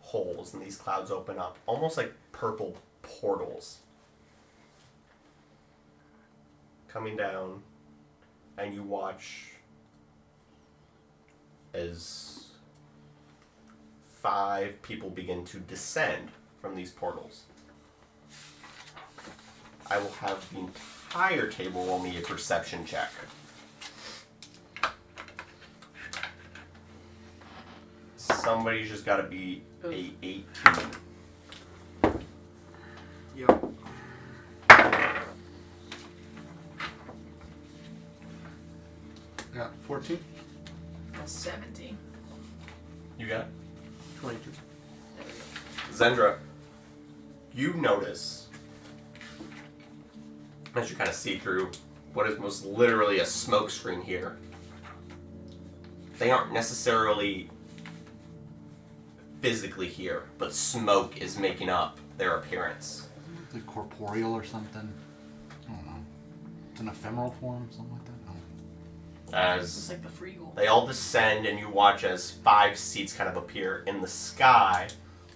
holes in these clouds open up, almost like purple portals coming down, and you watch as 5 people begin to descend from these portals. I will have the entire table roll me a perception check. Somebody's just got to be a 18. Yep. Got 14. That's 17. You got it? 22. Zendra, you notice, as you kind of see through what is most literally a smoke screen here, they aren't necessarily physically here, but smoke is making up their appearance. Is it corporeal or something? I don't know. It's an ephemeral form, something like that. It's As like the Freegal. they all descend, and you watch as 5 seats kind of appear in the sky,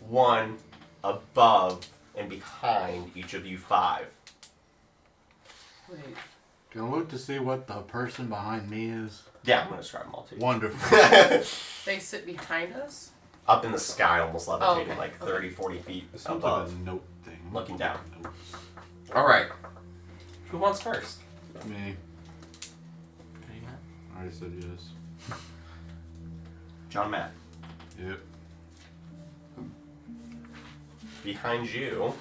one above and behind each of you 5. Wait. Can I look to see what the person behind me is? Yeah, I'm going to describe them all to you. Wonderful. They sit behind us? Up in the sky, almost levitating, okay. like 30, 40 feet It sounds like above. a note thing. Looking down. Notes. Alright. Who wants first? Me. I already said yes. John Matt. Yep. Behind you,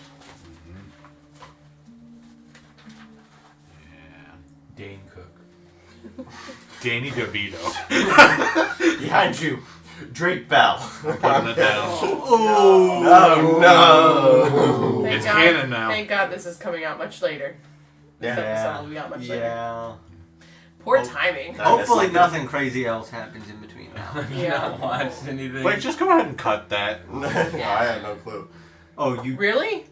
Yeah. Dane Cook. Danny DeVito. behind you, Drake Bell. I'm putting it down. Oh, no. Thank It's God, canon now. Thank God this is coming out much later. This episode will be out much later. Yeah. Poor Oh. timing. Hopefully nothing crazy else happens in between now. Have you Yeah. not watched anything? Wait, just go ahead and cut that. I have no clue. Oh, you. Really?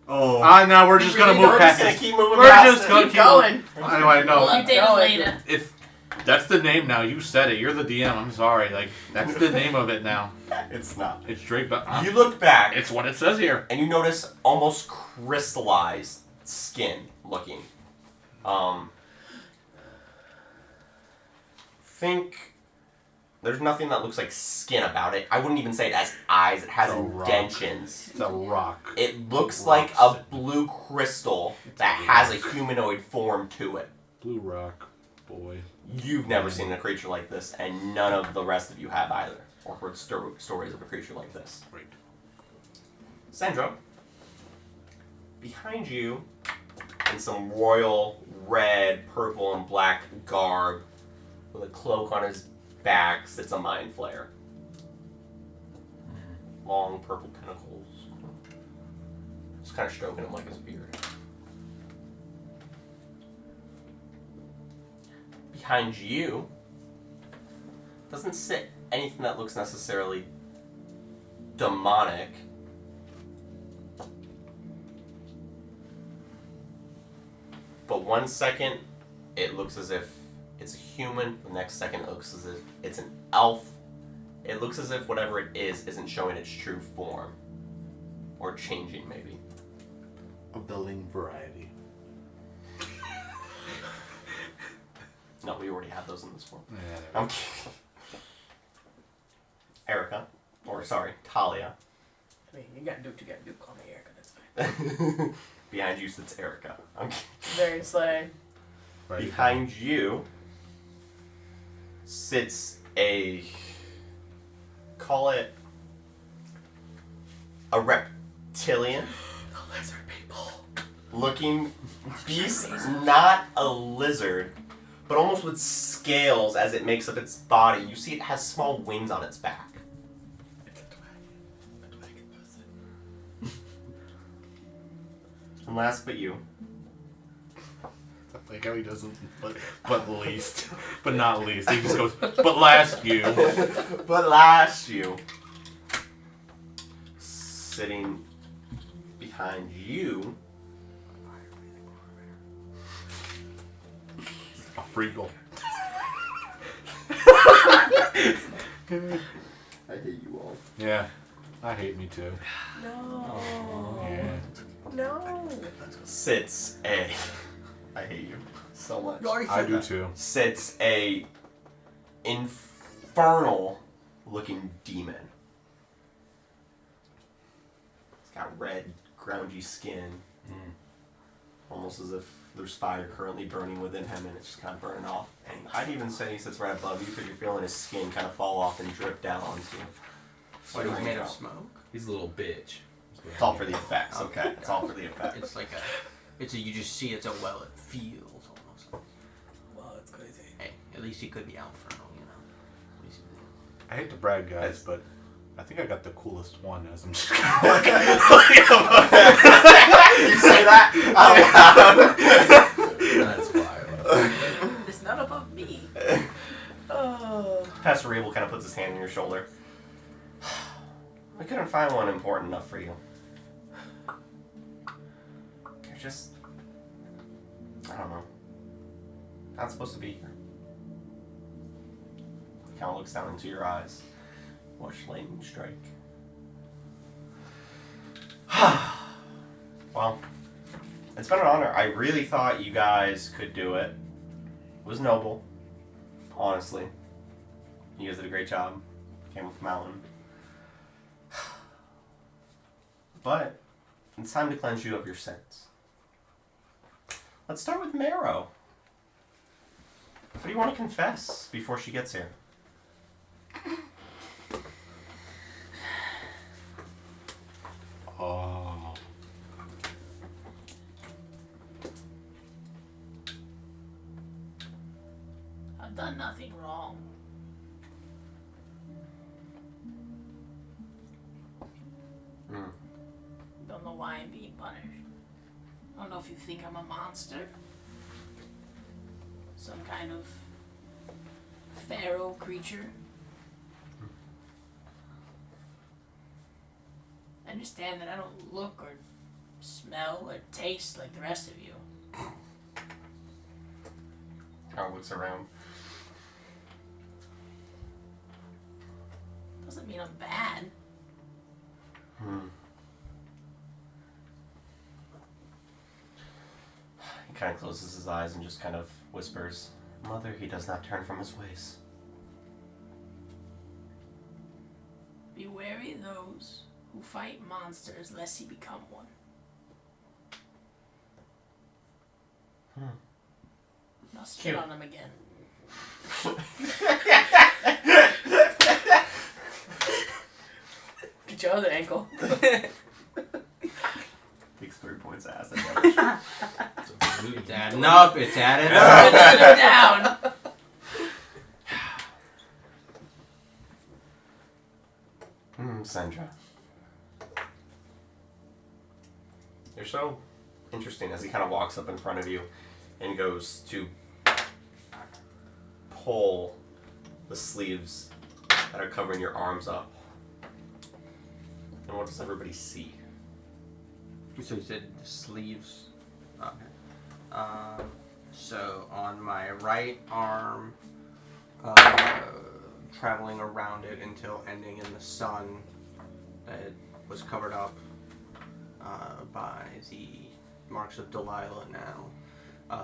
Oh. No, we're just gonna Really? move We're past just going this. to keep moving We're past just it. gonna Keep going. Anyway, no. We'll update it later. If that's the name now, you said it. You're the DM. I'm sorry. Like that's the name of it now. It's not. It's Drake, but You look back, it's what it says here. and you notice almost crystallized skin looking. Think there's nothing that looks like skin about it. I wouldn't even say it has eyes. It has It's a rock. indentions. It's a rock. It looks like a blue crystal that has a humanoid form to it. Blue rock, boy. You've never seen a creature like this, and none of the rest of you have either, or heard stories of a creature like this. Great. Sandra, behind you, in some royal red, purple, and black garb, with a cloak on his back, sits a mind flayer. Long purple pinnacles. Just kind of stroking him like his beard. Behind you doesn't sit anything that looks necessarily demonic. But one second it looks as if it's a human, the next second it looks as if it's an elf. It looks as if whatever it is isn't showing its true form. Or changing, maybe. Of the ling variety. No, we already have those in this form. Yeah. I'm kidding. Erica. Or, sorry, Talia. I mean, you gotta do what you gotta do. Call me Erica, that's fine. Behind you sits Erica. I'm kidding. Very slay. Right. Behind you sits a, call it a reptilian The lizard people. looking beast, not a lizard, but almost with scales as it makes up its body. You see it has small wings on its back. It's a dragon. A dragon person. And last but you, Like how he doesn't, but least, but not least. He just goes, but last you. but last you, sitting behind you, A freagle. I hate you all. Yeah, I hate me too. No. Yeah. No. Sits a, I hate you so much. I do too. Sits a infernal looking demon. It's got red, groundy skin. Almost as if there's fire currently burning within him and it's just kind of burning off. And I'd even say he sits right above you because you're feeling his skin kind of fall off and drip down onto you. What, he's made of smoke? He's a little bitch. It's all for the effects, okay? It's all for the effects. It's like you just see it's a well, it feels almost. Wow, that's crazy. Hey, at least he could be infernal, you know. At least he- I hate to brag, guys, but I think I got the coolest one. As I'm just You say that out loud. That's wild. It's not above me. Oh. Pastor Rabel kind of puts his hand on your shoulder. We couldn't find one important enough for you. just... I don't know. Not supposed to be here. He kind of looks down into your eyes. Watch lightning strike. Well, it's been an honor. I really thought you guys could do it. It was noble. Honestly. You guys did a great job. Came up the mountain. But it's time to cleanse you of your sins. Let's start with Marrow. What do you want to confess before she gets here? Oh. I've done nothing wrong. Don't know why I'm being punished. I don't know if you think I'm a monster. Some kind of feral creature. I understand that I don't look or smell or taste like the rest of you. Carl looks around. Doesn't mean I'm bad. He kind of closes his eyes and just kind of whispers, "Mother, he does not turn from his ways." Be wary of those who fight monsters lest he become one. I'll spit on him again. Get your other ankle. Takes 3 points of acid damage. It's adding up. It's adding up. Down. Sandra. You're so interesting as he kind of walks up in front of you and goes to pull the sleeves that are covering your arms up. And what does everybody see? So you said sleeves. Okay. So on my right arm, traveling around it until ending in the sun, it was covered up by the marks of Delilah now.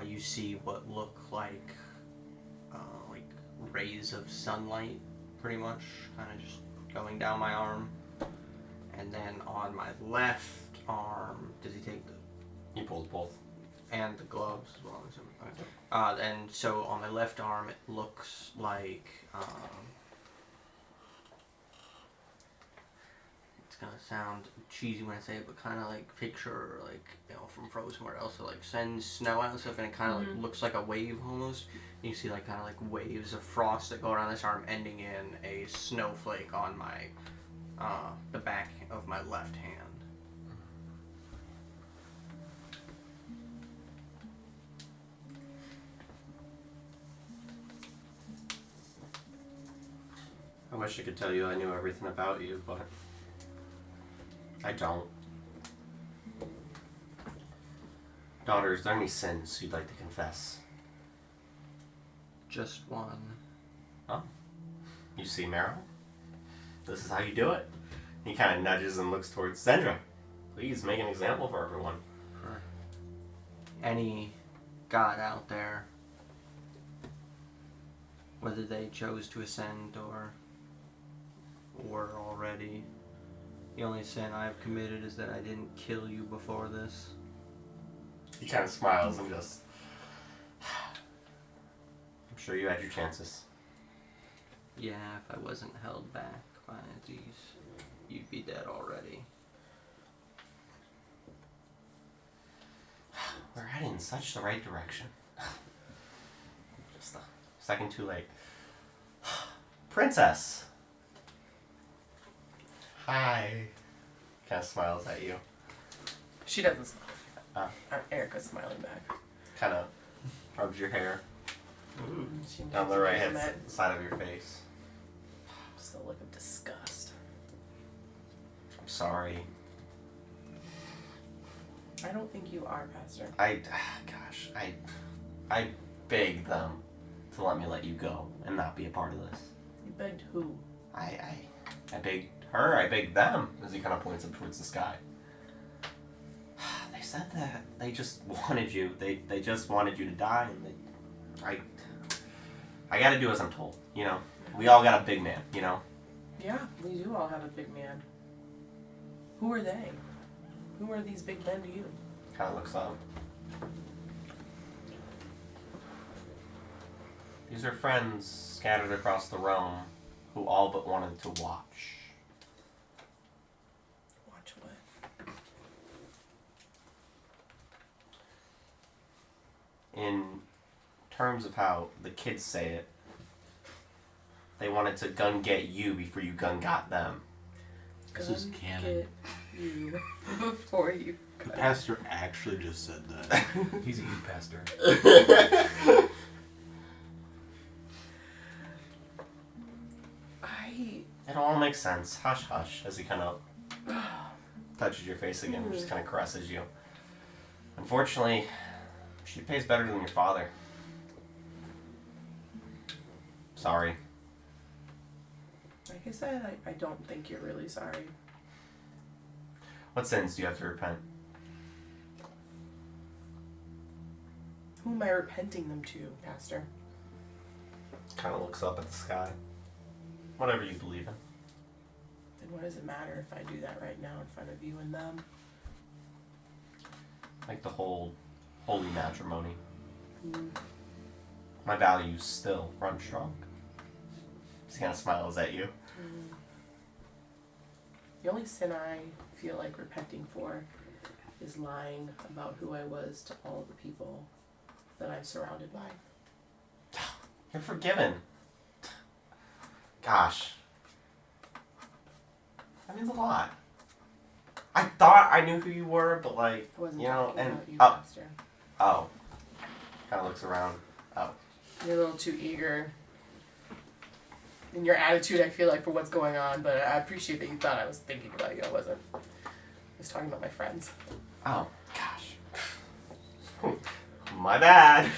You see what look like rays of sunlight, pretty much, kind of just going down my arm. And then on my left arm, does he take the... He pulls both. And the gloves as well. Okay. And so on my left arm, it looks like... it's gonna sound cheesy when I say it, but kind of like picture, like, you know, from Frozen where it also like sends snow out and stuff, and it kind of like looks like a wave almost. You see like kind of like waves of frost that go around this arm, ending in a snowflake on my the back of my left hand. I wish I could tell you I knew everything about you, but I don't. Daughter, is there any sins you'd like to confess? Just one. Oh. You see Meryl? This is how you do it. He kind of nudges and looks towards Sandra. Please make an example for everyone. For any god out there, whether they chose to ascend or were already, the only sin I've committed is that I didn't kill you before this. He kind of smiles and just... I'm sure you had your chances. Yeah, if I wasn't held back by these, you'd be dead already. We're heading in such the right direction. Just a second too late. Princess! Hi. Kind of smiles at you. She doesn't smile. Erica's smiling back. Kind of rubs your hair She down the knows right I'm hand at side of your face. just a look of disgust. I'm sorry. I don't think you are, Pastor. I begged them to let me let you go and not be a part of this. You begged who? I begged her, I begged them, as he kind of points up towards the sky. They said that they just wanted you. They just wanted you to die, and I gotta do as I'm told, you know? We all got a big man, you know? Yeah, we do all have a big man. Who are they? Who are these big men to you? Kind of looks up. These are friends scattered across the realm who all but wanted to watch. Watch what? In terms of how the kids say it, they wanted to gun get you before you gun got them. This is canon. Get you before you. The pastor actually just said that. He's a youth pastor. It all makes sense. Hush, hush, as he kind of touches your face again and just kind of caresses you. Unfortunately, she pays better than your father. Sorry. Like I said, I don't think you're really sorry. What sins do you have to repent? Who am I repenting them to, Pastor? Kind of looks up at the sky. Whatever you believe in. Then what does it matter if I do that right now in front of you and them? Like the whole holy matrimony. Mm. My values still run strong. He kind of smiles at you. Mm. The only sin I feel like repenting for is lying about who I was to all the people that I'm surrounded by. You're forgiven. Gosh. That means a lot. I thought I knew who you were, but like, I wasn't you know, talking and about you, oh, Pastor. oh, kind of looks around. Oh, You're a little too eager in your attitude, I feel like, for what's going on, but I appreciate that you thought I was thinking about you. I wasn't. I was talking about my friends. oh, gosh. My bad.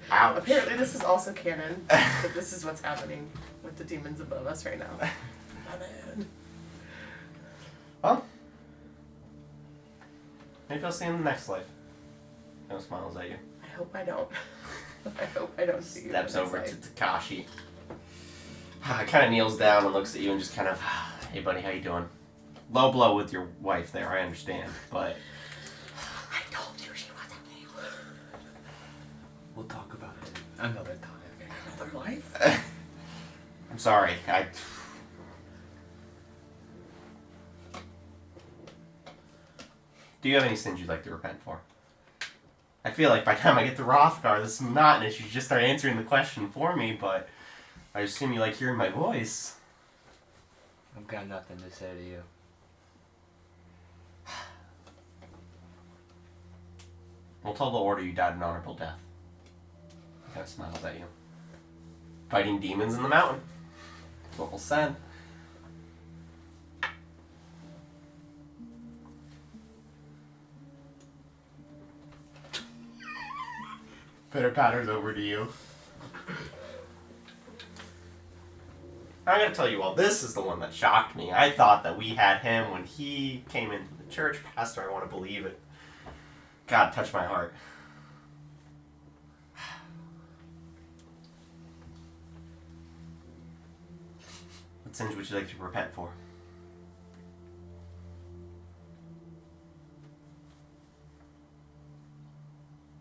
Ouch. Apparently this is also canon, but this is what's happening with the demons above us right now. My bad. Well, maybe I'll see you in the next life. No smiles at you. I hope I don't. I hope I don't see you. Steps in the over next to life. Takashi. Kind of kneels down and looks at you and just kind of, hey buddy, how you doing? Low blow with your wife there, I understand, but I told you she wasn't real. We'll talk about it another time. Another life? I'm sorry. Do you have any sins you'd like to repent for? I feel like by the time I get to Rothgar, this is monotonous. You just start answering the question for me, but I assume you like hearing my voice. I've got nothing to say to you. We'll tell the Order you died an honorable death. He kind of smiles at you. Fighting demons in the mountain. That's what we'll send. Pitter patter's over to you. I'm gonna tell you all, this is the one that shocked me. I thought that we had him when he came into the church. Pastor, I want to believe it. God, touch my heart. What sins would you like to repent for?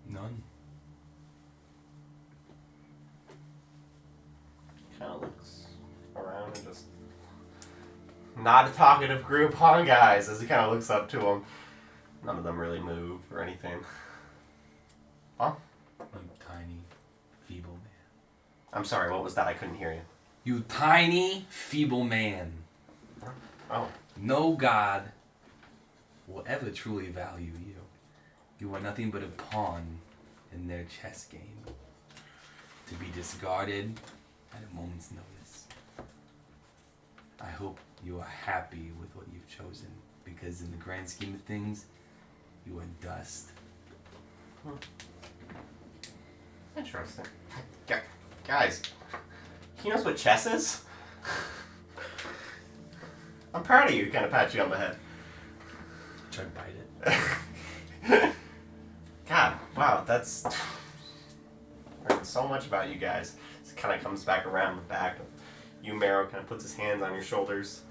None. Kind of looks around and just not a talkative group, huh, guys? As he kind of looks up to him. None of them really move or anything. Huh? Like tiny, feeble man. I'm sorry, what was that? I couldn't hear you. You tiny, feeble man. Oh. No God will ever truly value you. You are nothing but a pawn in their chess game, to be discarded at a moment's notice. I hope you are happy with what you've chosen, because in the grand scheme of things, you are dust. Interesting. Guys, he knows what chess is? I'm proud of you. Kind of pat you on the head. Try to bite it. God, wow, that's... learned so much about you guys. It kind of comes back around the back of you, Marrow, kind of puts his hands on your shoulders.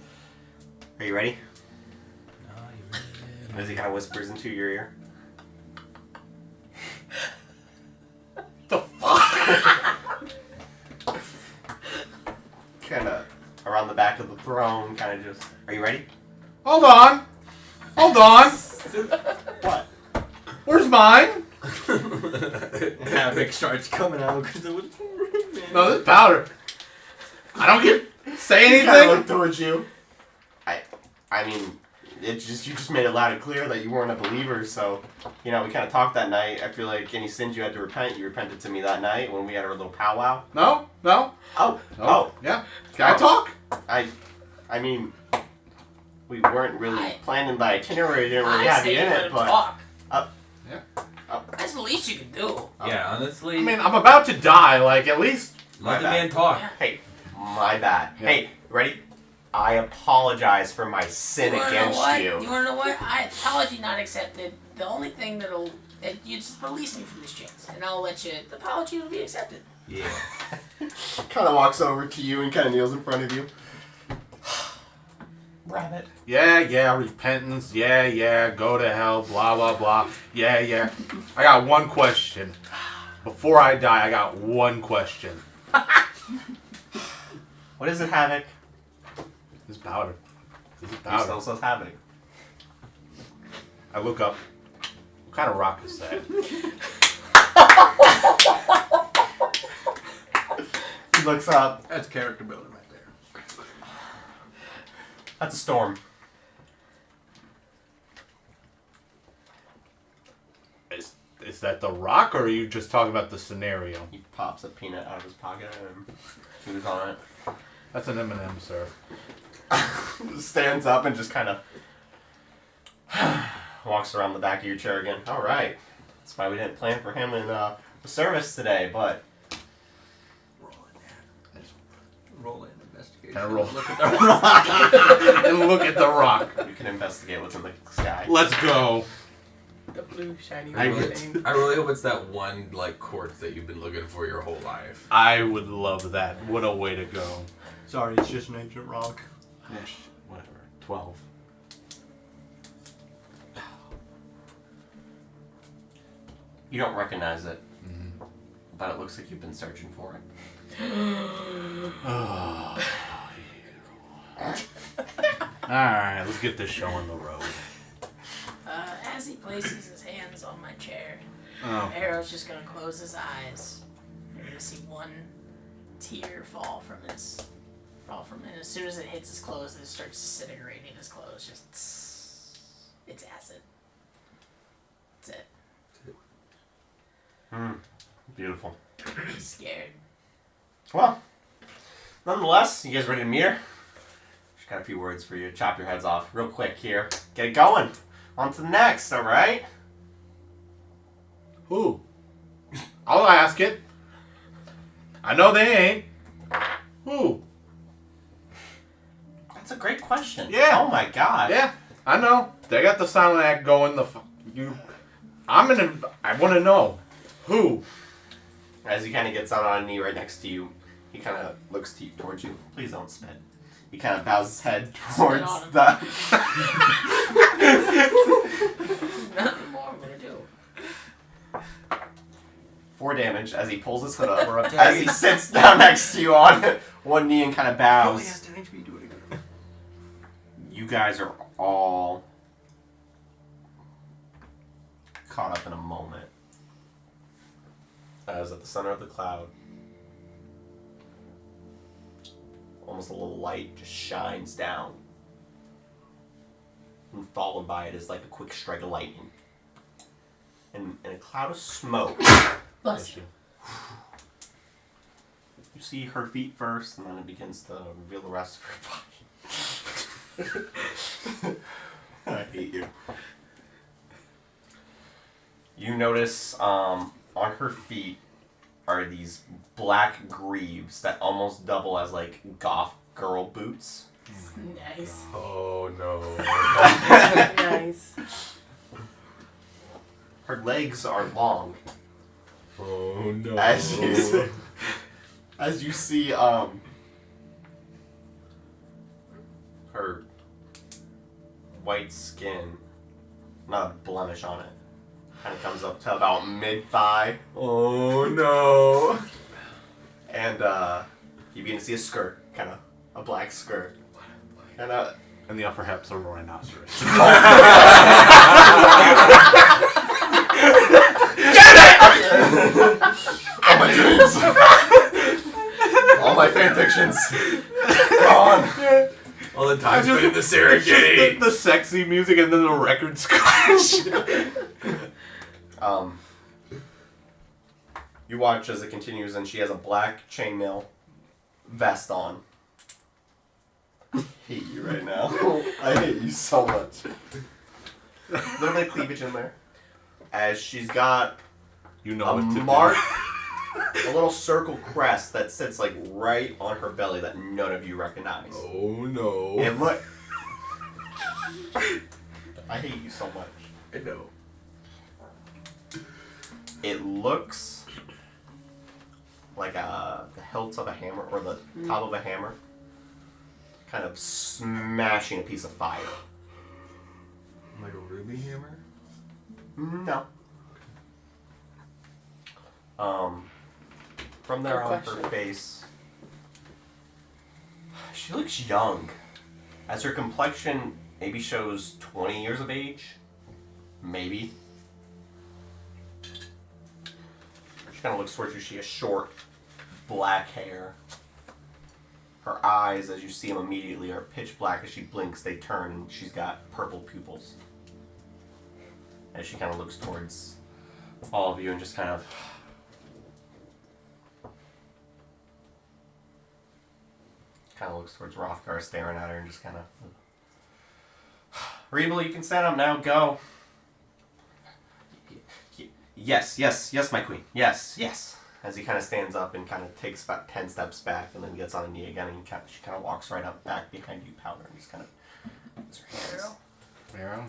Are you ready? No, you really As he kind of whispers into your ear. The fuck? Kind of around the back of the throne, kind of just... Are you ready? Hold on. Hold on. What? Where's mine? Havoc starts coming out because it was. No, this powder. I don't get say He kind of anything. looked towards you. I mean, you just made it loud and clear that you weren't a believer, so, we kind of talked that night. I feel like any sins you had to repent, you repented to me that night when we had our little powwow. No. Oh. Yeah. Can I talk? I mean, we weren't really planning the itinerary, didn't really I have say you you in let it, him but... talk. Yeah. That's the least you can do. Yeah, honestly. I mean, I'm about to die. Like, at least. let the my man talk. Yeah. Hey, my bad. Yeah. Hey, ready? I apologize for my sin You wanna know against what? you. You wanna know what? Apology not accepted. The only thing you just release me from this chance, and I'll let you. The apology will be accepted. Yeah. Kind of walks over to you and kind of kneels in front of you. Rabbit. Yeah, repentance. Yeah, go to hell. Blah blah blah. Yeah. I got one question. Before I die, I got one question. What is it, Havoc? This powder. This is He powder. still says Havoc. I look up. What kind of rock is that? He looks up. That's character building right there. That's a storm. Is that the rock, or are you just talking about the scenario? He pops a peanut out of his pocket and chews on it. That's an M&M, sir. Stands up and just kind of walks around the back of your chair again. All right. That's why we didn't plan for him in the service today, but... Roll in investigation. Kind of roll. Look at the rock. And look at the rock. we can investigate what's in the sky. Let's go. The blue shiny I blue really, thing. I really hope it's that one quartz that you've been looking for your whole life. I would love that. What a way to go. Sorry, it's just an ancient rock. Whatever. 12. You don't recognize it, but it looks like you've been searching for it. Alright, let's get this show on the road. As he places his hands on my chair, Oh. Arrow's just gonna close his eyes. You're gonna see one tear fall from him. As soon as it hits his clothes, it starts disintegrating his clothes. Just it's acid. That's it. Beautiful. He's scared. Well, nonetheless, you guys ready to meet her? Just got a few words for you. Chop your heads off real quick here. Get it going. On to the next, alright? Who? I'll ask it. I know they ain't. Who? That's a great question. Yeah. Oh my god. Yeah, I know. They got the silent act going. I want to know. Who? As he kind of gets out on a knee right next to you, he kind of looks towards you. Please don't spit. He kind of bows his head towards on him. the... Nothing more I'm gonna do. 4 damage as he pulls his hood up. As he sits down next to you on one knee and kind of He only bows. has 10 HP, do it again. You guys are all caught up in a moment. As at the center of the cloud, almost a little light just shines down. And followed by it is like a quick strike of lightning. And a cloud of smoke. Bless you. You see her feet first, and then it begins to reveal the rest of her body. hate you. You notice on her feet are these black greaves that almost double as like goth girl boots. Nice. Oh no. Nice. Her legs are long. Oh no. As you see her white skin, not a blemish on it, kind of comes up to about mid-thigh. Oh no. And you begin to see a skirt, kind of a black skirt. And And the upper hips are rhinoceros. all my dreams, all my fan fictions, gone. All the time spent in the Serengeti. The sexy music and then the record scratch. You watch as it continues, and she has a black chainmail vest on. I hate you right now. I hate you so much. Little bit of cleavage in there. As she's got You know a what to mark, do. a little circle crest that sits like right on her belly that none of you recognize. Oh no. And look, I hate you so much. I know. It looks like the hilts of a hammer or the top of a hammer, kind of smashing a piece of fire. Like a ruby hammer? No. From there Good on question. her face, she looks young, as her complexion maybe shows 20 years of age, maybe. She kind of looks towards you. She has short, black hair. Her eyes, as you see them immediately, are pitch black. As she blinks, they turn, and she's got purple pupils. As she kind of looks towards all of you and just kind of... looks towards Rothgar, staring at her, and just kind of... Rebel, you can stand up now. Go. Yes, my queen. Yes. As he kind of stands up and kind of takes about 10 steps back and then gets on a knee again, and she kind of walks right up back behind you, Powder, and just kind of puts her hands...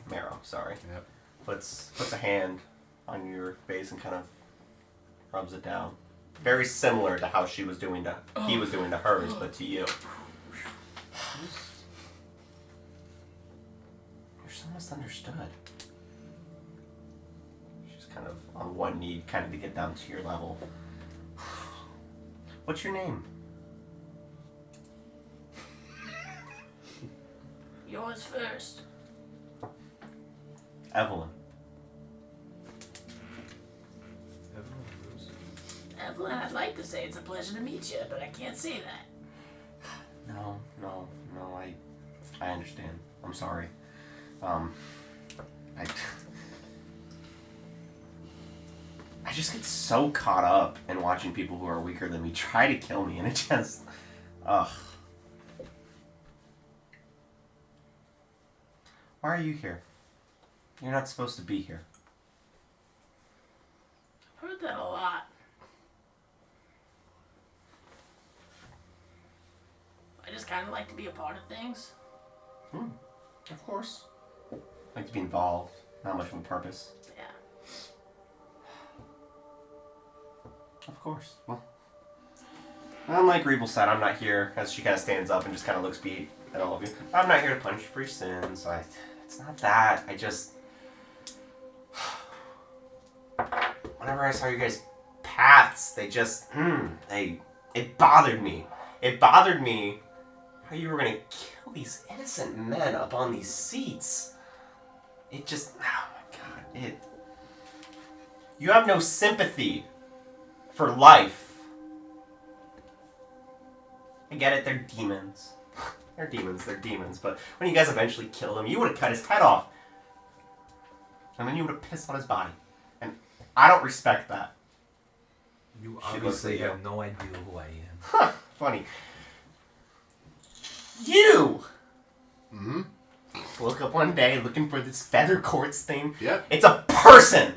Marrow, sorry. Yep. Puts a hand on your face and kind of rubs it down. Very similar to how he was doing to hers, but to you. You're so misunderstood. She's kind of on one knee, kind of to get down to your level. What's your name? Yours first. Evelyn. Evelyn, I'd like to say it's a pleasure to meet you, but I can't say that. No, I understand. I'm sorry. I just get so caught up in watching people who are weaker than me try to kill me, and it just, ugh. Why are you here? You're not supposed to be here. I've heard that a lot. I just kind of like to be a part of things. Of course. Like to be involved. Not much of a purpose. Yeah. Of course. Well, unlike Rebel said, I'm not here, as she kind of stands up and just kind of looks beat at all of you. I'm not here to punish you for your sins. It's not that. I just... Whenever I saw you guys' paths, they just... It bothered me. It bothered me how you were going to kill these innocent men up on these seats. It just... Oh my god. You have no sympathy for life. I get it, they're demons. They're demons, but when you guys eventually killed him, you would have cut his head off. And then you would have pissed on his body. And I don't respect that. You She obviously looks at you. have no idea who I am. Huh, funny. You! Mm-hmm. Woke up one day looking for this feather quartz thing. Yep. It's a person!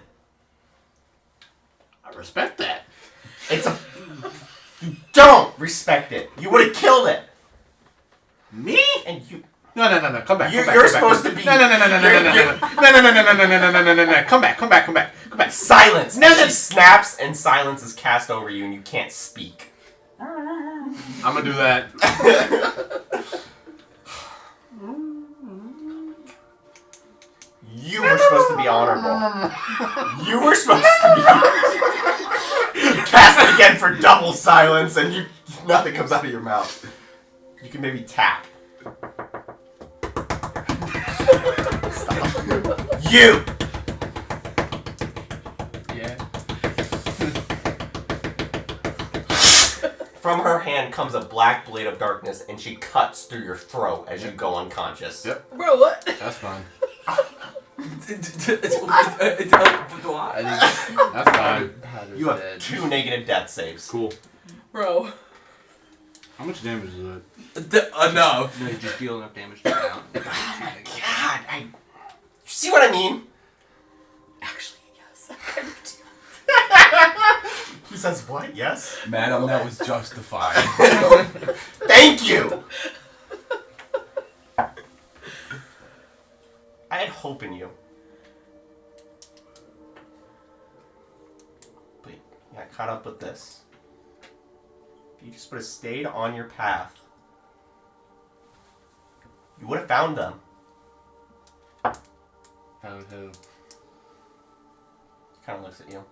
I respect that. It's a... You don't respect it. You would have killed it. Me? And you... No. Come back. You're supposed to be... No. Come back. Silence! No, she snaps and silence is cast over you and you can't speak. I'm gonna do that. You were supposed to be honorable. You were supposed to be... Cast it again for double silence and nothing comes out of your mouth. You can maybe tap. Stop. You! Yeah. From her hand comes a black blade of darkness and she cuts through your throat as you go unconscious. Yep. Bro, what? That's fine. Why? That's fine. You have 2 negative death saves. Cool. Bro. How much damage is that? Enough. No, you just deal enough damage to down. God, you see what I mean? Actually, yes. I kind of do. He says what? Yes? Madam, that was justified. Thank you! I had hope in you. But you got caught up with this. If you just would have stayed on your path, you would have found them. Found who? Kind of looks at you.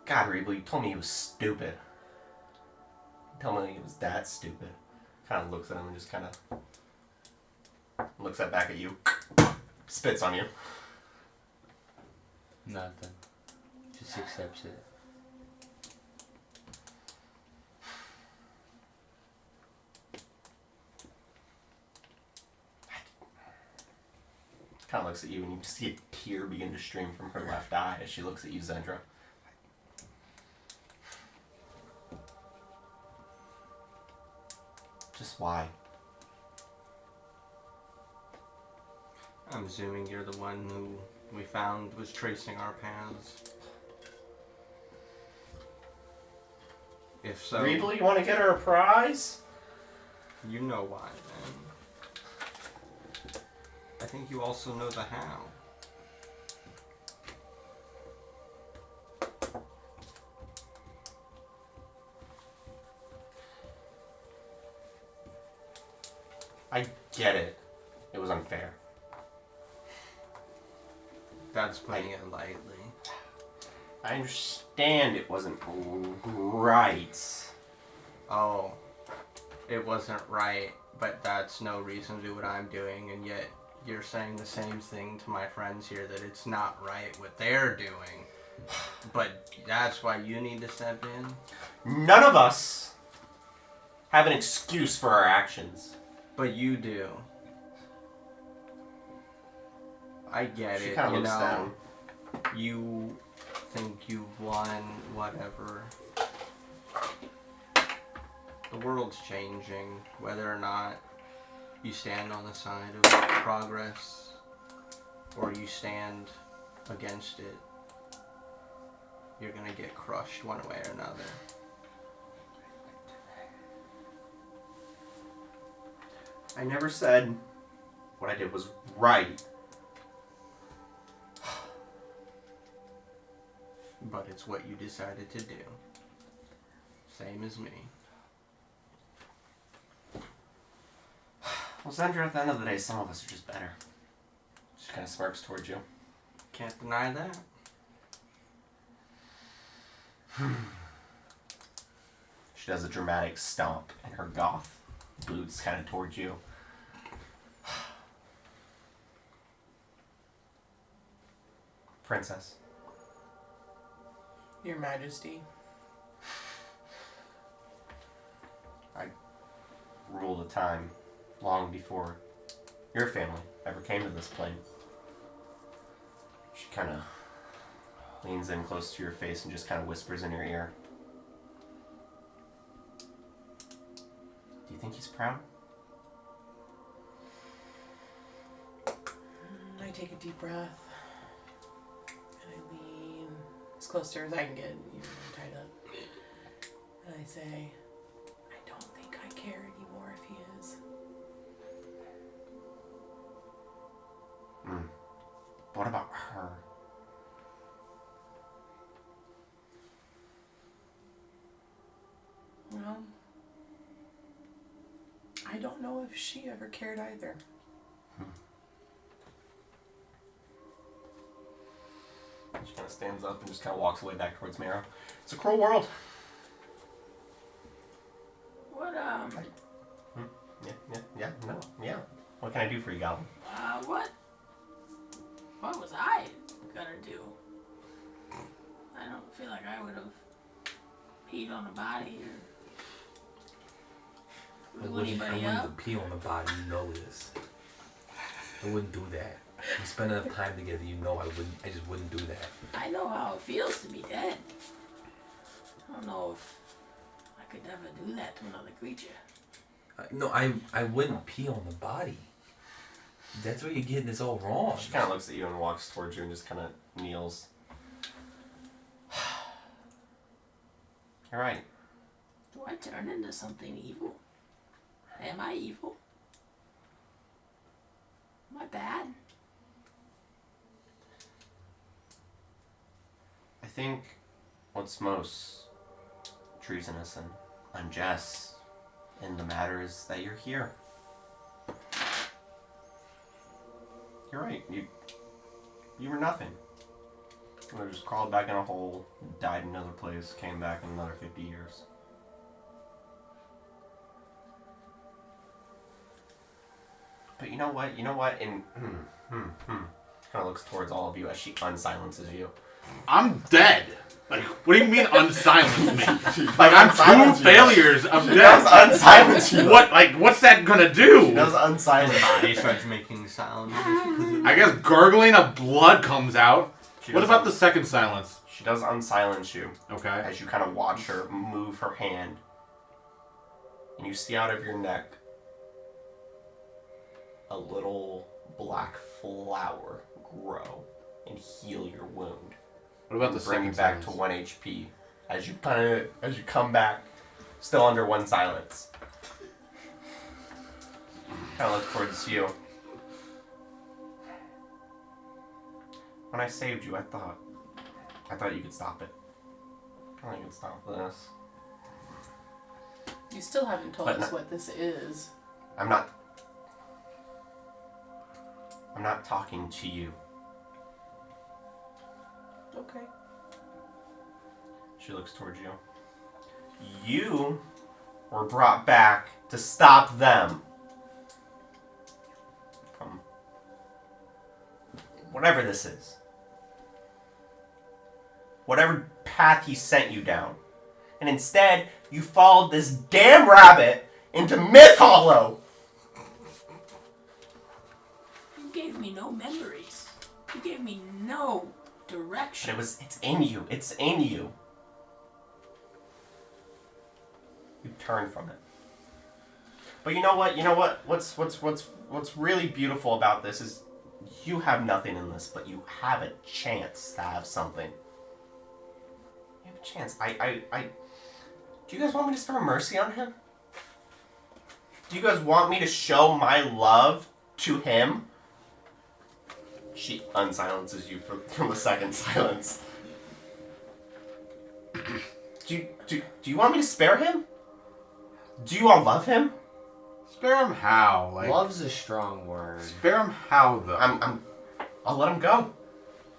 God, Reeble, you told me he was stupid. You told me he was that stupid. Kind of looks at him and just kind of looks back at you. Spits on you. Nothing. Just accepts it. Kind of looks at you and you see a tear begin to stream from her left eye as she looks at you, Zendra. Just why? I'm assuming you're the one who we found was tracing our paths. If so, Reeble, you want to get her a prize? you know why then. I think you also know the how. I get it. It was unfair. That's putting it lightly. I understand it wasn't right. Oh, it wasn't right, but that's no reason to do what I'm doing, and yet you're saying the same thing to my friends here, that it's not right what they're doing. But that's why you need to step in? None of us have an excuse for our actions. But you do. I get She it, kind of you looks know. down. You think you've won, whatever. The world's changing, whether or not you stand on the side of progress or you stand against it, you're gonna get crushed one way or another. I never said what I did was right. But it's what you decided to do. Same as me. Well, Zendra, at the end of the day, some of us are just better. She kind of smirks towards you. Can't deny that. She does a dramatic stomp, and her goth boots kind of towards you. Princess. Your Majesty. I ruled a time long before your family ever came to this plane. She kind of leans in close to your face and just kind of whispers in your ear. Do you think he's proud? I take a deep breath. And I lean as close to her as I can get, tied up. And I say, I don't think I care anymore if he is. What about her? Well, I don't know if she ever cared either. She kind of stands up and just kind of walks away back towards Mira. It's a cruel world. What Yeah. What can I do for you, Goblin? what was I gonna do? I don't feel like I would have peed on a body or I blew anybody up. wouldn't pee on the body, you know this. I wouldn't do that. We spend enough time together, you know I just wouldn't do that. I know how it feels to be dead. I don't know if I could ever do that to another creature. No, I wouldn't pee on the body. That's where you're getting this all wrong. She kind of looks at you and walks towards you and just kind of kneels. You're right. Do I turn into something evil? Am I evil? Am I bad? I think what's most treasonous and unjust in the matter is that you're here. You're right. You were nothing. You just crawled back in a hole, died in another place, came back in another 50 years. But you know what? And kind of looks towards all of you as she unsilences you. I'm dead. Like, what do you mean unsilence me? Like, I'm two failures of death. Unsilence you. What? Like, what's that gonna do? She does unsilence Body starts making sound. I guess gurgling of blood comes out. What about the second silence? She does unsilence you. Okay. As you kind of watch her move her hand. And you see out of your neck a little black flower grow and heal your wound. What about the bring second you back silence? to 1 HP as you come back, still under 1 silence. Kind of look towards you. When I saved you, I thought you could stop it. I think you could stop this. You still haven't told But us no- what this is. I'm not talking to you. Okay. She looks towards you. You were brought back to stop them from whatever this is. Whatever path he sent you down. And instead, you followed this damn rabbit into Myth Hollow. You gave me no memories. You gave me no direction. But it's in you. It's in you. You turn from it. But you know what? What's really beautiful about this is you have nothing in this, but you have a chance to have something. You have a chance. Do you guys want me to spare mercy on him? Do you guys want me to show my love to him? She unsilences you from the second silence. Do you want me to spare him? Do you all love him? Spare him how? Like, Love's a strong word. spare him how though? I'll let him go.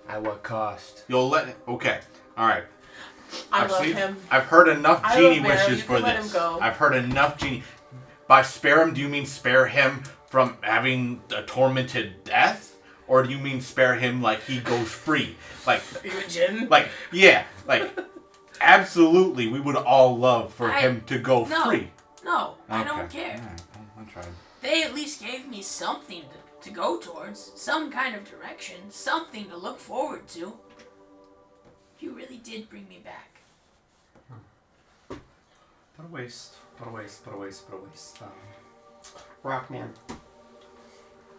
At what cost? You'll let. Okay. All right. I love him. I've heard enough I genie love Mary, wishes you for can let this. him go. I've heard enough genie. By spare him, do you mean spare him from having a tormented death, or do you mean spare him like he goes free? Like, Are you a djinn? like yeah, like absolutely, we would all love for him to go No. free. No, I Okay. don't care. All right, I tried. They at least gave me something to go towards, some kind of direction, something to look forward to. You really did bring me back. What a waste. What a waste. What a waste. What a waste. Rockman,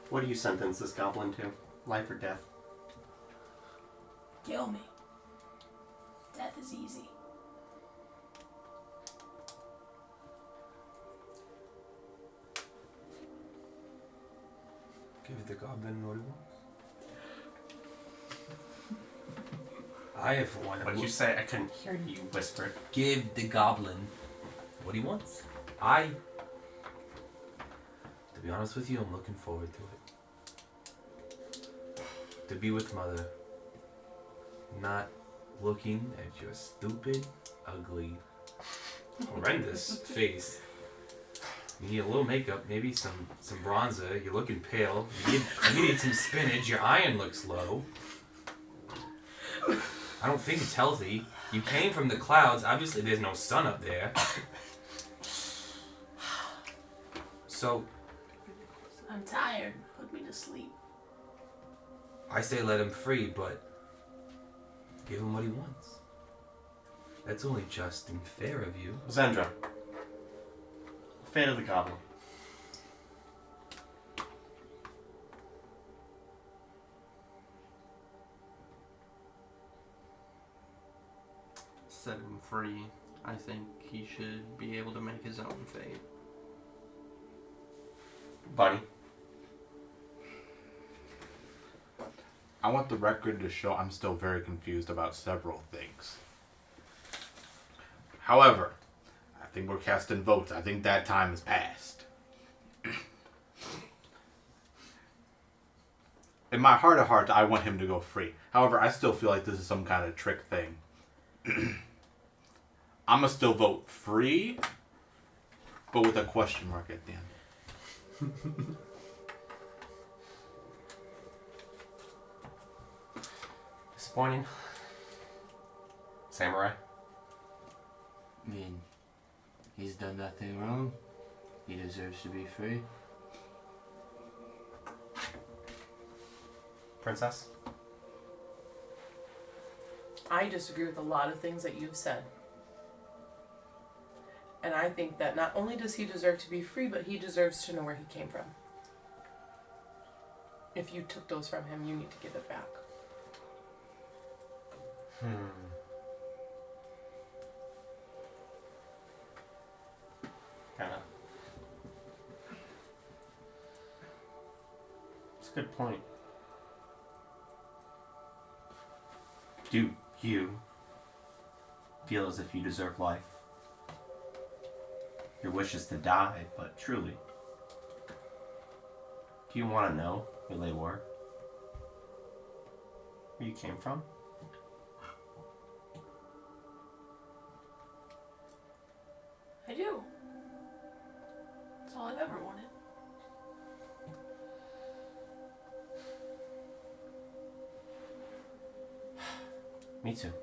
what do you sentence this goblin to? Life or death? Kill me. Death is easy. Give the goblin what he wants. I, for one, What did you say? I couldn't hear you. You whispered. Give the goblin what he wants. to be honest with you, I'm looking forward to it. To be with Mother. Not looking at your stupid, ugly, horrendous face. You need a little makeup, maybe some bronzer. You're looking pale. You need some spinach. Your iron looks low. I don't think it's healthy. You came from the clouds. Obviously, there's no sun up there. So, I'm tired. Put me to sleep. I say let him free, but give him what he wants. That's only just and fair of you. Zendra. Fate of the Goblin. Set him free. I think he should be able to make his own fate. Bunny. I want the record to show I'm still very confused about several things. However, I think we're casting votes. I think that time has passed. In my heart of hearts, I want him to go free. However, I still feel like this is some kind of trick thing. I'm going to still vote free, but with a question mark at the end. Disappointing. Samurai. I mean, he's done nothing wrong. He deserves to be free. Princess. I disagree with a lot of things that you've said. And I think that not only does he deserve to be free, but he deserves to know where he came from. If you took those from him, you need to give it back. Kinda. It's a good point. Do you feel as if you deserve life? Your wish is to die, but truly, do you want to know who they were? Where you came from? I do. That's all I've ever wanted. Me too.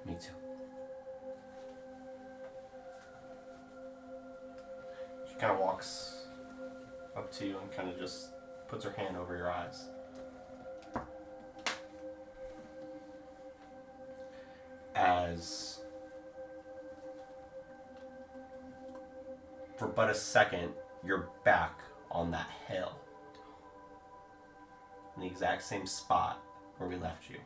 Me too. She kind of walks up to you and kind of just puts her hand over your eyes. As for but a second, you're back on that hill. In the exact same spot where we left you.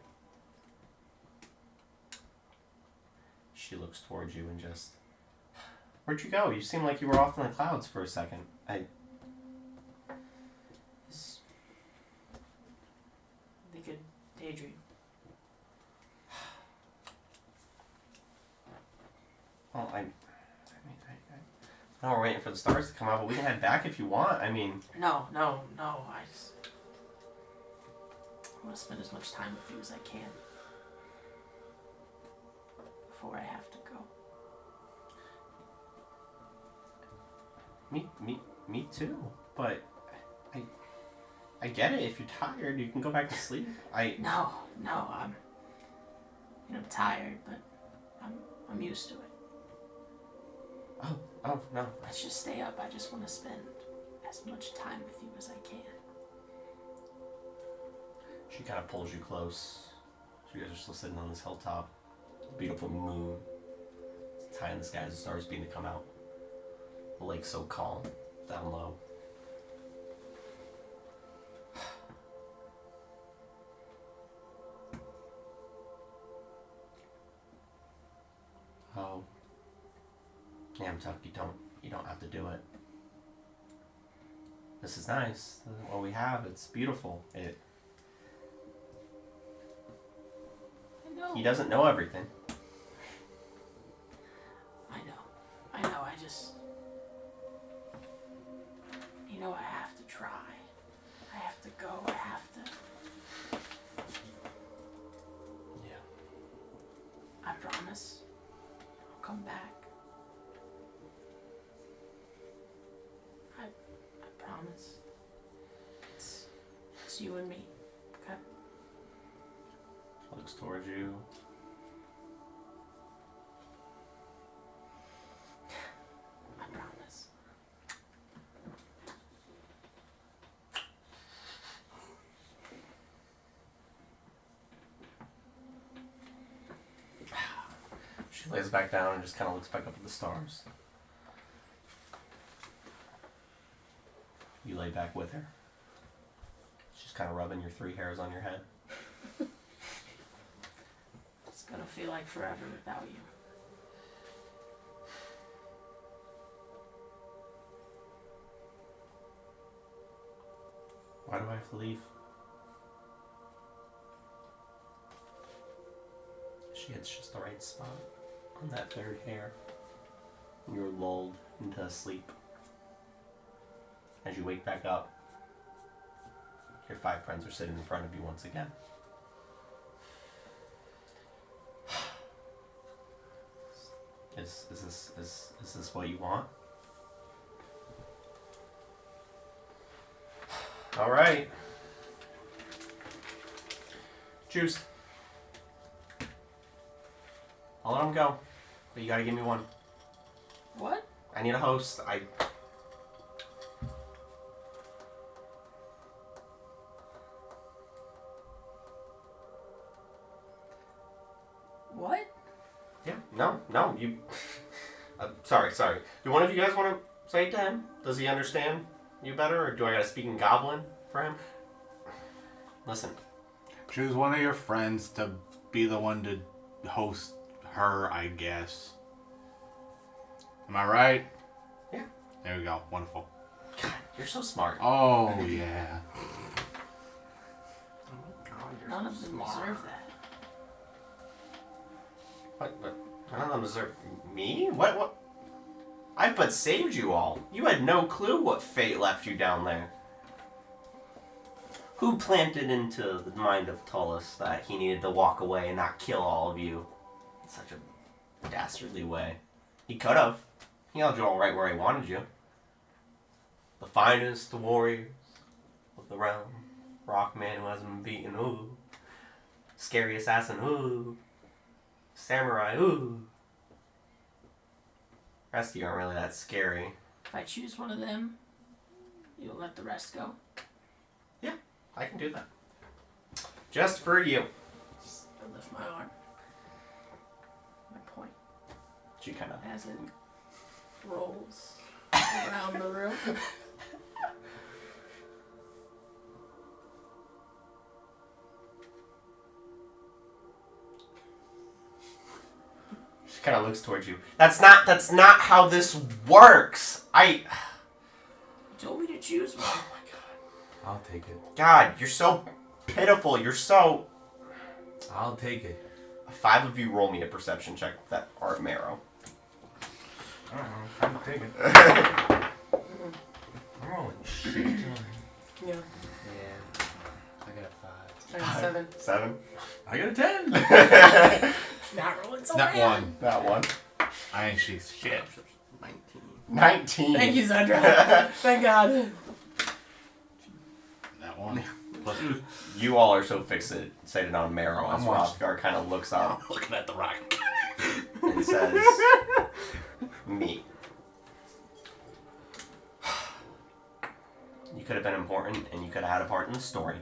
She looks towards you and just... Where'd you go? You seemed like you were off in the clouds for a second. They could daydream. Well, I know we're waiting for the stars to come out, but we can head back if you want. I mean... No. I want to spend as much time with you as I can before I have to go. Me too. But I get it. If you're tired, you can go back to sleep. No, I'm tired, but I'm used to it. Oh no. Let's just stay up. I just want to spend as much time with you as I can. She kind of pulls you close. You guys are still sitting on this hilltop. Beautiful moon. It's high in the sky as the stars begin to come out. The lake's so calm, down low. Oh. Yeah, Tuck, you don't have to do it. This is nice. What we have, it's beautiful. I know. He doesn't know everything. I know. I just. I have to try. I have to go. I have to. Yeah. I promise. I'll come back. I promise. It's you and me. Okay? Looks towards you. I promise. She lays back down and just kind of looks back up at the stars. You lay back with her. She's kind of rubbing your 3 hairs on your head. It's gonna feel like forever without you. Why do I have to leave? She hits just the right spot on that 3rd hair. You're lulled into sleep. As you wake back up, your 5 friends are sitting in front of you once again. Is this what you want? All right. Choose. I'll let him go, but you gotta give me one. What? I need a host. What? Yeah. No. You. Sorry. Do one of you guys want to say it to him? Does he understand you better, or do I gotta speak in Goblin for him? Listen. Choose one of your friends to be the one to host her, I guess. Am I right? Yeah. There we go. Wonderful. God, you're so smart. Oh, yeah. None of them deserve that. What? None of them deserve me? What? I but saved you all. You had no clue what fate left you down there. Who planted into the mind of Tullus that he needed to walk away and not kill all of you in such a dastardly way? He could have. He held you all right where he wanted you. The finest warriors of the realm. Rockman who hasn't been beaten, ooh. Scary assassin, ooh. Samurai, ooh. Rest of you aren't really that scary. If I choose one of them, you'll let the rest go. Yeah, I can do that. Just for you. I lift my arm. My point. She kind of. As it rolls around the room. She kind of looks towards you. That's not how this works. You told me to choose one. Oh my god. I'll take it. God, you're so pitiful. You're so. I'll take it. 5 of you roll me a perception check that aren't Marrow. I don't know. I'll take it. I'm rolling shit. Yeah. Yeah. I got a 5. I got 7. 7. I got a 10. Not rolling so That bad. one. That one. I ain't she's shit. 19. Thank you, Sandra. Thank God. That one. You all are so fixated on Marrow as I'm watching. Rothgar kind of looks up Looking at the rock. and says, me. You could have been important and you could have had a part in the story.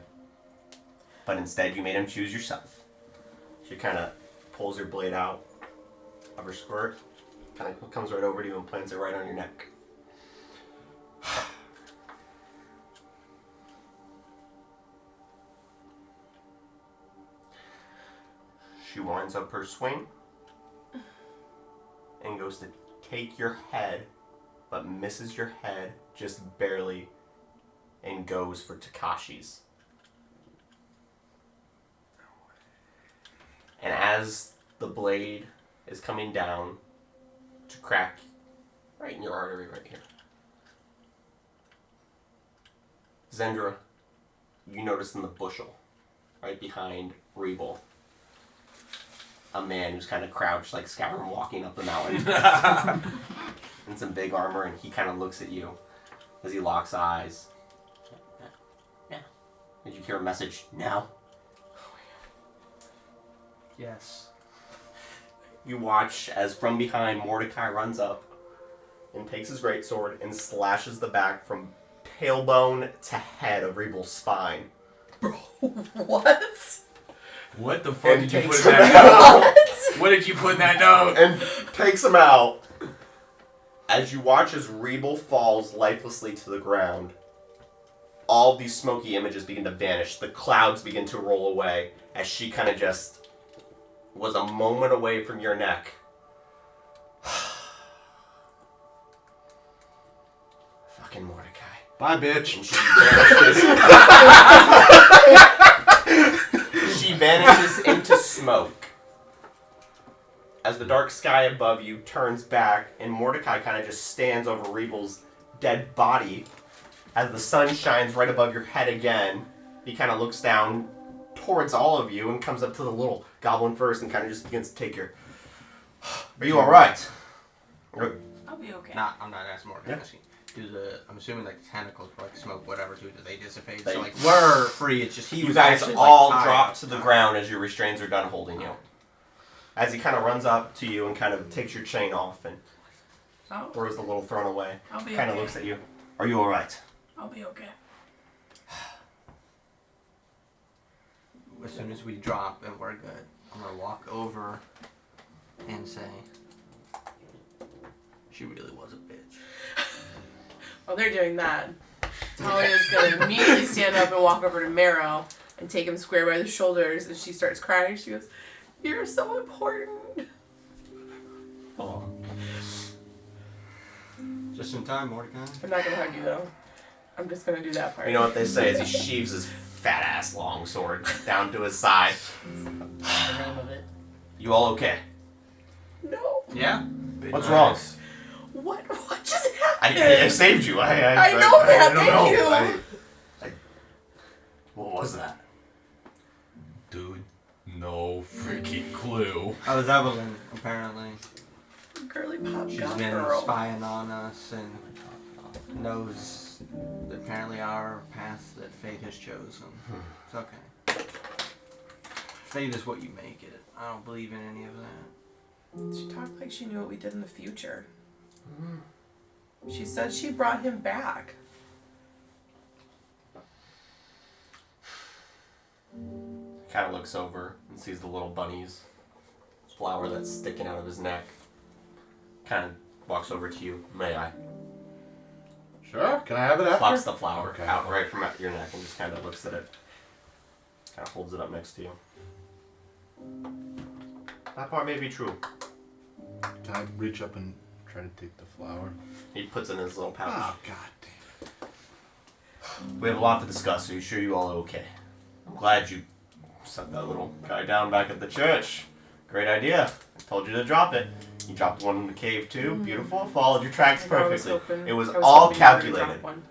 But instead you made him choose yourself. She kind of pulls her blade out of her skirt, kind of comes right over to you and plants it right on your neck. She winds up her swing. and goes to take your head, but misses your head just barely and goes for Takashi's. And as the blade is coming down to crack right in your artery right here, Zendra, you notice in the bushel right behind Rebel a man who's kind of crouched like Skyrim walking up the mountain in some big armor, and he kind of looks at you as he locks eyes. Yeah. Did you hear a message? No. Yes. You watch as from behind Mordecai runs up and takes his greatsword and slashes the back from tailbone to head of Rebel's spine. What? What the fuck And did you put takes in him that out. note? What did you put in that note? And takes him out. As you watch as Rebel falls lifelessly to the ground, all these smoky images begin to vanish. The clouds begin to roll away as she kind of just was a moment away from your neck. Fucking Mordecai. Bye, bitch. And she vanishes into smoke. As the dark sky above you turns back, and Mordecai kind of just stands over Rebel's dead body. As the sun shines right above your head again, he kind of looks down towards all of you and comes up to the little goblin first and kind of just begins to take your... Are you alright? I'll be okay. Nah, I'm not asking more. Yeah. Asking. I'm assuming like the tentacles, like smoke, whatever, do they dissipate? They so like we're free. It's just he You was guys actually, all like, tied drop up. to the ground as your restraints are done holding you. As he kind of runs up to you and kind of takes your chain off and Oh, throws the little throne away. I'll be Kind of okay. looks at you. Are you alright? I'll be okay. As soon as we drop and we're good, I'm gonna walk over and say, she really was a bitch. While they're doing that, Talia's gonna immediately stand up and walk over to Marrow and take him square by the shoulders, and she starts crying. She goes, "You're so important." Oh. Just in time, Mordecai. I'm not gonna hug you though. I'm just gonna do that part. You know what they say as he sheaves his fat ass long sword down to his side. The name of it. You all okay? No. Yeah? What's wrong? What just happened? I saved you. I know that. don't Thank know. you. What was that? Dude, no freaking clue. That was Evelyn, apparently. Girly pop She's goth been girl. spying on us and knows apparently our path that fate has chosen. It's okay. Fate is what you make it. I don't believe in any of that. She talked like she knew what we did in the future. She said she brought him back. Kind of looks over and sees the little bunny's flower that's sticking out of his neck. Kind of walks over to you. May I? Sure. Can I have it after? Plucks the flower Okay. out right from your neck and just kind of looks at it. Kind of holds it up next to you. That part may be true. Can I reach up and try to take the flower? He puts it in his little pouch. Oh, god damn. We have a lot to discuss. Are you sure you all are okay? I'm glad you sent that little guy down back at the church. Great idea. I told you to drop it. You dropped one in the cave too. Beautiful. Followed your tracks perfectly. It was all calculated. One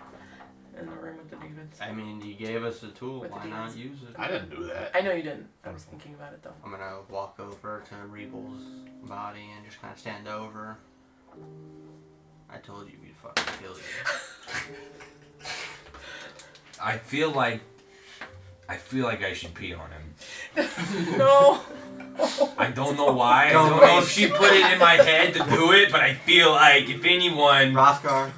in the room with the Davids. I mean, you gave us the tool. With the Why not demons. use it? I didn't do that. I know you didn't. I was thinking about it though. I'm gonna walk over to Rebel's body and just kind of stand over. I told you we'd fucking kill you. I feel like I should pee on him. No. I don't know why. I don't know if she put it in my head to do it, but I feel like if anyone, Rothgar.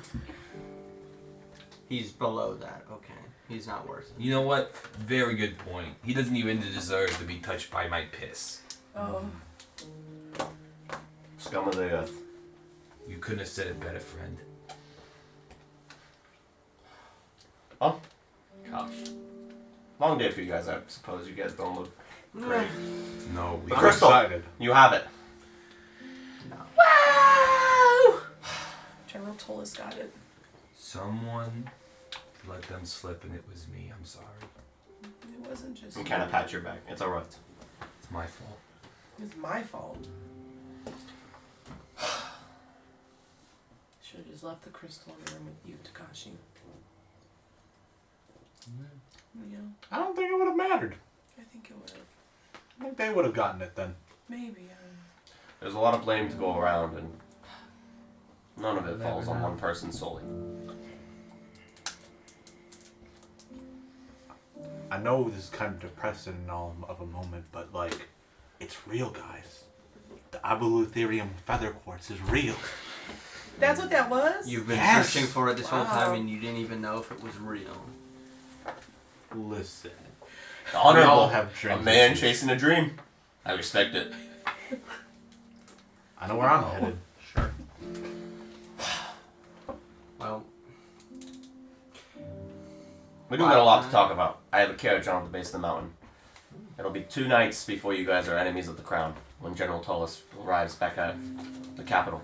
He's below that. Okay. He's not worth it. you know what? Very good point. He doesn't even deserve to be touched by my piss. Oh. Scum of the earth. You couldn't have said it better, friend. Oh, gosh. Long day for you guys, I suppose. You guys don't look great. No, we The I'm crystal. excited. You have it. No. Tolis got it. Someone let them slip and it was me. I'm sorry. It wasn't just You kind of pat your back. It's alright. It's my fault. It's my fault. Should have just left the crystal in the room with you, Takashi. Yeah, I don't think it would have mattered. I think it would have. I think they would have gotten it then. Maybe. There's a lot of blame to go around, and none of it falls on one person solely. I know this is kind of depressing and all of a moment, but like, it's real, guys. The Abulutherium feather quartz is real. That's what that was? You've been Yes. searching for it this whole Wow. time and you didn't even know if it was real. Listen, The honorable, we all have a dreams. man chasing a dream. I respect it. I know where I'm headed. Sure. Well, We do got a lot to talk about. I have a carriage on at the base of the mountain. It'll be 2 nights before you guys are enemies of the crown, when General Tolis arrives back at the capital.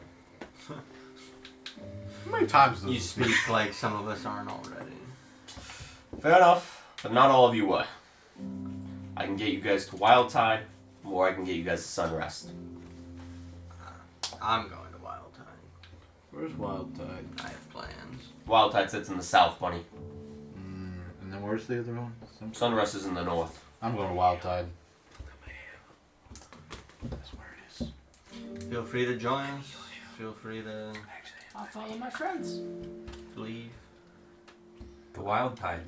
How many times you speak like some of us aren't already. Fair enough, but not all of you were. I can get you guys to Wild Tide, or I can get you guys to Sunrest. I'm going to Wild Tide. Where's Wild Tide? I have plans. Wild Tide sits in the south, Bunny. And then where's the other one? Sunrest is in the north. I'm going to Wild Tide. That's where it is. Feel free to join us. Feel free to I'll follow my friends. leave. The Wild Tide.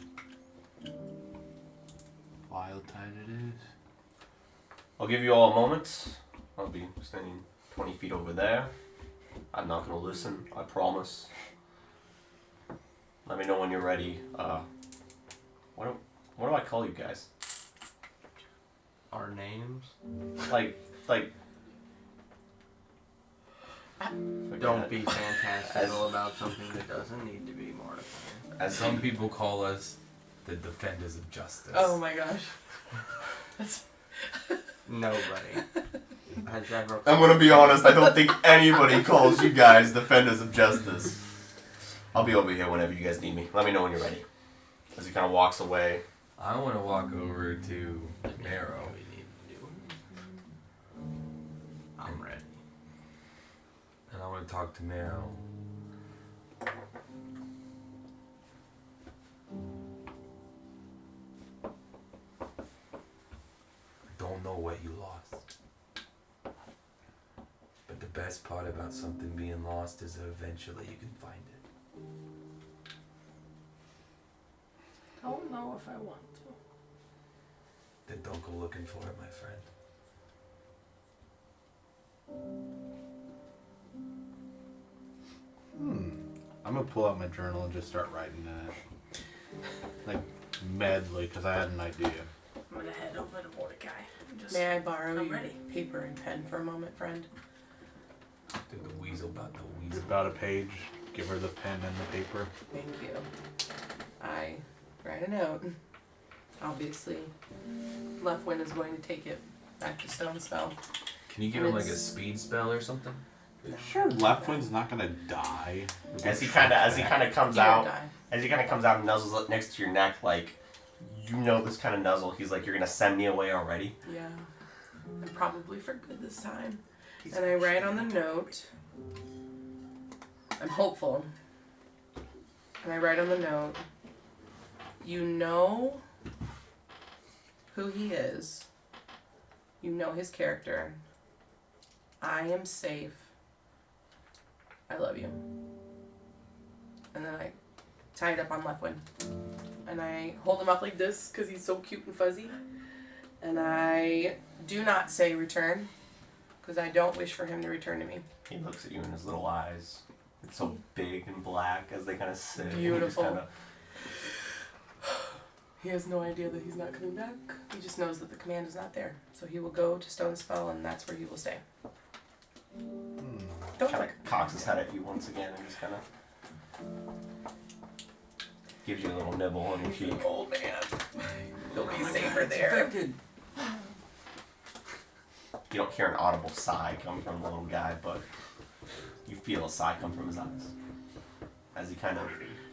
Wild Tide it is. I'll give you all a moment. I'll be standing 20 feet over there. I'm not going to listen, I promise. Let me know when you're ready. What do I call you guys? Our names. Like, Don't be fantastical about something that doesn't need to be mortifying. as Some people call us the defenders of justice. Oh my gosh. That's Nobody has ever. I'm gonna be honest, I don't think anybody calls you guys defenders of justice. I'll be over here whenever you guys need me. Let me know when you're ready. As he kind of walks away. I want to walk over to Marrow. We need to do. I'm ready. And I want to talk to Marrow. I don't know what you lost. But the best part about something being lost is that eventually you can find it. I don't know if I want to. Then don't go looking for it, my friend. I'm gonna pull out my journal and just start writing that. Like, medley, because I had an idea. I'm gonna head over to Mordecai. Just, May I borrow I'm your ready. paper and pen for a moment, friend? Did the weasel about the weasel? About a page. Give her the pen and the paper. Thank you. I write a note. Obviously, Leftwind is going to take it back to Stone Spell. Can you give him like a speed spell or something? Sure, Leftwind's not gonna die. As he kind of comes He won't out, die. as he kind of comes out and nuzzles up next to your neck, like, you know this kind of nuzzle. He's like, you're gonna send me away already. Yeah. And probably for good this time. And I write on the note, I'm hopeful. And I write on the note, you know who he is. You know his character. I am safe. I love you. And then I tie it up on Leftwind. And I hold him up like this because he's so cute and fuzzy. And I do not say return because I don't wish for him to return to me. He looks at you in his little eyes. It's so big and black as they kind of sit. and he just Beautiful. kinda- He has no idea that he's not coming back. He just knows that the command is not there. So he will go to Stone Spell and that's where he will stay. Don't kind look. of cocks his head at you once again and just kind of gives you a little nibble on your cheek. Old man. He'll be safer there. You don't hear an audible sigh come from the little guy, but you feel a sigh come from his eyes. as he kind of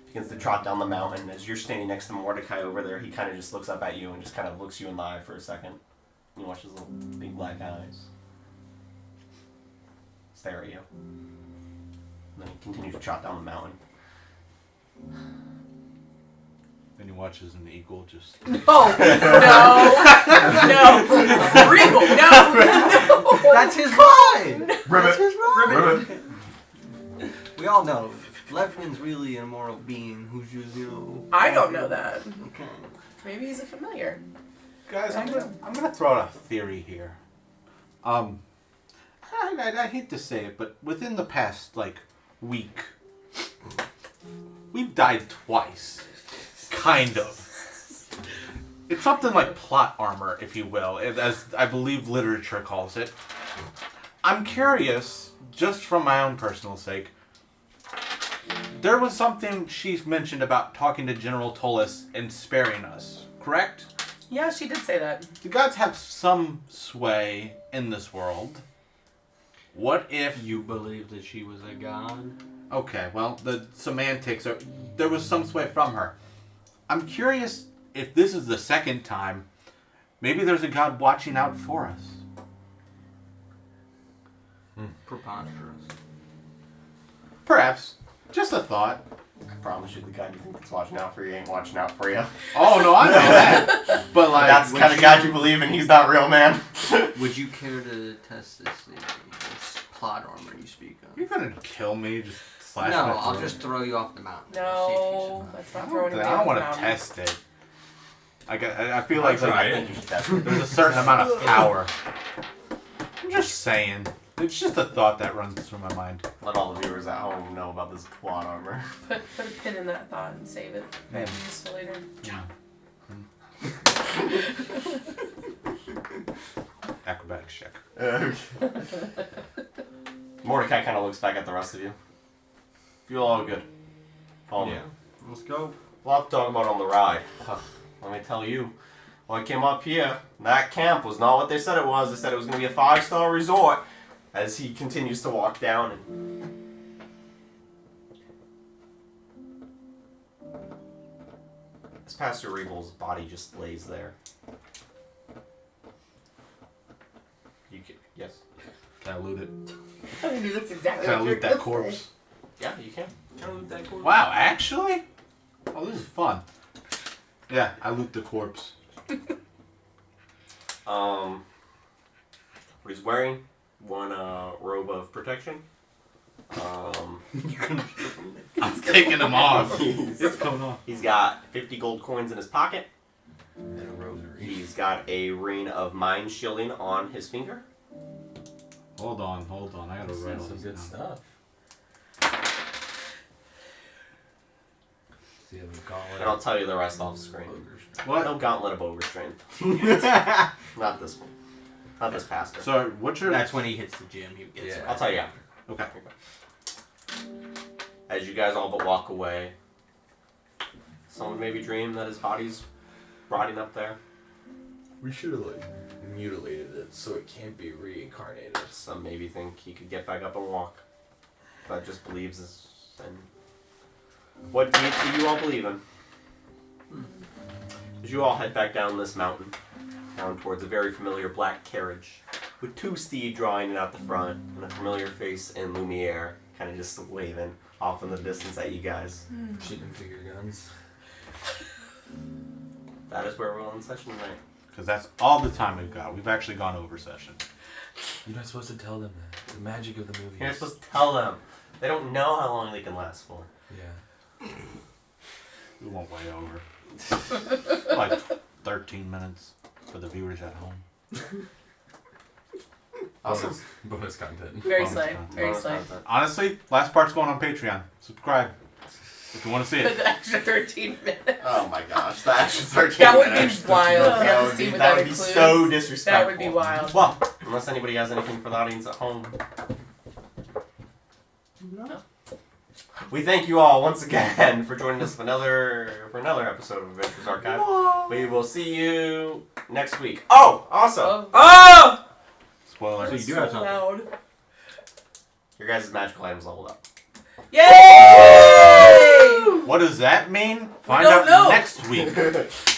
begins to trot down the mountain. As you're standing next to Mordecai over there, he kind of just looks up at you and just kind of looks you in the eye for a second. You watch his little big black eyes stare at you. And then he continues to trot down the mountain. And he watches an eagle just. No. Regal. No. That's his ride. Ribbit. That's his ride. Ribbit. We all know Lefkin's really an immoral being who's just, I don't know that. Okay. Maybe he's a familiar. Guys, I'm gonna throw out a theory here. I hate to say it, but within the past week, we've died twice. Kind of. It's something like plot armor, if you will, as I believe literature calls it. I'm curious, just from my own personal sake, there was something she's mentioned about talking to General Tollus and sparing us, correct? Yeah, she did say that. The gods have some sway in this world. What if... You believe that she was a god? Okay, well, the semantics are... There was some sway from her. I'm curious if this is the second time. Maybe there's a god watching out for us. Preposterous. Perhaps. Just a thought. I promise you, the guy you think that's watching out for you ain't watching out for you. Oh, no, I know that. But, That's the kind of God you believe in. He's not real, man. Would you care to test this plot armor you speak of? You're gonna kill me, just slash No, my I'll throat. just throw you off the mountain. No, let's not throw anything. I don't want to down. test it. I feel like I think you should test it. there's a certain amount of power. I'm just saying. It's just a thought that runs through my mind. Let all the viewers at home know about this plot armor. Put a pin in that thought and save it. Might be useful later. Yeah. Acrobatics check. Mordecai kind of looks back at the rest of you. Feel all good. Follow me. Let's go. A lot to talk about on the ride. Let me tell you. When I came up here, that camp was not what they said it was. They said it was going to be a 5-star resort. As he continues to walk down and... As Pastor Regal's body just lays there. You can, yes? Can I loot it? I knew that's exactly Can I what loot that corpse? Yeah, you can. Can I loot that corpse? Wow, actually? Oh, this is fun. Yeah, I loot the corpse. What he's wearing, one robe of protection. I'm taking them off. He's It's coming off. got 50 gold coins in his pocket. And a rosary. He's got a ring of mind shielding on his finger. Hold on. I gotta write all Some this good down. stuff. See, the gauntlet. And I'll tell you the rest off screen. What? No gauntlet of ogre strength. Not this one. Not this pastor. So, what's your... That's when he hits the gym. He gets Yeah. I'll tell you after. Okay. As you guys all but walk away, someone maybe dreamed that his body's rotting up there. We should have mutilated it so it can't be reincarnated. Some maybe think he could get back up and walk. But just believes this. And what deity do you all believe in? As you all head back down this mountain, down towards a very familiar black carriage, with 2 steed drawing it out the front, and a familiar face in Lumiere, kind of just waving off in the distance at you guys. Shooting finger guns. That is where we're on session tonight. Because that's all the time we've got. We've actually gone over session. You're not supposed to tell them that. The magic of the movies. You're not supposed to tell them. They don't know how long they can last for. Yeah. We won't way over. Like 13 minutes for the viewers at home. Awesome. Bonus content. Very Bonus slay. content. Very Bonus slay. content. Honestly, last part's going on Patreon. Subscribe if you want to see it. The extra 13 minutes. Oh my gosh, the extra 13 That would minutes. be wild. We That have would to see be- what that that would be includes. so disrespectful. That would be wild. Well, unless anybody has anything for the audience at home. No. We thank you all once again for joining us for another episode of Adventures Archive. We will see you next week. Oh, also, Oh! Spoiler. So you do have So something. loud. your guys' magical items leveled up. Yay! Yay! What does that mean? Find don't out know. next week.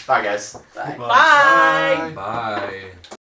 Bye, guys. Bye. Bye. Bye. Bye.